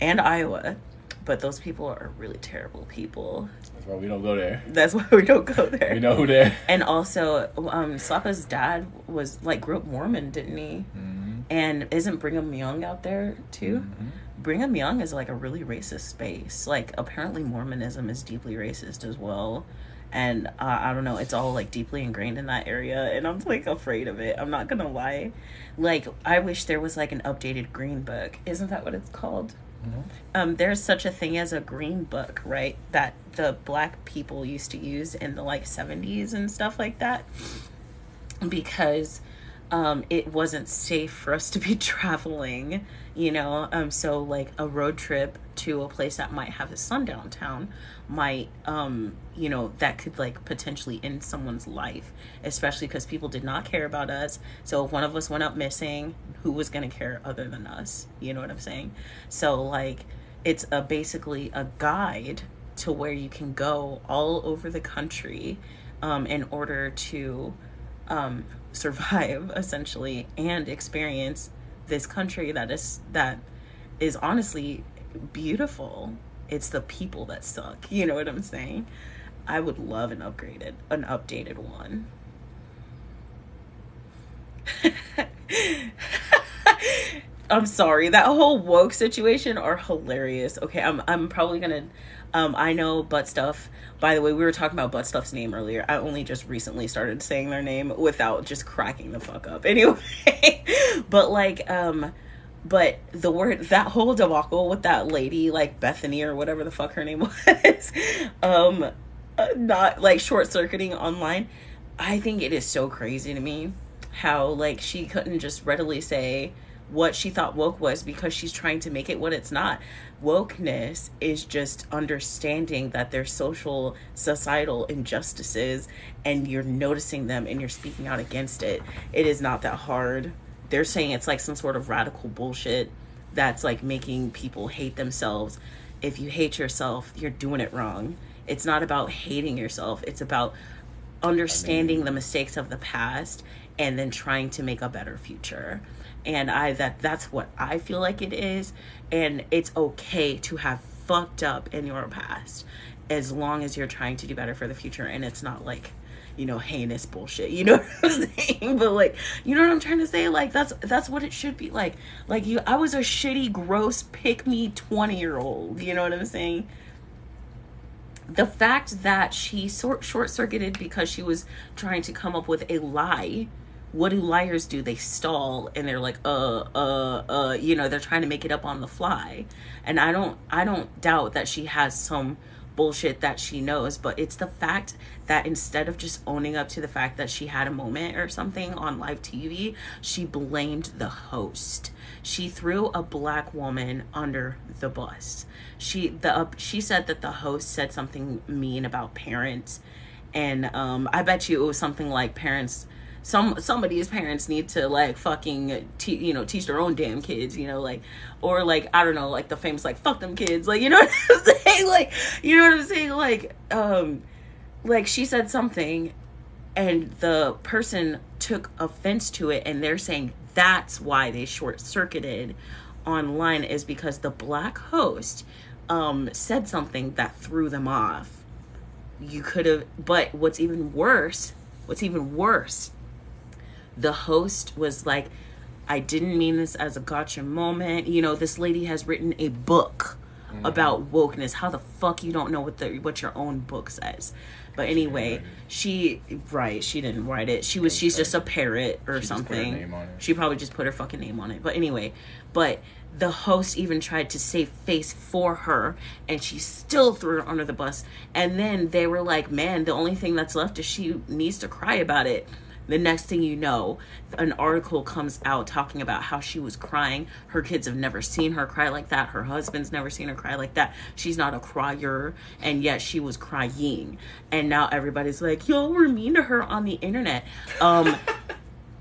and Iowa, but those people are really terrible people. That's why we don't go there. We know who they're. And also, Sapa's dad was like grew up Mormon, didn't he? Mm-hmm. And isn't Brigham Young out there too? Mm-hmm. Brigham Young is like a really racist space. Like apparently Mormonism is deeply racist as well. And I don't know, it's all like deeply ingrained in that area, and I'm like afraid of it. I'm not gonna lie. Like I wish there was like an updated green book. Isn't that what it's called? Mm-hmm. There's such a thing as a green book, right? That the Black people used to use in the like 70s and stuff like that. Because it wasn't safe for us to be traveling, so like a road trip to a place that might have a sundown town might, that could like potentially end someone's life, especially because people did not care about us. So if one of us went up missing, who was going to care other than us? You know what I'm saying? So like, it's basically a guide to where you can go all over the country, in order to, survive essentially and experience this country that is honestly beautiful. It's the people that suck. You know what I'm saying? I would love an updated one. I'm sorry. That whole woke situation are hilarious. Okay, I'm probably gonna I know Butt Stuff. By the way, we were talking about Butt Stuff's name earlier. I only just recently started saying their name without just cracking the fuck up. Anyway, but like but the word, that whole debacle with that lady, like Bethany or whatever the fuck her name was, not like short circuiting online. I think it is so crazy to me how like she couldn't just readily say what she thought woke was, because she's trying to make it what it's not. Wokeness is just understanding that there's societal injustices, and you're noticing them and you're speaking out against it. It is not that hard. They're saying it's like some sort of radical bullshit that's like making people hate themselves. If you hate yourself, you're doing it wrong. It's not about hating yourself. It's about understanding the mistakes of the past and then trying to make a better future. And that's what I feel like it is. And it's okay to have fucked up in your past, as long as you're trying to do better for the future. And it's not like, heinous bullshit. You know what I'm saying? But like, you know what I'm trying to say? Like, that's what it should be like. Like, I was a shitty, gross, pick-me 20-year-old. You know what I'm saying? The fact that she short-circuited because she was trying to come up with a lie. What do liars do? They stall and they're like, they're trying to make it up on the fly. And I don't doubt that she has some bullshit that she knows, but it's the fact that instead of just owning up to the fact that she had a moment or something on live TV, she blamed the host. She threw a black woman under the bus. She said that the host said something mean about parents, and I bet you it was something like somebody's parents need to like fucking teach their own damn kids, or like, I don't know, like the famous like fuck them kids, like, you know what I'm saying, like she said something and the person took offense to it, and they're saying that's why they short-circuited online, is because the black host said something that threw them off. You could have, but what's even worse, the host was like, I didn't mean this as a gotcha moment. This lady has written a book about wokeness. How the fuck you don't know what your own book says? But anyway, she didn't write it. She's just a parrot or something. She probably just put her fucking name on it. But anyway, the host even tried to save face for her, and she still threw her under the bus. And then they were like, man, the only thing that's left is she needs to cry about it. The next thing you know, an article comes out talking about how she was crying. Her kids have never seen her cry like that. Her husband's never seen her cry like that. She's not a crier, and yet she was crying. And now everybody's like, y'all were mean to her on the internet.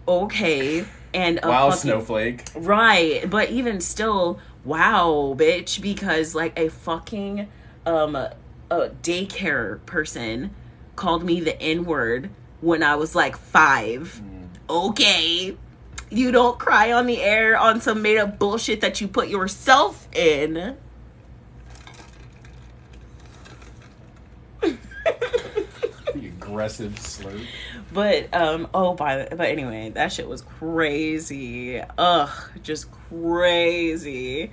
Okay. And wow, snowflake. Right. But even still, wow, bitch, because like a fucking a daycare person called me the N-word when I was like 5. Okay. You don't cry on the air on some made up bullshit that you put yourself in. The aggressive slur. But anyway, that shit was crazy. Ugh, just crazy.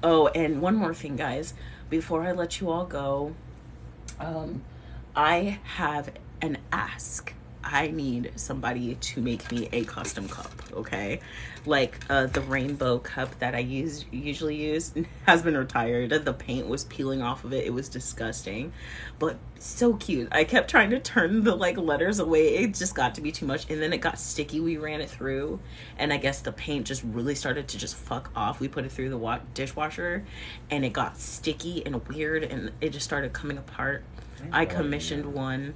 Oh, and one more thing, guys, before I let you all go, I have an ask. I need somebody to make me a custom cup, okay? Like the rainbow cup that I usually use has been retired. The paint was peeling off of it. It was disgusting, but so cute. I kept trying to turn the like letters away. It just got to be too much, and then it got sticky. We ran it through, and I guess the paint just really started to just fuck off. We put it through the dishwasher, and it got sticky and weird, and it just started coming apart. I commissioned one.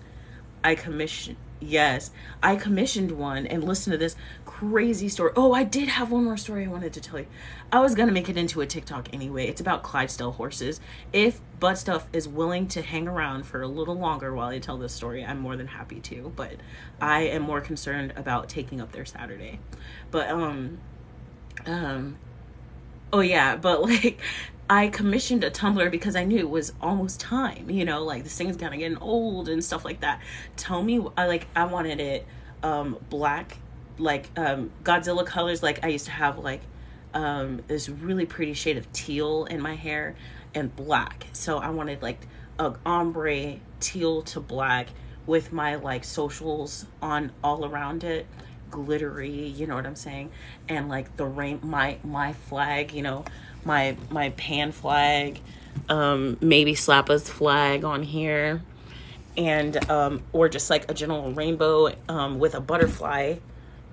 Yes, I commissioned one, and listen to this crazy story. Oh, I did have one more story I wanted to tell you. I was going to make it into a TikTok anyway. It's about Clydesdale horses. If Butt Stuff is willing to hang around for a little longer while I tell this story, I'm more than happy to, but I am more concerned about taking up their Saturday. But, oh yeah, but like, I commissioned a tumbler because I knew it was almost time, you know, like this thing's kind of getting old and stuff like that. Tell me, I wanted it black, like Godzilla colors. Like I used to have like this really pretty shade of teal in my hair and black. So I wanted like a ombre teal to black with my like socials on all around it, glittery, you know what I'm saying? And like the my flag, you know, my pan flag, maybe Slappa's flag on here, and or just like a general rainbow with a butterfly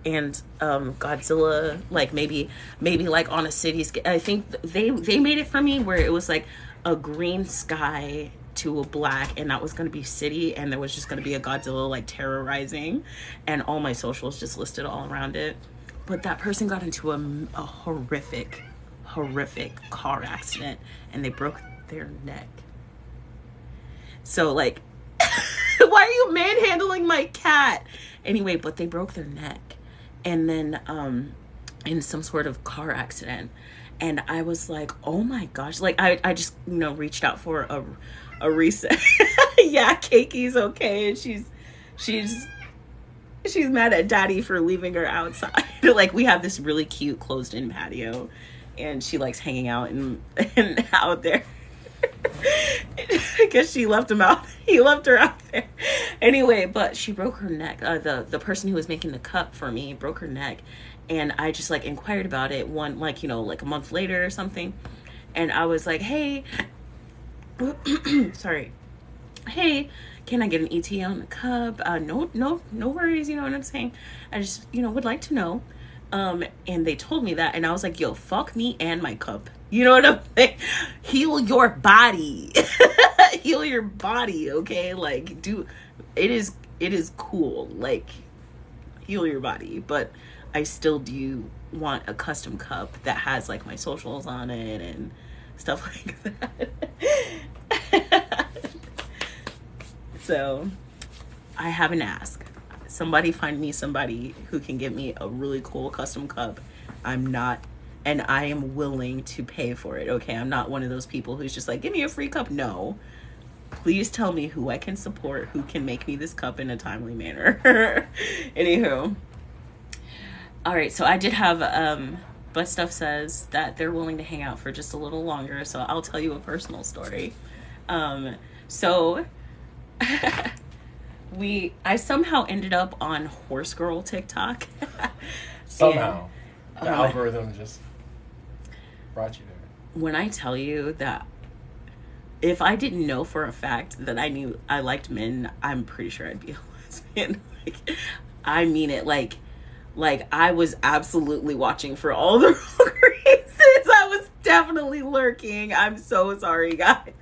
and Godzilla, like maybe like on a cityscape. I think they made it for me where it was like a green sky to a black, and that was going to be city, and there was just going to be a Godzilla like terrorizing, and all my socials just listed all around it. But that person got into a horrific car accident, and they broke their neck. So like why are you manhandling my cat? Anyway, but they broke their neck, and then in some sort of car accident. And I was like, oh my gosh, like I just, you know, reached out for a reset. Yeah, Keki's okay, and she's mad at daddy for leaving her outside. Like we have this really cute closed in patio, and she likes hanging out and out there. I guess she left him out. He left her out there. Anyway, but she broke her neck. The person who was making the cup for me broke her neck, and I just like inquired about it like a month later or something, and I was like, hey, sorry, hey, can I get an ETA on the cup? No worries. You know what I'm saying? I just would like to know. And they told me that, and I was like, yo, fuck me and my cup. You know what I'm saying? Heal your body. Heal your body, okay? Like, it is cool. Like, heal your body. But I still do want a custom cup that has, like, my socials on it and stuff like that. So, I have an ask. Somebody find me somebody who can get me a really cool custom cup. I am willing to pay for it, okay? I'm not one of those people who's just like, give me a free cup. No. Please tell me who I can support, who can make me this cup in a timely manner. Anywho. All right, so I did have, Butt Stuff says that they're willing to hang out for just a little longer, so I'll tell you a personal story. So... I somehow ended up on Horse Girl TikTok. Somehow. The algorithm just brought you there. When I tell you that if I didn't know for a fact that I knew I liked men, I'm pretty sure I'd be a lesbian. Like, I mean it. Like I was absolutely watching for all the wrong reasons. I was definitely lurking. I'm so sorry, guys.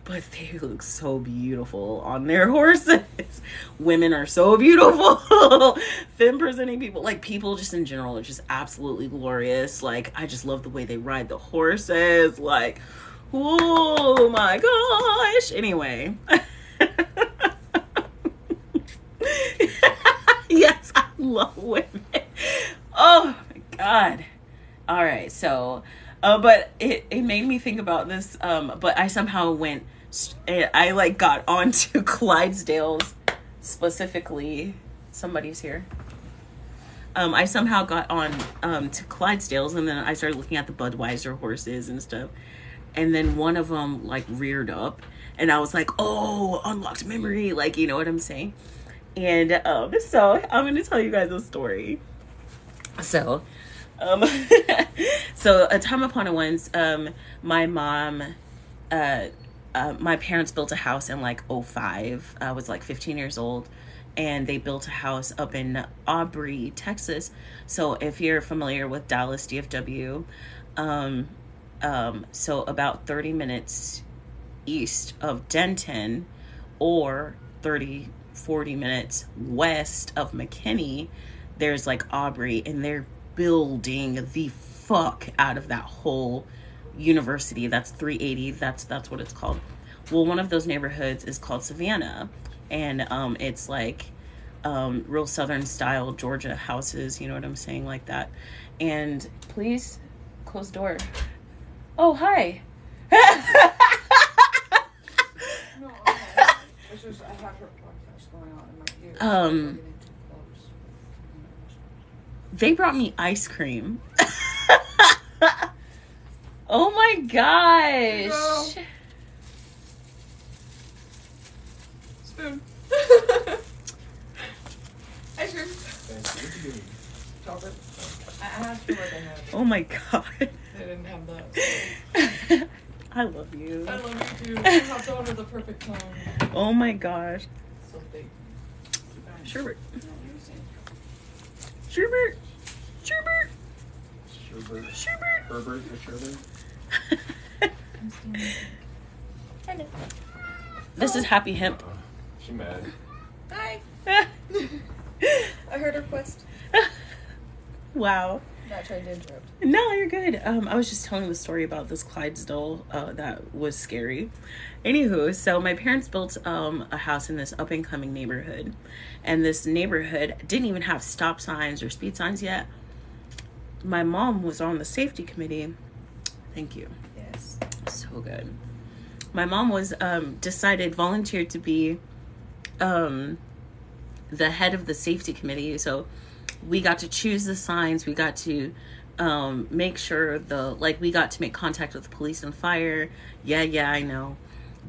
But they look so beautiful on their horses. Women are so beautiful. Femme presenting people, like people just in general are just absolutely glorious. Like, I just love the way they ride the horses. Like, oh my gosh. Anyway. Yes, I love women. Oh my God. All right, so, but it made me think about this, but I somehow I like got onto Clydesdales specifically. Somebody's here. I somehow got on to Clydesdales, and then I started looking at the Budweiser horses and stuff, and then one of them like reared up, and I was like, oh, unlocked memory, like, you know what I'm saying? And so I'm going to tell you guys a story. So, so a time upon a once, my mom, my parents built a house in like '05. I was like 15 years old, and they built a house up in Aubrey, Texas. So if you're familiar with Dallas DFW, so about 30 minutes east of Denton, or 40 minutes west of McKinney, there's like Aubrey, and they're building the fuck out of that whole university. That's 380. That's what it's called. Well, one of those neighborhoods is called Savannah, and it's like real Southern style Georgia houses. You know what I'm saying, like that. And please close the door. Oh, hi. No, okay. It's just I have her podcast going on in my ears. Getting too close. They brought me ice cream. Oh my gosh. Spoon. Ice cream. Thank you. What you doing? Chocolate. I asked for what they had. Oh my god. They didn't have that. So. I love you. I love you too. I hopped on at the perfect time. Oh my gosh. So big. Sherbert. No, you were saying. Sherbert. Sherbert. Sherbert. Sherbert. Herbert or Sherbert? Hello. This is Happy Hemp. She mad. Hi. I heard her request. Wow. Not trying to interrupt. No, you're good. I was just telling the story about this Clydesdale that was scary. Anywho, so my parents built a house in this up and coming neighborhood, and this neighborhood didn't even have stop signs or speed signs yet. My mom was on the safety committee. Thank you. Yes. So good. My mom was volunteered to be the head of the safety committee. So we got to choose the signs. We got to make sure we got to make contact with the police and fire. Yeah, I know.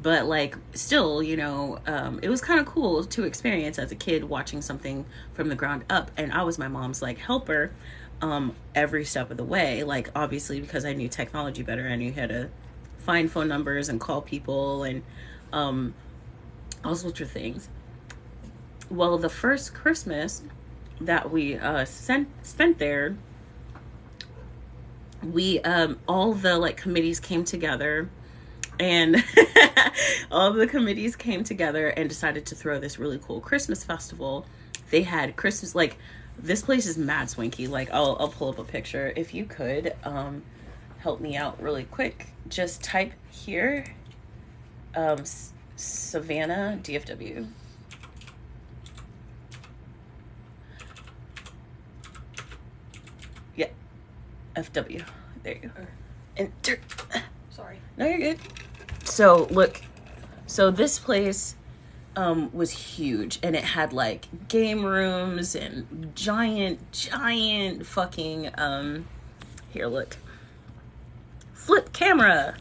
But like, still, you know, it was kind of cool to experience as a kid watching something from the ground up. And I was my mom's like helper every step of the way. Like, obviously, because I knew technology better, I knew how to find phone numbers and call people and all sorts of things. Well, the first Christmas that we spent there, we all the like committees came together, and all the committees came together and decided to throw this really cool Christmas festival. They had Christmas, like, this place is mad swanky. Like, I'll pull up a picture. If you could help me out really quick, just type here Savannah DFW. Yeah, FW. There you go. Enter. Sorry. No, you're good. So look, so this place was huge, and it had like game rooms and giant fucking here, look, flip camera.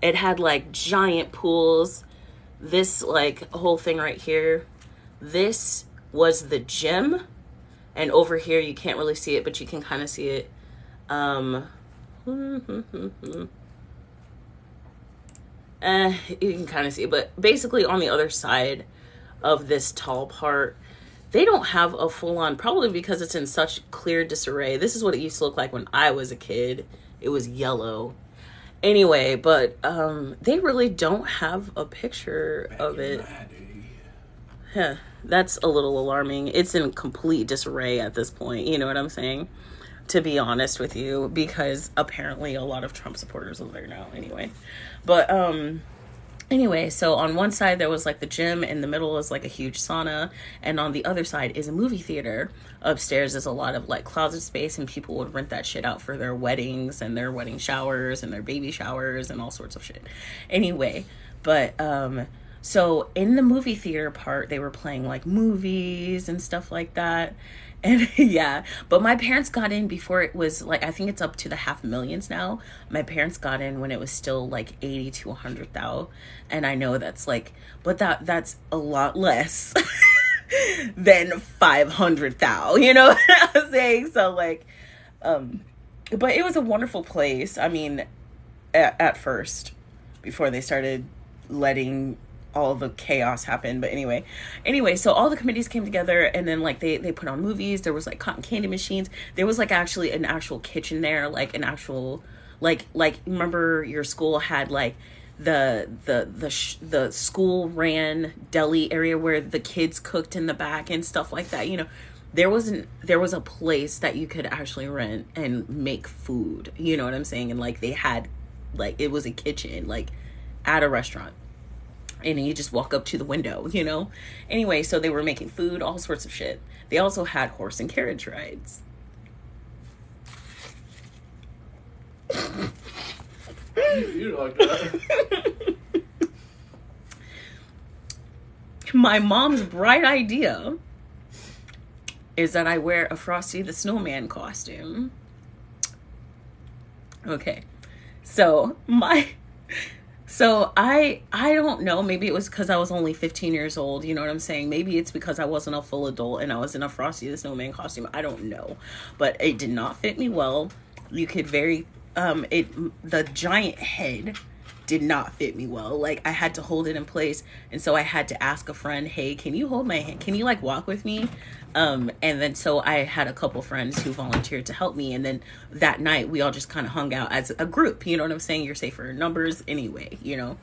It had like giant pools. This like whole thing right here, this was the gym, and over here you can't really see it, but you can kind of see it. You can kind of see it, but basically on the other side of this tall part, they don't have a full-on, probably because it's in such clear disarray. This is what it used to look like when I was a kid. It was yellow. Anyway, but they really don't have a picture of it. Yeah, that's a little alarming. It's in complete disarray at this point, you know what I'm saying? To be honest with you, because apparently a lot of Trump supporters live there now anyway. But anyway, so on one side there was like the gym, in the middle is like a huge sauna, and on the other side is a movie theater. Upstairs is a lot of like closet space, and people would rent that shit out for their weddings and their wedding showers and their baby showers and all sorts of shit. Anyway, but so in the movie theater part, they were playing like movies and stuff like that. And yeah, but my parents got in before it was like, I think it's up to the 500,000 now. My parents got in when it was still like 80 to 100,000. And I know that's like, but that's a lot less than 500,000. You know what I'm saying? So like, but it was a wonderful place. I mean, at first, before they started letting all the chaos happen. But anyway, so all the committees came together, and then like they put on movies. There was like cotton candy machines. There was like actually an actual kitchen there, like an actual like remember your school had like the school ran deli area where the kids cooked in the back and stuff like that. You know, there was a place that you could actually rent and make food. You know what I'm saying? And like they had like it was a kitchen like at a restaurant. And you just walk up to the window, you know? Anyway, so they were making food, all sorts of shit. They also had horse and carriage rides. You like that? My mom's bright idea is that I wear a Frosty the Snowman costume. Okay. So I don't know, maybe it was because I was only 15 years old, you know what I'm saying? Maybe it's because I wasn't a full adult and I was in a Frosty the Snowman costume. I don't know. But it did not fit me well. You could the giant head did not fit me well. Like I had to hold it in place, and so I had to ask a friend, hey, can you hold my hand? Can you like walk with me? And then so I had a couple friends who volunteered to help me, and then that night we all just kind of hung out as a group. You know what I'm saying? You're safer in numbers anyway, you know.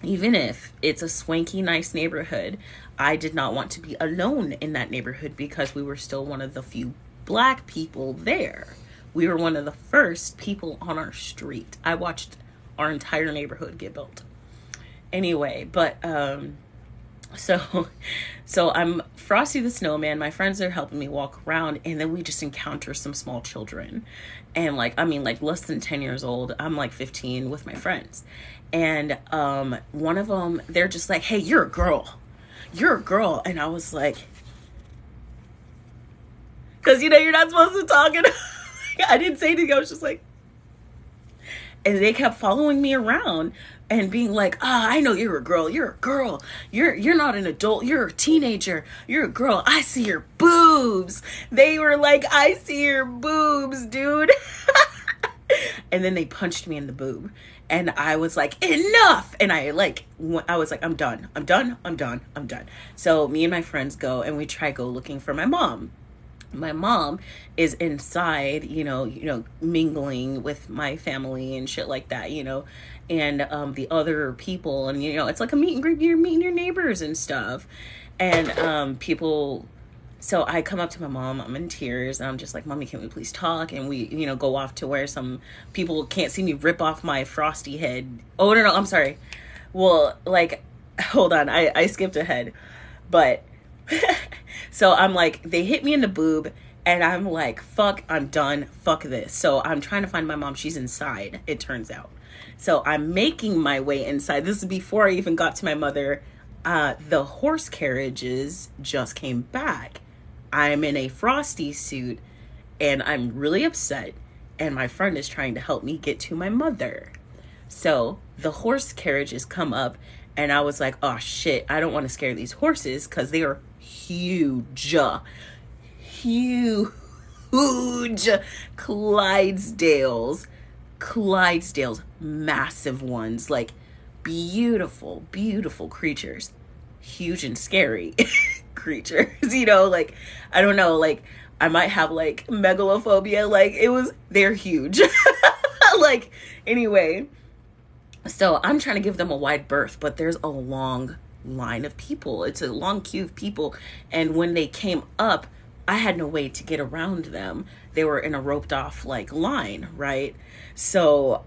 Even if it's a swanky, nice neighborhood, I did not want to be alone in that neighborhood because we were still one of the few Black people there. We were one of the first people on our street. I watched our entire neighborhood get built. Anyway, but so I'm Frosty the Snowman. My friends are helping me walk around, and then we just encounter some small children. And like less than 10 years old. I'm like 15 with my friends. And one of them, they're just like, hey, you're a girl. You're a girl. And I was like, because you know you're not supposed to talk. And I didn't say anything. I was just like, and they kept following me around and being like, I know you're a girl. You're a girl. You're not an adult. You're a teenager. You're a girl. I see your boobs. They were like, I see your boobs, dude. And then they punched me in the boob. And I was like, enough. And I was like, I'm done. So me and my friends go and we try go looking for my mom. My mom is inside, you know, mingling with my family and shit like that, you know, and the other people, and you know, it's like a meet and greet. You're meeting your neighbors and stuff, and people. So I come up to my mom. I'm in tears, and I'm just like, "Mommy, can we please talk?" And we, you know, go off to where some people can't see me rip off my frosty head. Oh no, I'm sorry. Well, like, hold on, I skipped ahead, but. So I'm like, they hit me in the boob, and I'm like, fuck, I'm done. Fuck this. So I'm trying to find my mom. She's inside, it turns out. So I'm making my way inside. This is before I even got to my mother. The horse carriages just came back. I'm in a Frosty suit, and I'm really upset. And my friend is trying to help me get to my mother. So the horse carriages come up, and I was like, oh shit, I don't want to scare these horses because they are huge Clydesdales, massive ones, like beautiful creatures, huge and scary creatures, you know, like, I don't know, like, I might have like megalophobia, like they're huge. Like, anyway, so I'm trying to give them a wide berth, but there's a long line of people. It's a long queue of people. And when they came up, I had no way to get around them. They were in a roped off like line, right? So,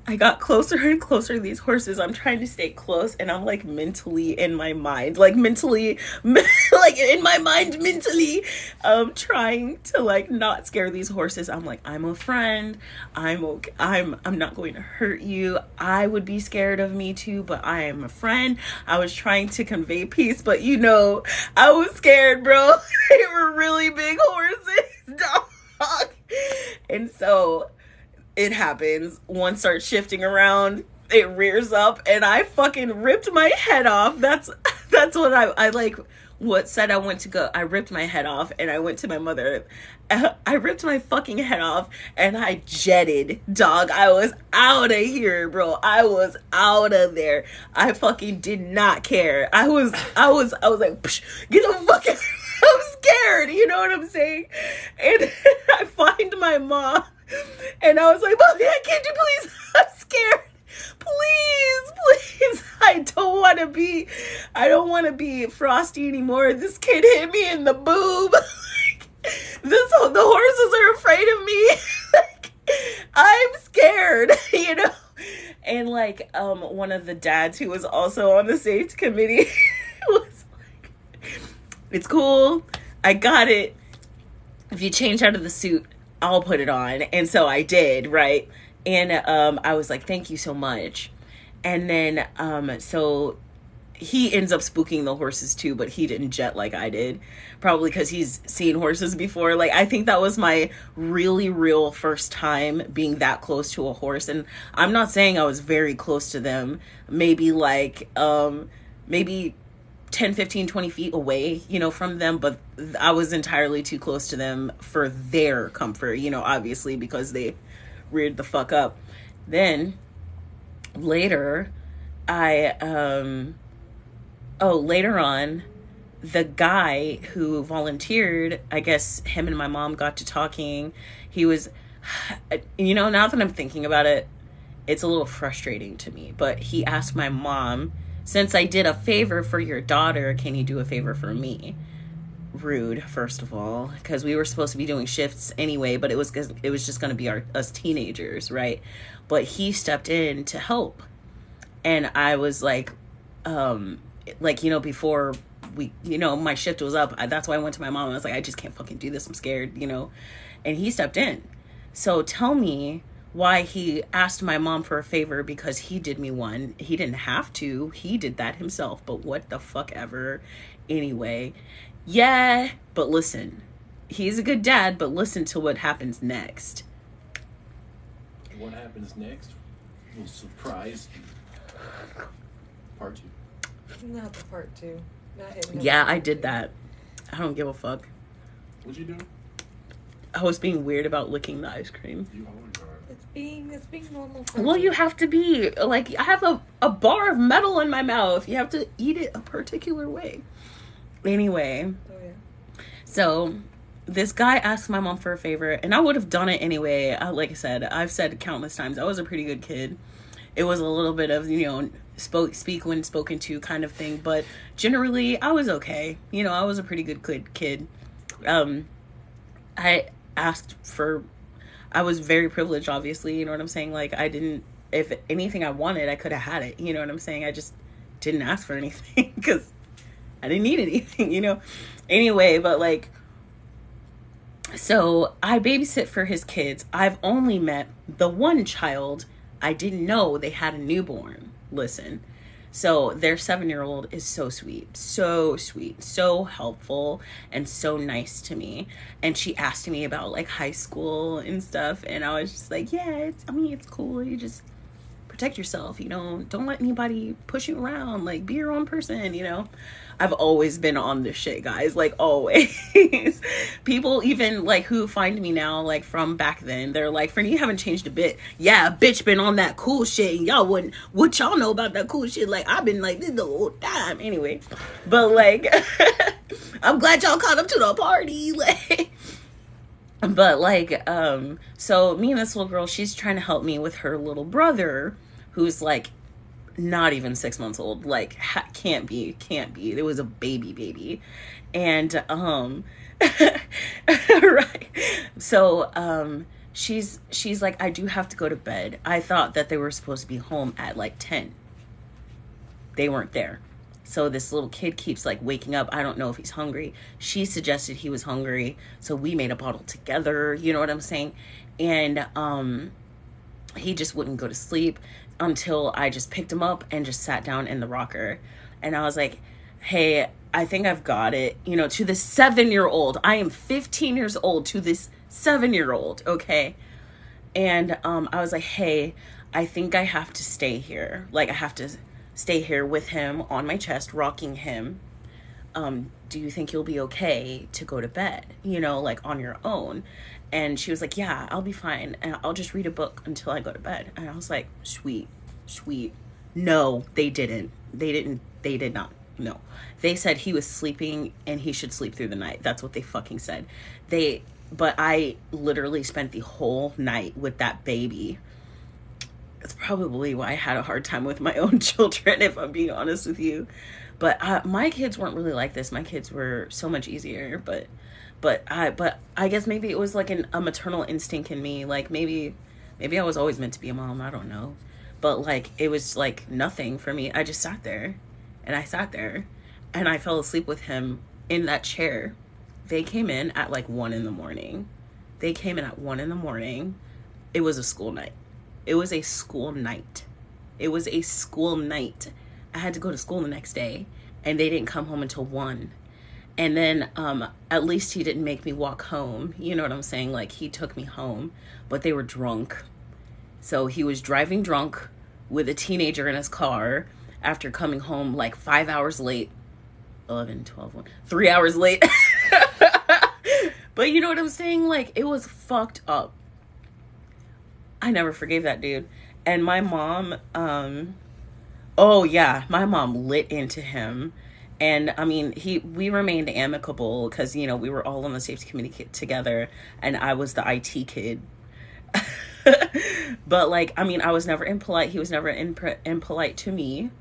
I got closer and closer to these horses. I'm trying to stay close, and I'm like mentally in my mind, like mentally, like in my mind, mentally, trying to like not scare these horses. I'm like, I'm a friend. I'm okay. I'm not going to hurt you. I would be scared of me too, but I am a friend. I was trying to convey peace, but you know, I was scared, bro. They were really big horses, dog. And so it happens. One starts shifting around. it rears up and I fucking ripped my head off. That's what I like what said I went to go. I ripped my head off and I went to my mother. I ripped my fucking head off and I jetted, dog. I was out of here, bro. I was out of there. I fucking did not care. I was like, Psh, get the fuck out. I'm scared. You know what I'm saying? And I find my mom and I was like, Mommy, can't you please? I'm scared. Please. I don't want to be Frosty anymore. This kid hit me in the boob. The horses are afraid of me. Like, I'm scared, you know? And like, one of the dads who was also on the safety committee was like, it's cool. I got it. If you change out of the suit, I'll put it on. And so I did, right? And I was like, thank you so much. And then, so he ends up spooking the horses too, but he didn't jet like I did. Probably because he's seen horses before. Like, I think that was my really real first time being that close to a horse. And I'm not saying I was very close to them. Maybe like, maybe 10, 15, 20 feet away, you know, from them. But I was entirely too close to them for their comfort, you know, obviously, because they reared the fuck up. Then later later on, the guy who volunteered, I guess him and my mom got to talking. He was, you know, now that I'm thinking about it, it's a little frustrating to me, but he asked my mom, since I did a favor for your daughter, can you do a favor for me? Rude, first of all, because we were supposed to be doing shifts anyway, but it was just going to be us teenagers, right? But he stepped in to help. And I was like, you know, before we, you know, my shift was up, that's why I went to my mom. I was like, I just can't fucking do this. I'm scared, you know? And he stepped in. So tell me why he asked my mom for a favor, because he did me one. He didn't have to. He did that himself. But what the fuck ever. Anyway, yeah, but listen. He's a good dad, but listen to what happens next. What happens next will surprise you. Part 2. Not the part 2. Yeah, I did that. I don't give a fuck. What'd you do? I was being weird about licking the ice cream. You always are. It's being normal. Well, you have to be, like, I have a bar of metal in my mouth. You have to eat it a particular way. Anyway. Oh, yeah. So, this guy asked my mom for a favor, and I would have done it anyway. Like I said, I've said countless times, I was a pretty good kid. It was a little bit of, you know, speak when spoken to kind of thing, but generally, I was okay. You know, I was a pretty good kid. I asked for... I was very privileged, obviously, you know what I'm saying? Like, if anything I wanted, I could have had it, you know what I'm saying? I just didn't ask for anything, because I didn't need anything, you know? Anyway, but, like, so I babysit for his kids. I've only met the one child. I didn't know they had a newborn. Listen. So their 7-year-old is so sweet, so helpful, and so nice to me. And she asked me about like high school and stuff, and I was just like, yeah, it's cool. You just protect yourself, you know, don't let anybody push you around, like be your own person, you know. I've always been on this shit, guys, like always. People even like who find me now, like from back then, they're like, Fernie, you haven't changed a bit. Yeah, bitch been on that cool shit, and y'all wouldn't, what y'all know about that cool shit? Like, I've been like this the whole time. Anyway, but like, I'm glad y'all caught up to the party. Like, but like, so me and this little girl, she's trying to help me with her little brother, who's like, not even 6 months old, like can't be. It was a baby. And right. So she's like, I do have to go to bed. I thought that they were supposed to be home at like 10. They weren't there. So this little kid keeps like waking up. I don't know if he's hungry. She suggested he was hungry, so we made a bottle together, you know what I'm saying? And he just wouldn't go to sleep until I just picked him up and just sat down in the rocker. And I was like, hey, I think I've got it. You know, to this 7-year-old. I am 15 years old to this 7-year-old, okay? And I was like, hey, I think I have to stay here. Like, I have to stay here with him on my chest, rocking him. Do you think you'll be okay to go to bed, like on your own? And she was like, yeah, I'll be fine. And I'll just read a book until I go to bed. And I was like, sweet. No, they didn't. They did not. No. They said he was sleeping and he should sleep through the night. That's what they fucking said. But I literally spent the whole night with that baby. That's probably why I had a hard time with my own children, if I'm being honest with you. But my kids weren't really like this. My kids were so much easier. But I guess maybe it was like a maternal instinct in me. Like maybe I was always meant to be a mom. I don't know. But like it was like nothing for me. I just sat there, and I fell asleep with him in that chair. They came in at like 1 a.m. It was a school night. I had to go to school the next day, and they didn't come home until 1. And then at least he didn't make me walk home. You know what I'm saying? Like, he took me home, but they were drunk. So he was driving drunk with a teenager in his car after coming home like 5 hours late. 11, 12, 1, 3 hours late. But you know what I'm saying? Like, it was fucked up. I never forgave that dude. And my mom, my mom lit into him. And I mean, we remained amicable because, we were all on the safety committee together, and I was the IT kid. But like, I mean, I was never impolite. He was never impolite to me,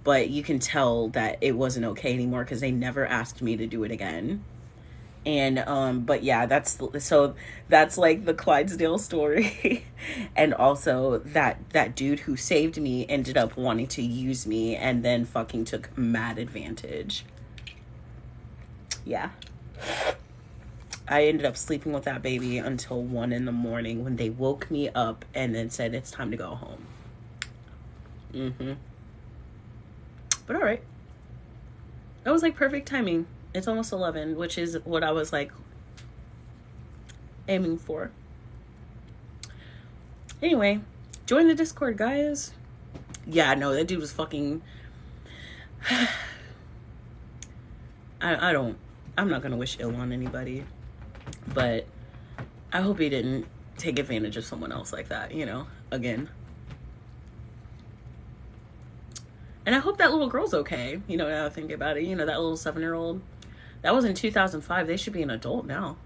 but you can tell that it wasn't okay anymore because they never asked me to do it again. And but yeah, that's like the Clydesdale story. And also that dude who saved me ended up wanting to use me and then fucking took mad advantage. Yeah, I ended up sleeping with that baby until 1 a.m. when they woke me up and then said it's time to go home. But all right, that was like perfect timing. It's almost 11, which is what I was like aiming for. Anyway, join the Discord, guys. Yeah, no, that dude was fucking. I'm not gonna wish ill on anybody, but I hope he didn't take advantage of someone else like that, again. And I hope that little girl's okay, now I think about it, that little 7-year-old. That was in 2005. They should be an adult now.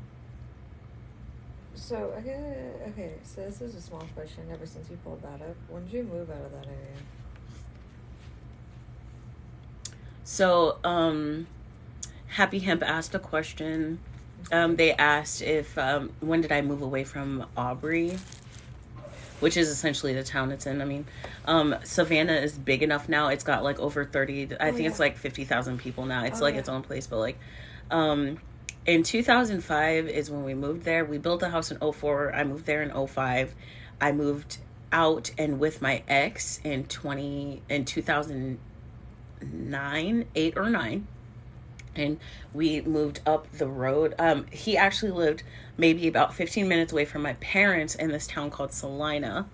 So, okay, so this is a small question ever since you pulled that up. When did you move out of that area? So, Happy Hemp asked a question. They asked when did I move away from Aubrey, which is essentially the town it's in. I mean, Savannah is big enough now. It's got like over 30, I think it's like 50,000 people now. It's its own place, but like, in 2005 is when we moved there. We built a house in 2004. I moved there in 2005. I moved out and with my ex in 2009, 8 or 9. And we moved up the road. He actually lived maybe about 15 minutes away from my parents in this town called Salina,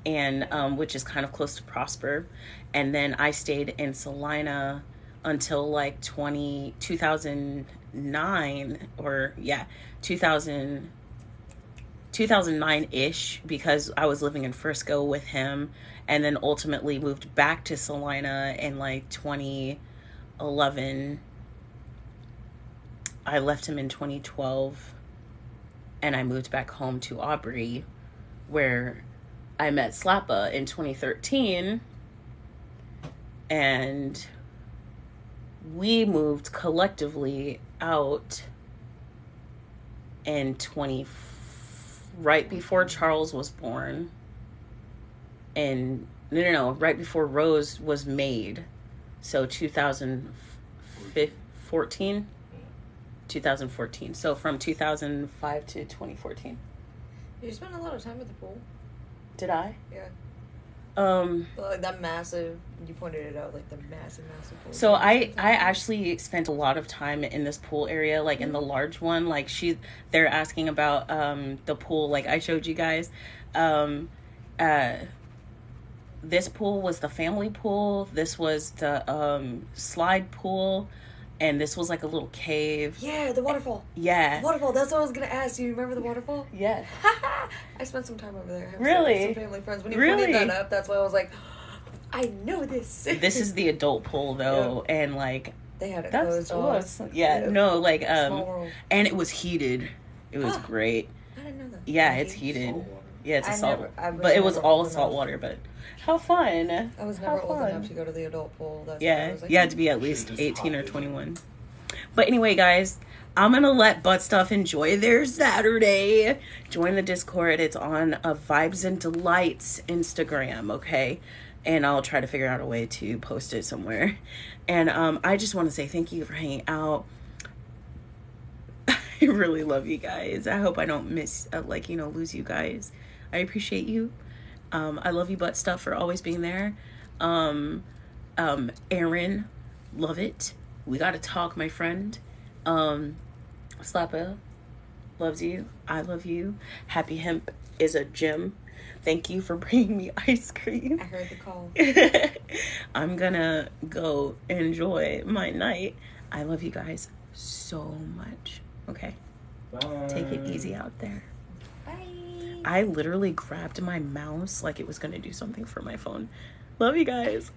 and which is kind of close to Prosper. And then I stayed in Salina until like 2009 or 2009-ish, because I was living in Frisco with him, and then ultimately moved back to Salina in like 2011. I left him in 2012, and I moved back home to Aubrey, where I met Slappa in 2013, and we moved collectively out in right before Charles was born, and right before Rose was made, so 2014. So from 2005 to 2014. You spent a lot of time at the pool. Did I? Yeah. Like that massive, you pointed it out, like the massive pool. So I actually spent a lot of time in this pool area, like in the large one. Like they're asking about the pool, like I showed you guys. this pool was the family pool. This was the slide pool. And this was like a little cave. Yeah, the waterfall. Yeah. Waterfall. That's what I was going to ask. Do you remember the waterfall? Yeah. I spent some time over there. Really? Some family friends. When you Really? pointed that up, that's why I was like, I know this. This is the adult pool though, and like they had it that's closed off. yeah, no, like Small world. and it was heated. It was great. I didn't know that. Yeah, Like, it's heated. Salt water. Yeah, it's a salt, I was but it was never all old salt enough. water. But how fun! I was never How old fun. enough to go to the adult pool. That's why I Yeah, was like, you had to be at least Just 18 or hop in. 21. But anyway, guys, I'm gonna let Butt Stuff enjoy their Saturday. Join the Discord. It's on Vibes and Delights Instagram, okay? And I'll try to figure out a way to post it somewhere. And I just want to say thank you for hanging out. I really love you guys. I hope I don't lose you guys. I appreciate you. I love you, Butt Stuff, for always being there. Aaron, love it. We gotta talk, my friend. Slappa loves you. I love you. Happy Hemp is a gem. Thank you for bringing me ice cream. I heard the call. I'm gonna go enjoy my night. I love you guys so much. Okay, Bye. take it easy out there. Bye. I literally grabbed my mouse like it was gonna do something for my phone. Love you guys.